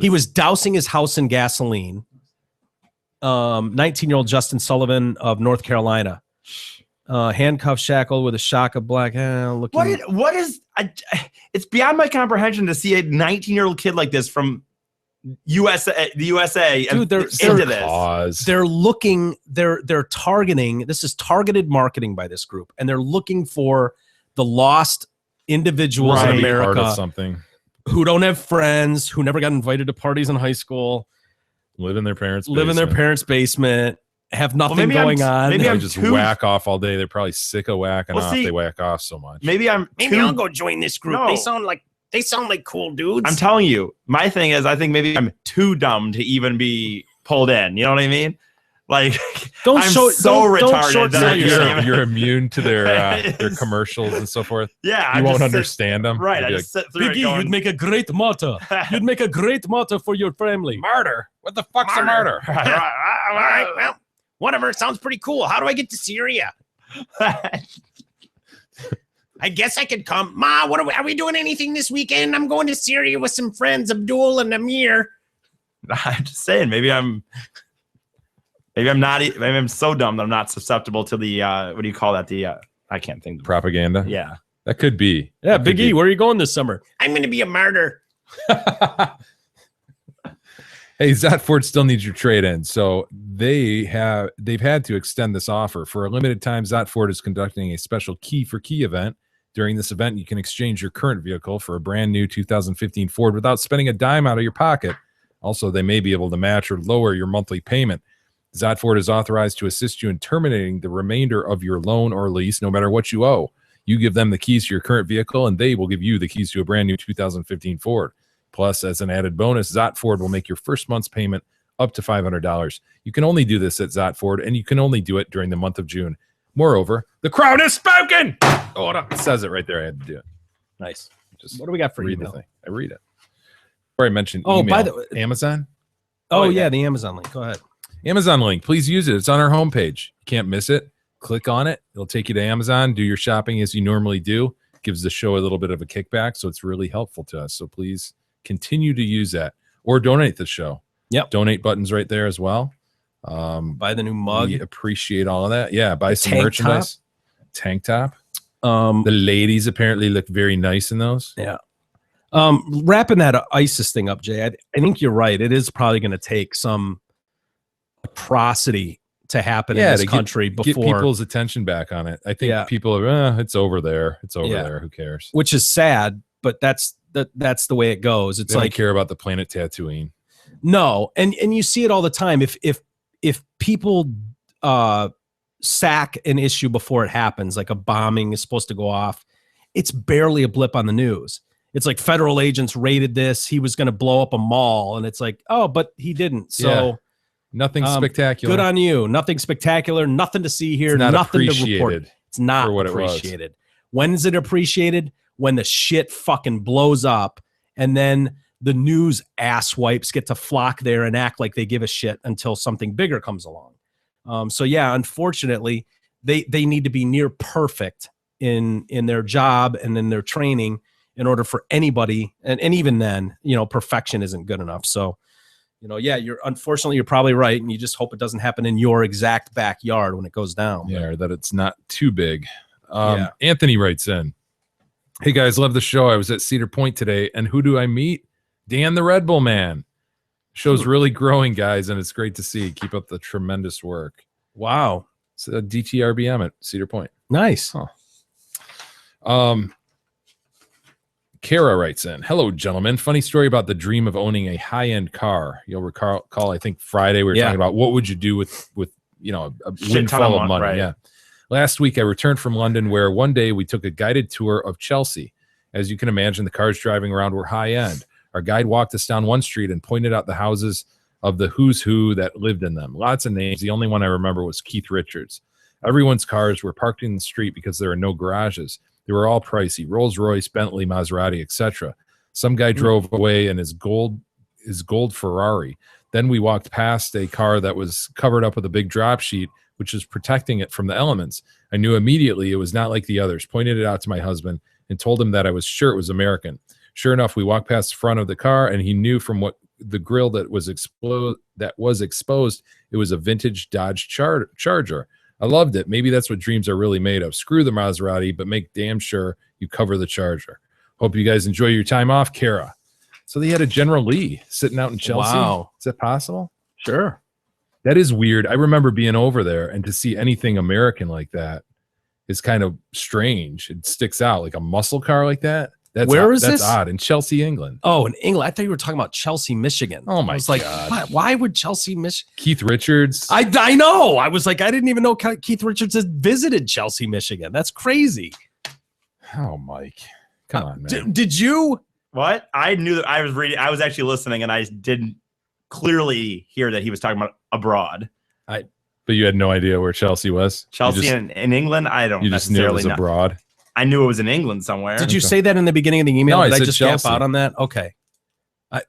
He was dousing his house in gasoline. 19-year-old Justin Sullivan of North Carolina, handcuffed, shackled with a shock of black hair. It's beyond my comprehension to see a 19-year-old kid like this from the USA. Dude, they're targeting. This is targeted marketing by this group, and they're looking for the lost individuals in Part of America something. who don't have friends, who never got invited to parties in high school, Live in their parents' basement, have nothing maybe going on. maybe They I'm just too- whack off all day. They're probably sick of whacking Well, off. see, They whack off so much. Maybe I'll go join this group. No. They sound like cool dudes. I'm telling you, my thing is, I think maybe I'm too dumb to even be pulled in. You know what I mean? Like, Don't I'm show- so don't retarded short that sell I yourself. can't even- You're immune to their commercials and so forth. Yeah, You I won't just sit- understand them. Right, You'll I be just sit through it Biggie, going, you'd make a great martyr. You'd make a great martyr for your family. Martyr. What the fuck's a martyr? All right, well, whatever. Sounds pretty cool. How do I get to Syria? I guess I could come. Ma, what are we doing anything this weekend? I'm going to Syria with some friends, Abdul and Amir. I'm just saying, maybe I'm so dumb that I'm not susceptible to the what do you call that? The I can't think. Propaganda. Yeah, that could be. Yeah, That could Big E, be. where are you going this summer? I'm going to be a martyr. Hey, Zotford still needs your trade in, so they've had to extend this offer for a limited time. Zotford is conducting a special key for key event. During this event, you can exchange your current vehicle for a brand new 2015 Ford without spending a dime out of your pocket. Also, they may be able to match or lower your monthly payment. Zotford is authorized to assist you in terminating the remainder of your loan or lease, no matter what you owe. You give them the keys to your current vehicle, and they will give you the keys to a brand new 2015 Ford. Plus, as an added bonus, Zotford will make your first month's payment up to $500. You can only do this at Zotford, and you can only do it during the month of June. Moreover, the crowd has spoken. Oh, it says it right there. I had to do it. Nice. Just What do we got for read email? the thing. I read it. Before I mentioned Oh, email, by the way- Amazon. Oh, yeah, the Amazon link. Go ahead. Amazon link. Please use it. It's on our homepage. You can't miss it. Click on it. It'll take you to Amazon. Do your shopping as you normally do. Gives the show a little bit of a kickback, so it's really helpful to us. So please continue to use that or donate the show. Yep. Donate buttons right there as well. Buy the new mug. We appreciate all of that. Yeah, buy The some tank merchandise. Tank top. The ladies apparently look very nice in those. Yeah. Wrapping that ISIS thing up, Jay, I think you're right. It is probably going to take some atrocity to happen in this to country get before people's attention back on it. I think Yeah. people are, it's over there. It's over Yeah. there. Who cares? which is sad, but that's the way it goes. It's They like don't care about the planet Tatooine. no, and you see it all the time. If people sack an issue before it happens, like a bombing is supposed to go off, it's barely a blip on the news. It's like federal agents raided this. He was going to blow up a mall, and it's like, oh, but he didn't. So Yeah. Nothing spectacular. Good on you. Nothing spectacular. Nothing to see here. It's not Nothing to appreciated report. It's not for what it was. appreciated. When is it appreciated? When the shit fucking blows up, and then the news ass wipes get to flock there and act like they give a shit until something bigger comes along. So yeah, unfortunately, they need to be near perfect in their job and in their training in order for anybody, and even then, perfection isn't good enough. So, yeah, you're probably right, and you just hope it doesn't happen in your exact backyard when it goes down. Yeah, or that it's not too big. Yeah. Anthony writes in, hey guys, love the show. I was at Cedar Point today, and who do I meet? Dan the Red Bull man. Show's really growing, guys, and it's great to see. Keep up the tremendous work. Wow. It's a DTRBM at Cedar Point. Nice. Kara writes in, hello, gentlemen. Funny story about the dream of owning a high-end car. You'll recall, I think Friday we were talking about what would you do with a windfall of money. Right. Yeah. Last week I returned from London, where one day we took a guided tour of Chelsea. As you can imagine, the cars driving around were high-end. Our guide walked us down one street and pointed out the houses of the who's who that lived in them. Lots of names. The only one I remember was Keith Richards. Everyone's cars were parked in the street because there are no garages. They were all pricey: Rolls-Royce, Bentley, Maserati, etc. Some guy drove away in his gold Ferrari. Then we walked past a car that was covered up with a big drop sheet, which was protecting it from the elements. I knew immediately it was not like the others, pointed it out to my husband, and told him that I was sure it was American. Sure enough, we walked past the front of the car, and he knew from what the grill that was exposed, it was a vintage Dodge Charger. I loved it. Maybe that's what dreams are really made of. Screw the Maserati, but make damn sure you cover the Charger. Hope you guys enjoy your time off, Kara. So they had a General Lee sitting out in Chelsea. Wow. Is that possible? Sure. That is weird. I remember being over there, and to see anything American like that is kind of strange. It sticks out, like a muscle car like that. Where is that's this? odd. In Chelsea, England. Oh, in England. I thought you were talking about Chelsea, Michigan. Oh my I was like, God. why would Chelsea, Michigan? Keith Richards. I know. I was like, I didn't even know Keith Richards had visited Chelsea, Michigan. That's crazy. Oh, Mike. Come on, man. Did you? What? I knew that I was reading. I was actually listening, and I didn't clearly hear that he was talking about abroad. But you had no idea where Chelsea was? Chelsea in England? I don't You just knew it was necessarily know. abroad? I knew it was in England somewhere. Did you say that in the beginning of the email? No, I Did I said just Chelsea. gap out on that? Okay.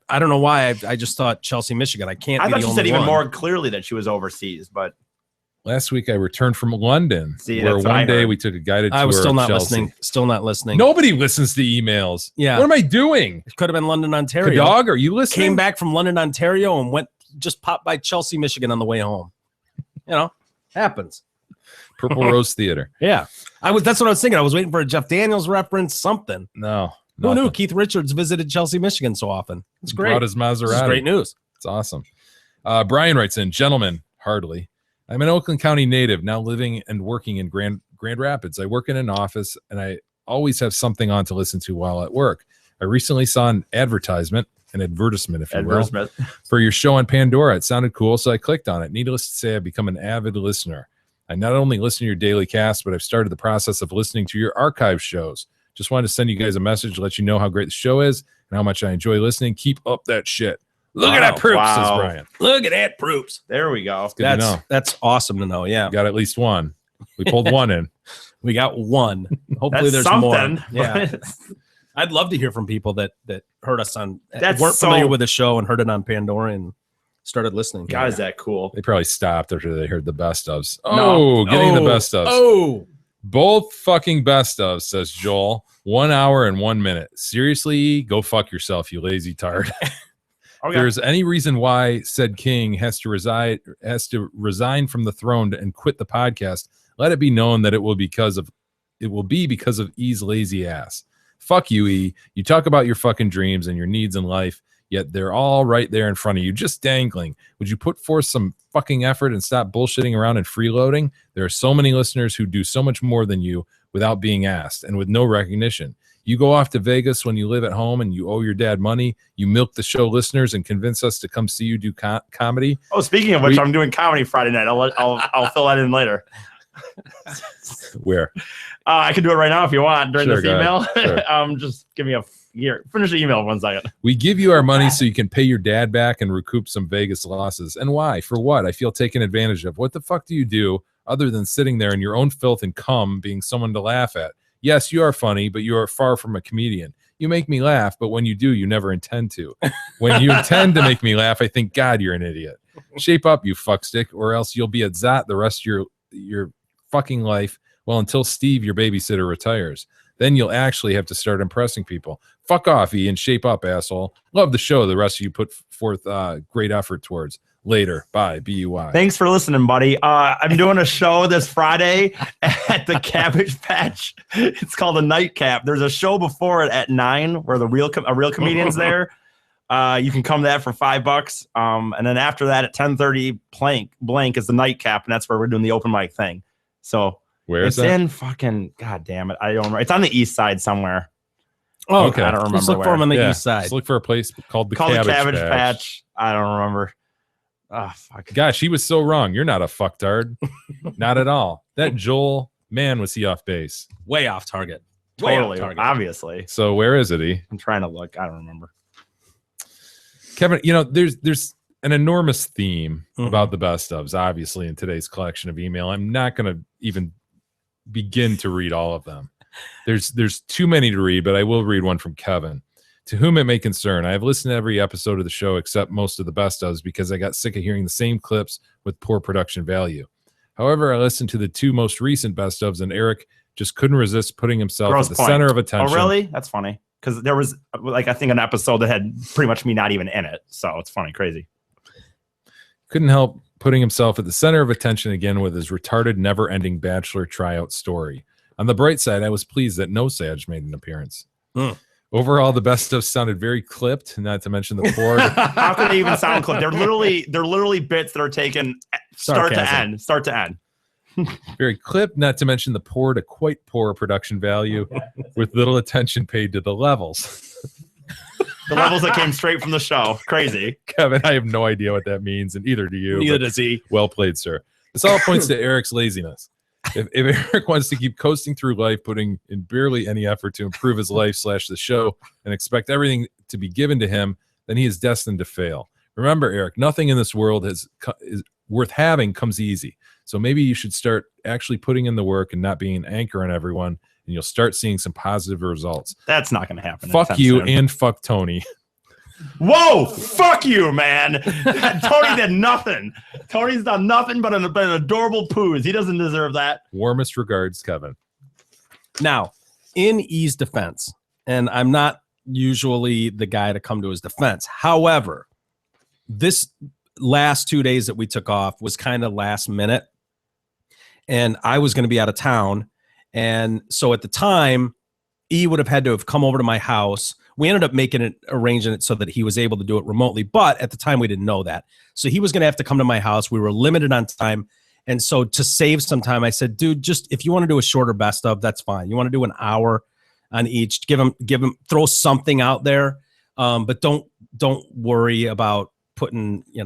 I don't know why. I just thought Chelsea, Michigan. I can't I be thought the you said only even one. more clearly that she was overseas, but Last week I returned from London, See, where that's what I one day heard. we took a guided tour I was still of not Chelsea. listening. Still not listening. Nobody listens to emails. Yeah. What am I doing? It could have been London, Ontario. Dog, are you listening? Came back from London, Ontario, and just popped by Chelsea, Michigan on the way home. Happens. Purple Rose Theater. Yeah. That's what I was thinking. I was waiting for a Jeff Daniels reference, something. No. Who knew nothing. Keith Richards visited Chelsea, Michigan so often? It's great. Brought his Maserati. This is great news. It's awesome. Brian writes in, gentlemen, hardly. I'm an Oakland County native, now living and working in Grand Rapids. I work in an office, and I always have something on to listen to while at work. I recently saw an advertisement, if you will, for your show on Pandora. It sounded cool, so I clicked on it. Needless to say, I've become an avid listener. I not only listen to your daily cast, but I've started the process of listening to your archive shows. Just wanted to send you guys a message to let you know how great the show is and how much I enjoy listening. Keep up that shit. Look at that proof, says Brian. Look at that proops. There we go. Good to know. That's awesome to know. Yeah. Got at least one. We pulled one in. We got one. Hopefully That's there's something. more. Yeah. I'd love to hear from people that heard us on That's weren't so- familiar with the show and heard it on Pandora and started listening. God, is that cool? They probably stopped after they heard the best ofs. No. Getting the best ofs. Oh. Both fucking best ofs, says Joel. 1 hour and 1 minute. Seriously, go fuck yourself, you lazy tard. If there's any reason why said king has to resign from the throne and quit the podcast, let it be known that it will be because of E's lazy ass. Fuck you, E. You talk about your fucking dreams and your needs in life, yet they're all right there in front of you, just dangling. Would you put forth some fucking effort and stop bullshitting around and freeloading? There are so many listeners who do so much more than you without being asked and with no recognition. You go off to Vegas when you live at home and you owe your dad money. You milk the show listeners and convince us to come see you do comedy. Oh, speaking of which, I'm doing comedy Friday night. I'll fill that in later. Where? I can do it right now if you want during Sure, this go email. ahead. Sure. Just give me a year. Finish the email 1 second. We give you our money so you can pay your dad back and recoup some Vegas losses. And why? For what? I feel taken advantage of. What the fuck do you do other than sitting there in your own filth and cum being someone to laugh at? Yes, you are funny, but you are far from a comedian. You make me laugh, but when you do, you never intend to. When you intend to make me laugh, I think, God, you're an idiot. Shape up, you fuckstick, or else you'll be a zot the rest of your fucking life. Well, until Steve, your babysitter, retires. Then you'll actually have to start impressing people. Fuck off, E, and shape up, asshole. Love the show. The rest of you put forth great effort towards. Later. Bye. B-U-Y. Thanks for listening, buddy. I'm doing a show this Friday at the Cabbage Patch. It's called a Nightcap. There's a show before it at 9 where a real comedian's there. You can come to that for $5. And then after that at 10:30, blank is the Nightcap, and that's where we're doing the open mic thing. So where is it's that? in fucking, God damn it, I don't remember. It's on the east side somewhere. Oh, okay. I don't remember. Let's look for him on the east side. Let's look for a place called the Cabbage Cabbage Patch. Patch. I don't remember. Oh, fuck. Gosh, he was so wrong. You're not a fucktard. Not at all. That Joel, man, was he off base. Way off target. Way off Totally, target. obviously. So where is it, E? I'm trying to look. I don't remember. Kevin, there's an enormous theme about the best ofs, obviously, in today's collection of email. I'm not going to even begin to read all of them. There's too many to read, but I will read one from Kevin. To whom it may concern, I have listened to every episode of the show except most of the best ofs because I got sick of hearing the same clips with poor production value. However, I listened to the 2 most recent best ofs, and Eric just couldn't resist putting himself Gross at the point. center of attention. Oh, really? That's funny. Because there was, I think an episode that had pretty much me not even in it. So it's funny, crazy. Couldn't help putting himself at the center of attention again with his retarded, never-ending Bachelor tryout story. On the bright side, I was pleased that no Sag made an appearance. Overall, the best stuff sounded very clipped, not to mention the poor. How can they even sound clip? They're literally bits that are taken start to end. Very clipped, not to mention the poor to quite poor production value with little attention paid to the levels. The levels that came straight from the show. Crazy. Kevin, I have no idea what that means, and either do you. Neither but does he. Well played, sir. This all points to Eric's laziness. If Eric wants to keep coasting through life, putting in barely any effort to improve his life / the show, and expect everything to be given to him, then he is destined to fail. Remember, Eric, nothing in this world worth having comes easy. So maybe you should start actually putting in the work and not being an anchor on everyone, and you'll start seeing some positive results. That's not going to happen. Fuck you soon. and fuck Tony. Whoa, fuck you, man. Tony did nothing. Tony's done nothing but an adorable poos. He doesn't deserve that. Warmest regards, Kevin. Now, in E's defense, and I'm not usually the guy to come to his defense. However, this last 2 days that we took off was kind of last minute. And I was going to be out of town. And so at the time, E would have had to have come over to my house. We ended up arranging it so that he was able to do it remotely. But at the time, we didn't know that. So he was going to have to come to my house. We were limited on time. And so to save some time, I said, dude, just if you want to do a shorter best of, that's fine. You want to do an hour on each, give him, throw something out there. But don't worry about putting, in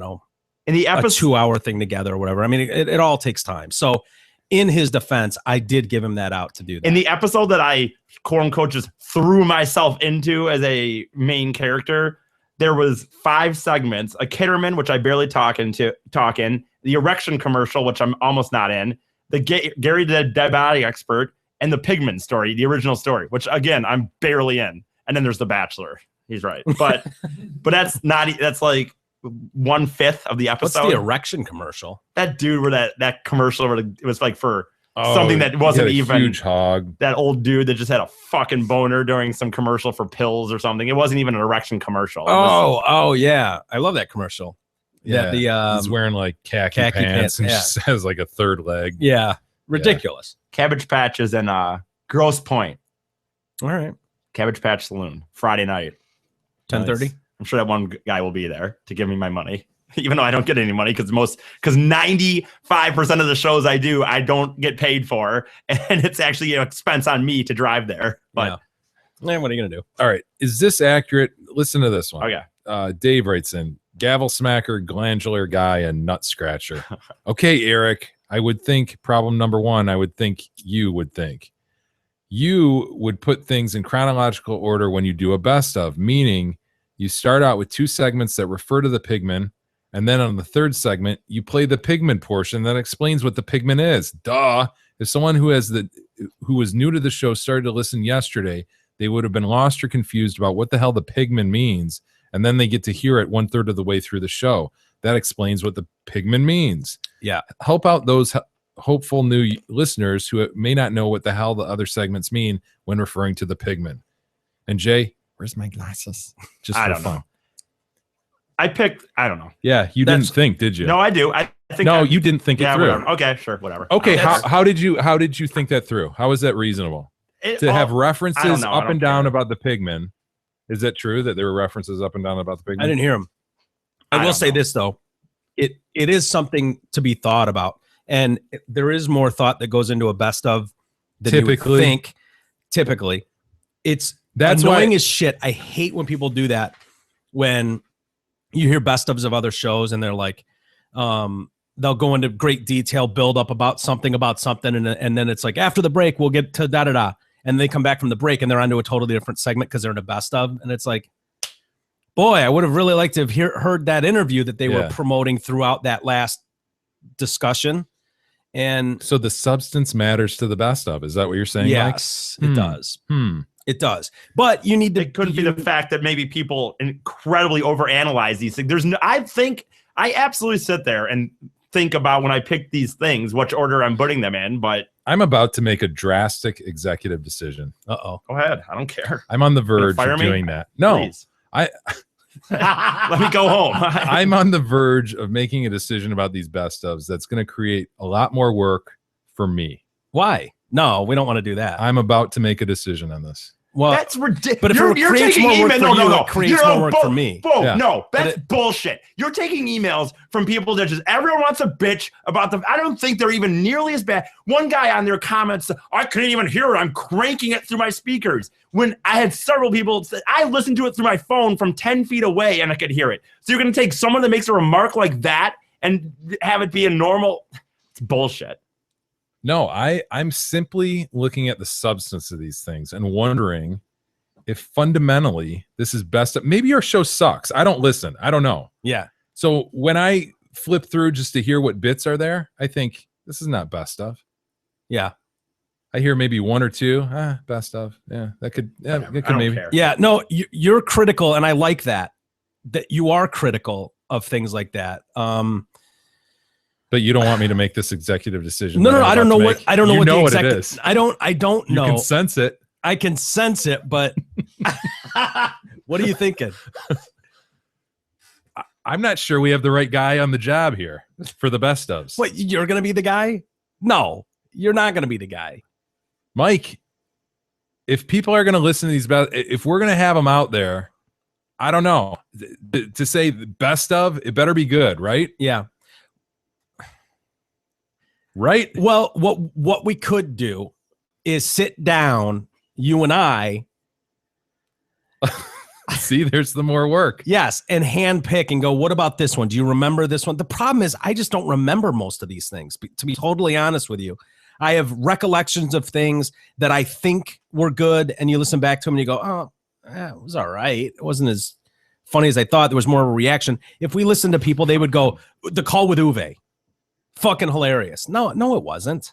the episode, a 2-hour thing together or whatever. I mean, it all takes time. So in his defense, I did give him that out to do that. In the episode that I, quote unquote, just threw myself into as a main character, there was 5 segments: a Kitterman, which I barely talk in, the erection commercial, which I'm almost not in, the Gary the Dead Body Expert, and the Pigman story, the original story, which again I'm barely in. And then there's The Bachelor. He's right, but that's like 1/5 of the episode. What's the erection commercial? That dude where that commercial where it was like for something that wasn't even huge hog. That old dude that just had a fucking boner during some commercial for pills or something. It wasn't even an erection commercial. Oh yeah, I love that commercial. Yeah, he's wearing like khaki pants and just has like a third leg. Yeah, ridiculous. Cabbage Patch is in Grosse Pointe. All right, Cabbage Patch Saloon, Friday night, 10:30. Nice. I'm sure that one guy will be there to give me my money, even though I don't get any money because 95% of the shows I do, I don't get paid for, and it's actually an expense on me to drive there. But man, what are you gonna do? All right, is this accurate? Listen to this one. Okay. Dave writes in: gavel smacker, glandular guy, and nut scratcher. Okay, Eric, I would think problem number 1, I would think you would put things in chronological order when you do a best of, meaning you start out with 2 segments that refer to the pigman, and then on the 3rd segment, you play the pigman portion that explains what the pigman is. Duh. If someone who was new to the show started to listen yesterday, they would have been lost or confused about what the hell the pigman means, and then they get to hear it 1/3 of the way through the show. That explains what the pigman means. Yeah. Help out those hopeful new listeners who may not know what the hell the other segments mean when referring to the pigman. And Jay, where's my glasses? Just I for don't fun. know. I don't know. Yeah, you didn't think, did you? No, I do. I think you didn't think it through. Whatever. Okay, sure, whatever. Okay, how did you think that through? How is that reasonable? To have references up and down about the pigman. Is that true that there were references up and down about the pigman? I didn't hear them. I will say this though, it is something to be thought about, and there is more thought that goes into a best of than you would think. Typically, that's annoying as shit. I hate when people do that. When you hear best ofs of other shows and they're like, they'll go into great detail, build up about something, and then it's like after the break we'll get to da da da, and they come back from the break and they're onto a totally different segment because they're in a best of, and it's like, boy, I would have really liked to have heard that interview that they were promoting throughout that last discussion. And so the substance matters to the best of. Is that what you're saying? Yes, Mike? It does. It does. But you need to. It couldn't be the fact that maybe people incredibly overanalyze these things. I absolutely sit there and think about when I pick these things, which order I'm putting them in. But I'm about to make a drastic executive decision. Go ahead. I don't care. I'm on the verge of doing that. No, please. Let me go home. I'm on the verge of making a decision about these best ofs that's going to create a lot more work for me. Why? No, we don't want to do that. I'm about to make a decision on this. Well, that's ridiculous. But if you're taking emails, no, it creates more work for me. No, that's bullshit. You're taking emails from people that just everyone wants a bitch about them. I don't think they're even nearly as bad. One guy on their comments, I couldn't even hear it. I'm cranking it through my speakers. When I had several people say, I listened to it through my phone from 10 feet away and I could hear it. So you're going to take someone that makes a remark like that and have it be a normal? It's bullshit. No, I'm simply looking at the substance of these things and wondering if fundamentally this is best. Maybe your show sucks. I don't listen. I don't know. Yeah. So when I flip through just to hear what bits are there, I think this is not best of. Yeah. I hear maybe one or two. Best of. Yeah, that could. Yeah, it could maybe. care. Yeah. No, you're critical, and I like that. That you are critical of things like that. But you don't want me to make this executive decision. No. I don't know what. I don't know you what know the what exact. it is. I don't know. You can sense it. I can sense it, but what are you thinking? I'm not sure we have the right guy on the job here for the best ofs. What, you're going to be the guy? No, you're not going to be the guy. Mike, if people are going to listen to these, if we're going to have them out there, I don't know. To say the best of, it better be good, right? Yeah. Right? Well, what we could do is sit down, you and I. See, there's the more work. Yes, and hand pick and go, what about this one? Do you remember this one? The problem is I just don't remember most of these things, to be totally honest with you. I have recollections of things that I think were good, and you listen back to them and you go, oh, it was all right. It wasn't as funny as I thought. There was more of a reaction. If we listened to people, they would go, the call with Uwe, fucking hilarious. No, it wasn't.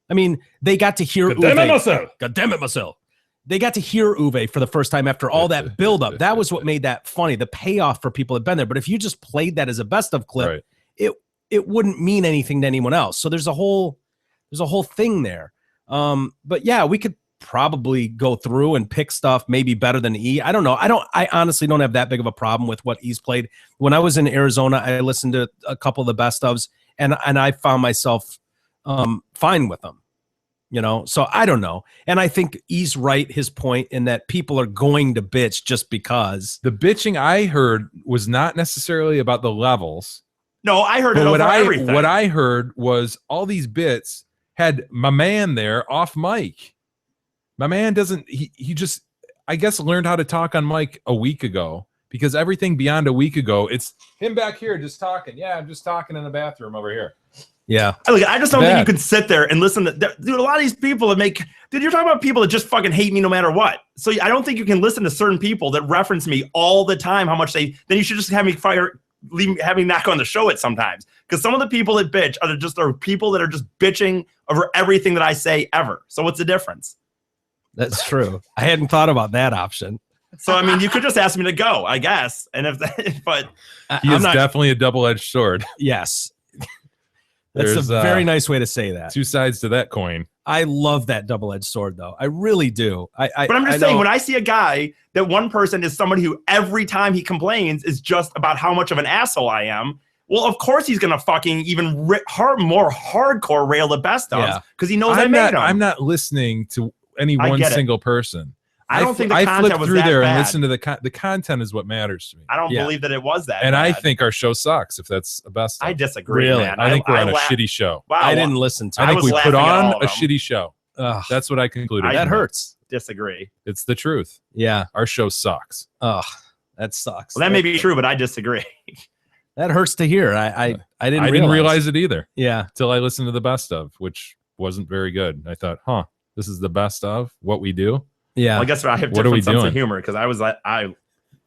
I mean, they got to hear Uwe. God damn it, Marcel. They got to hear Uwe for the first time after all that buildup. That was what made that funny, the payoff for people that had been there. But if you just played that as a best of clip, right, it wouldn't mean anything to anyone else. So there's a whole thing there. But yeah, we could probably go through and pick stuff maybe better than E. I don't know. I honestly don't have that big of a problem with what E's played. When I was in Arizona, I listened to a couple of the best ofs, and I found myself fine with them. You know, so I don't know. And I think he's right, his point in that people are going to bitch just because. The bitching I heard was not necessarily about the levels. No, I heard it over everything. What I heard was all these bits had my man there off mic. My man doesn't, he just, I guess, learned how to talk on mic a week ago, because everything beyond a week ago, it's him back here just talking. Yeah, I'm just talking in the bathroom over here. Yeah. Look, I just don't think you can sit there and listen to, dude, a lot of these people that make, dude, you're talking about people that just fucking hate me no matter what. So I don't think you can listen to certain people that reference me all the time, how much then you should just have me have me knock on the show it sometimes. Because some of the people that bitch are people that are just bitching over everything that I say ever. So what's the difference? That's true. I hadn't thought about that option. So, I mean, you could just ask me to go, I guess. And but he is definitely a double-edged sword. Yes. That's a very nice way to say that. Two sides to that coin. I love that double-edged sword, though. I really do. But I'm just saying, when I see a guy that one person is somebody who every time he complains is just about how much of an asshole I am, well, of course he's going to fucking even more hardcore rail the best of because he knows I made him. I'm not listening to any one single person. I don't think the I content flipped was through that there bad. and listened to the content is what matters to me. I don't believe that it was that and bad. I think our show sucks if that's a best of. I disagree, Really? man. I think we're on a shitty show. Wow, I didn't listen to it. I think we put on a them. shitty show. Ugh. That's what I concluded. That hurts. Disagree. It's the truth. Yeah. Our show sucks. Ugh, that sucks. Well, that may be true, but I disagree. That hurts to hear. I didn't realize it either. Yeah. Till I listened to the best of, which wasn't very good. I thought, this is the best of what we do. Yeah. Well, I guess I have different sense of humor because I was like, I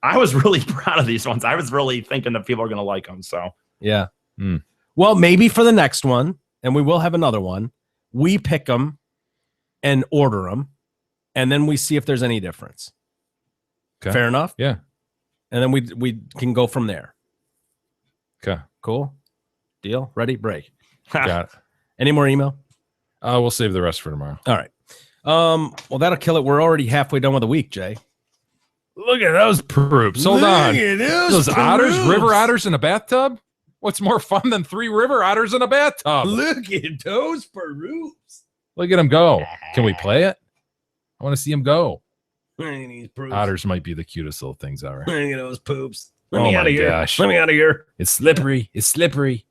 was really proud of these ones. I was really thinking that people are going to like them. So yeah. Well, maybe for the next one, and we will have another one, we pick them and order them, and then we see if there's any difference. Okay. Fair enough? Yeah. And then we can go from there. Okay. Cool. Deal? Ready? Break. Got it. Any more email? We'll save the rest for tomorrow. All right. Well, that'll kill it. We're already halfway done with the week, Jay. Look at those poops. Hold on. Those otters, river otters in a bathtub? What's more fun than 3 river otters in a bathtub? Look at those poops. Look at them go. Can we play it? I want to see them go. These poops. Otters might be the cutest little things ever. Look at those poops. Let me out of here. Gosh. Let me out of here. It's slippery. It's slippery.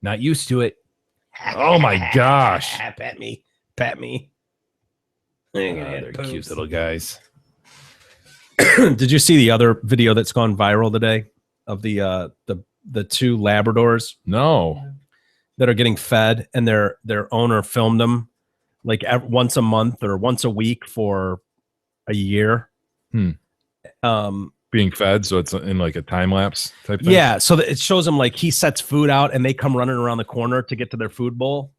Not used to it. Oh my gosh. Pat me. Pat me. They're cute little guys. Did you see the other video that's gone viral today of the 2 Labradors? No. That are getting fed, and their owner filmed them like once a month or once a week for a year. But being fed, so it's in like a time lapse type thing. Yeah, so it shows them like he sets food out and they come running around the corner to get to their food bowl.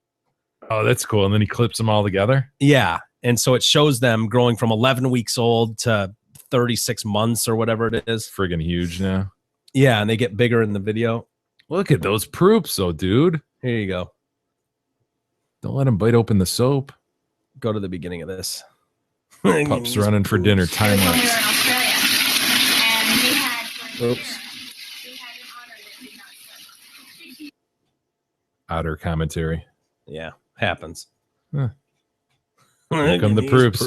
Oh, that's cool. And then he clips them all together. Yeah, and so it shows them growing from 11 weeks old to 36 months or whatever it is. Friggin' huge now. Yeah, and they get bigger in the video. Look at those proops, though, dude. Here you go. Don't let him bite open the soap. Go to the beginning of this. Pups running for dinner. Time lapse. Oops. Otter commentary. Yeah, happens. Huh. Here Here come the proops.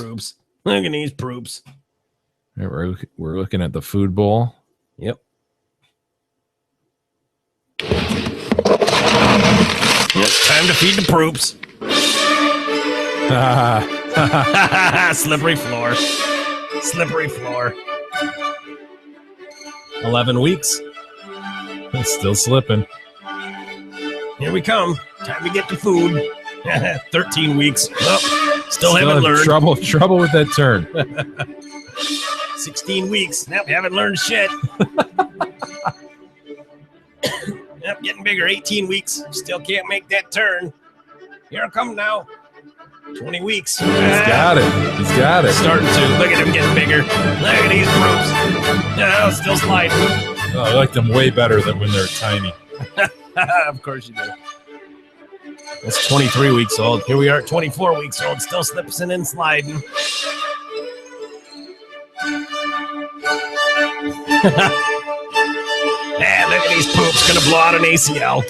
Look at these proops. Right, we're looking at the food bowl. Yep. Yep. Time to feed the proops. Slippery floor. Slippery floor. 11 weeks. It's still slipping. Here we come. Time to get the food. 13 weeks. Oh, still haven't learned. Trouble with that turn. 16 weeks. Nope, haven't learned shit. Yep, getting bigger. 18 weeks. Still can't make that turn. Here I come now. 20 weeks. He's got it. He's got it. Starting to. Look at him getting bigger. Look at these ropes. No, still sliding. Oh, I like them way better than when they're tiny. Of course you do. That's 23 weeks old. Here we are at 24 weeks old. Still slipping and sliding. Man, look at these poops. Gonna blow out an ACL.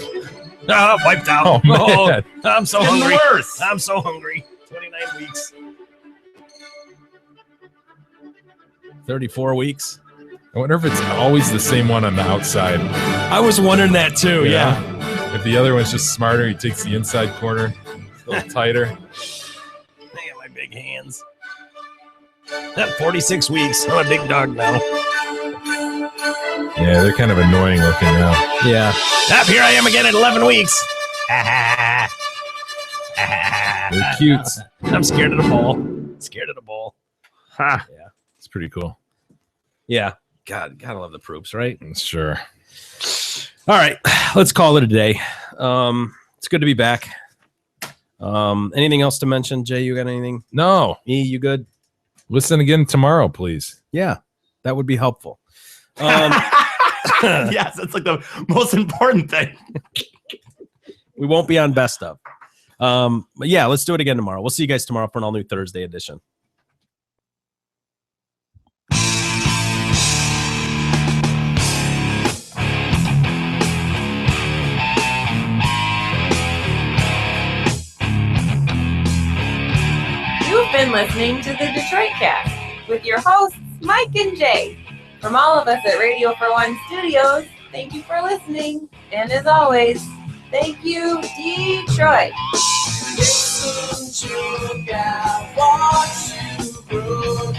Oh, wiped out. Oh, man. Oh, I'm so Getting hungry. worse. I'm so hungry. 29 weeks. 34 weeks. I wonder if it's always the same one on the outside. I was wondering that too. Yeah. If the other one's just smarter, he takes the inside corner. It's a little tighter. Look at my big hands. At 46 weeks. I'm a big dog now. Yeah, they're kind of annoying looking now. Yeah. Up here I am again at 11 weeks. They're cute. I'm scared of the ball. Scared of the ball. Ha. Yeah. It's pretty cool. Yeah. God, gotta love the proops, right? Sure. All right. Let's call it a day. It's good to be back. Anything else to mention? Jay, you got anything? No. Me, you good? Listen again tomorrow, please. Yeah. That would be helpful. Yes, that's like the most important thing. We won't be on best of. But yeah, let's do it again tomorrow. We'll see you guys tomorrow for an all-new Thursday edition. You've been listening to the Detroit Cast with your hosts, Mike and Jay. From all of us at Radio for One Studios, thank you for listening. And as always, thank you, Detroit. Listen to God, watch you grow.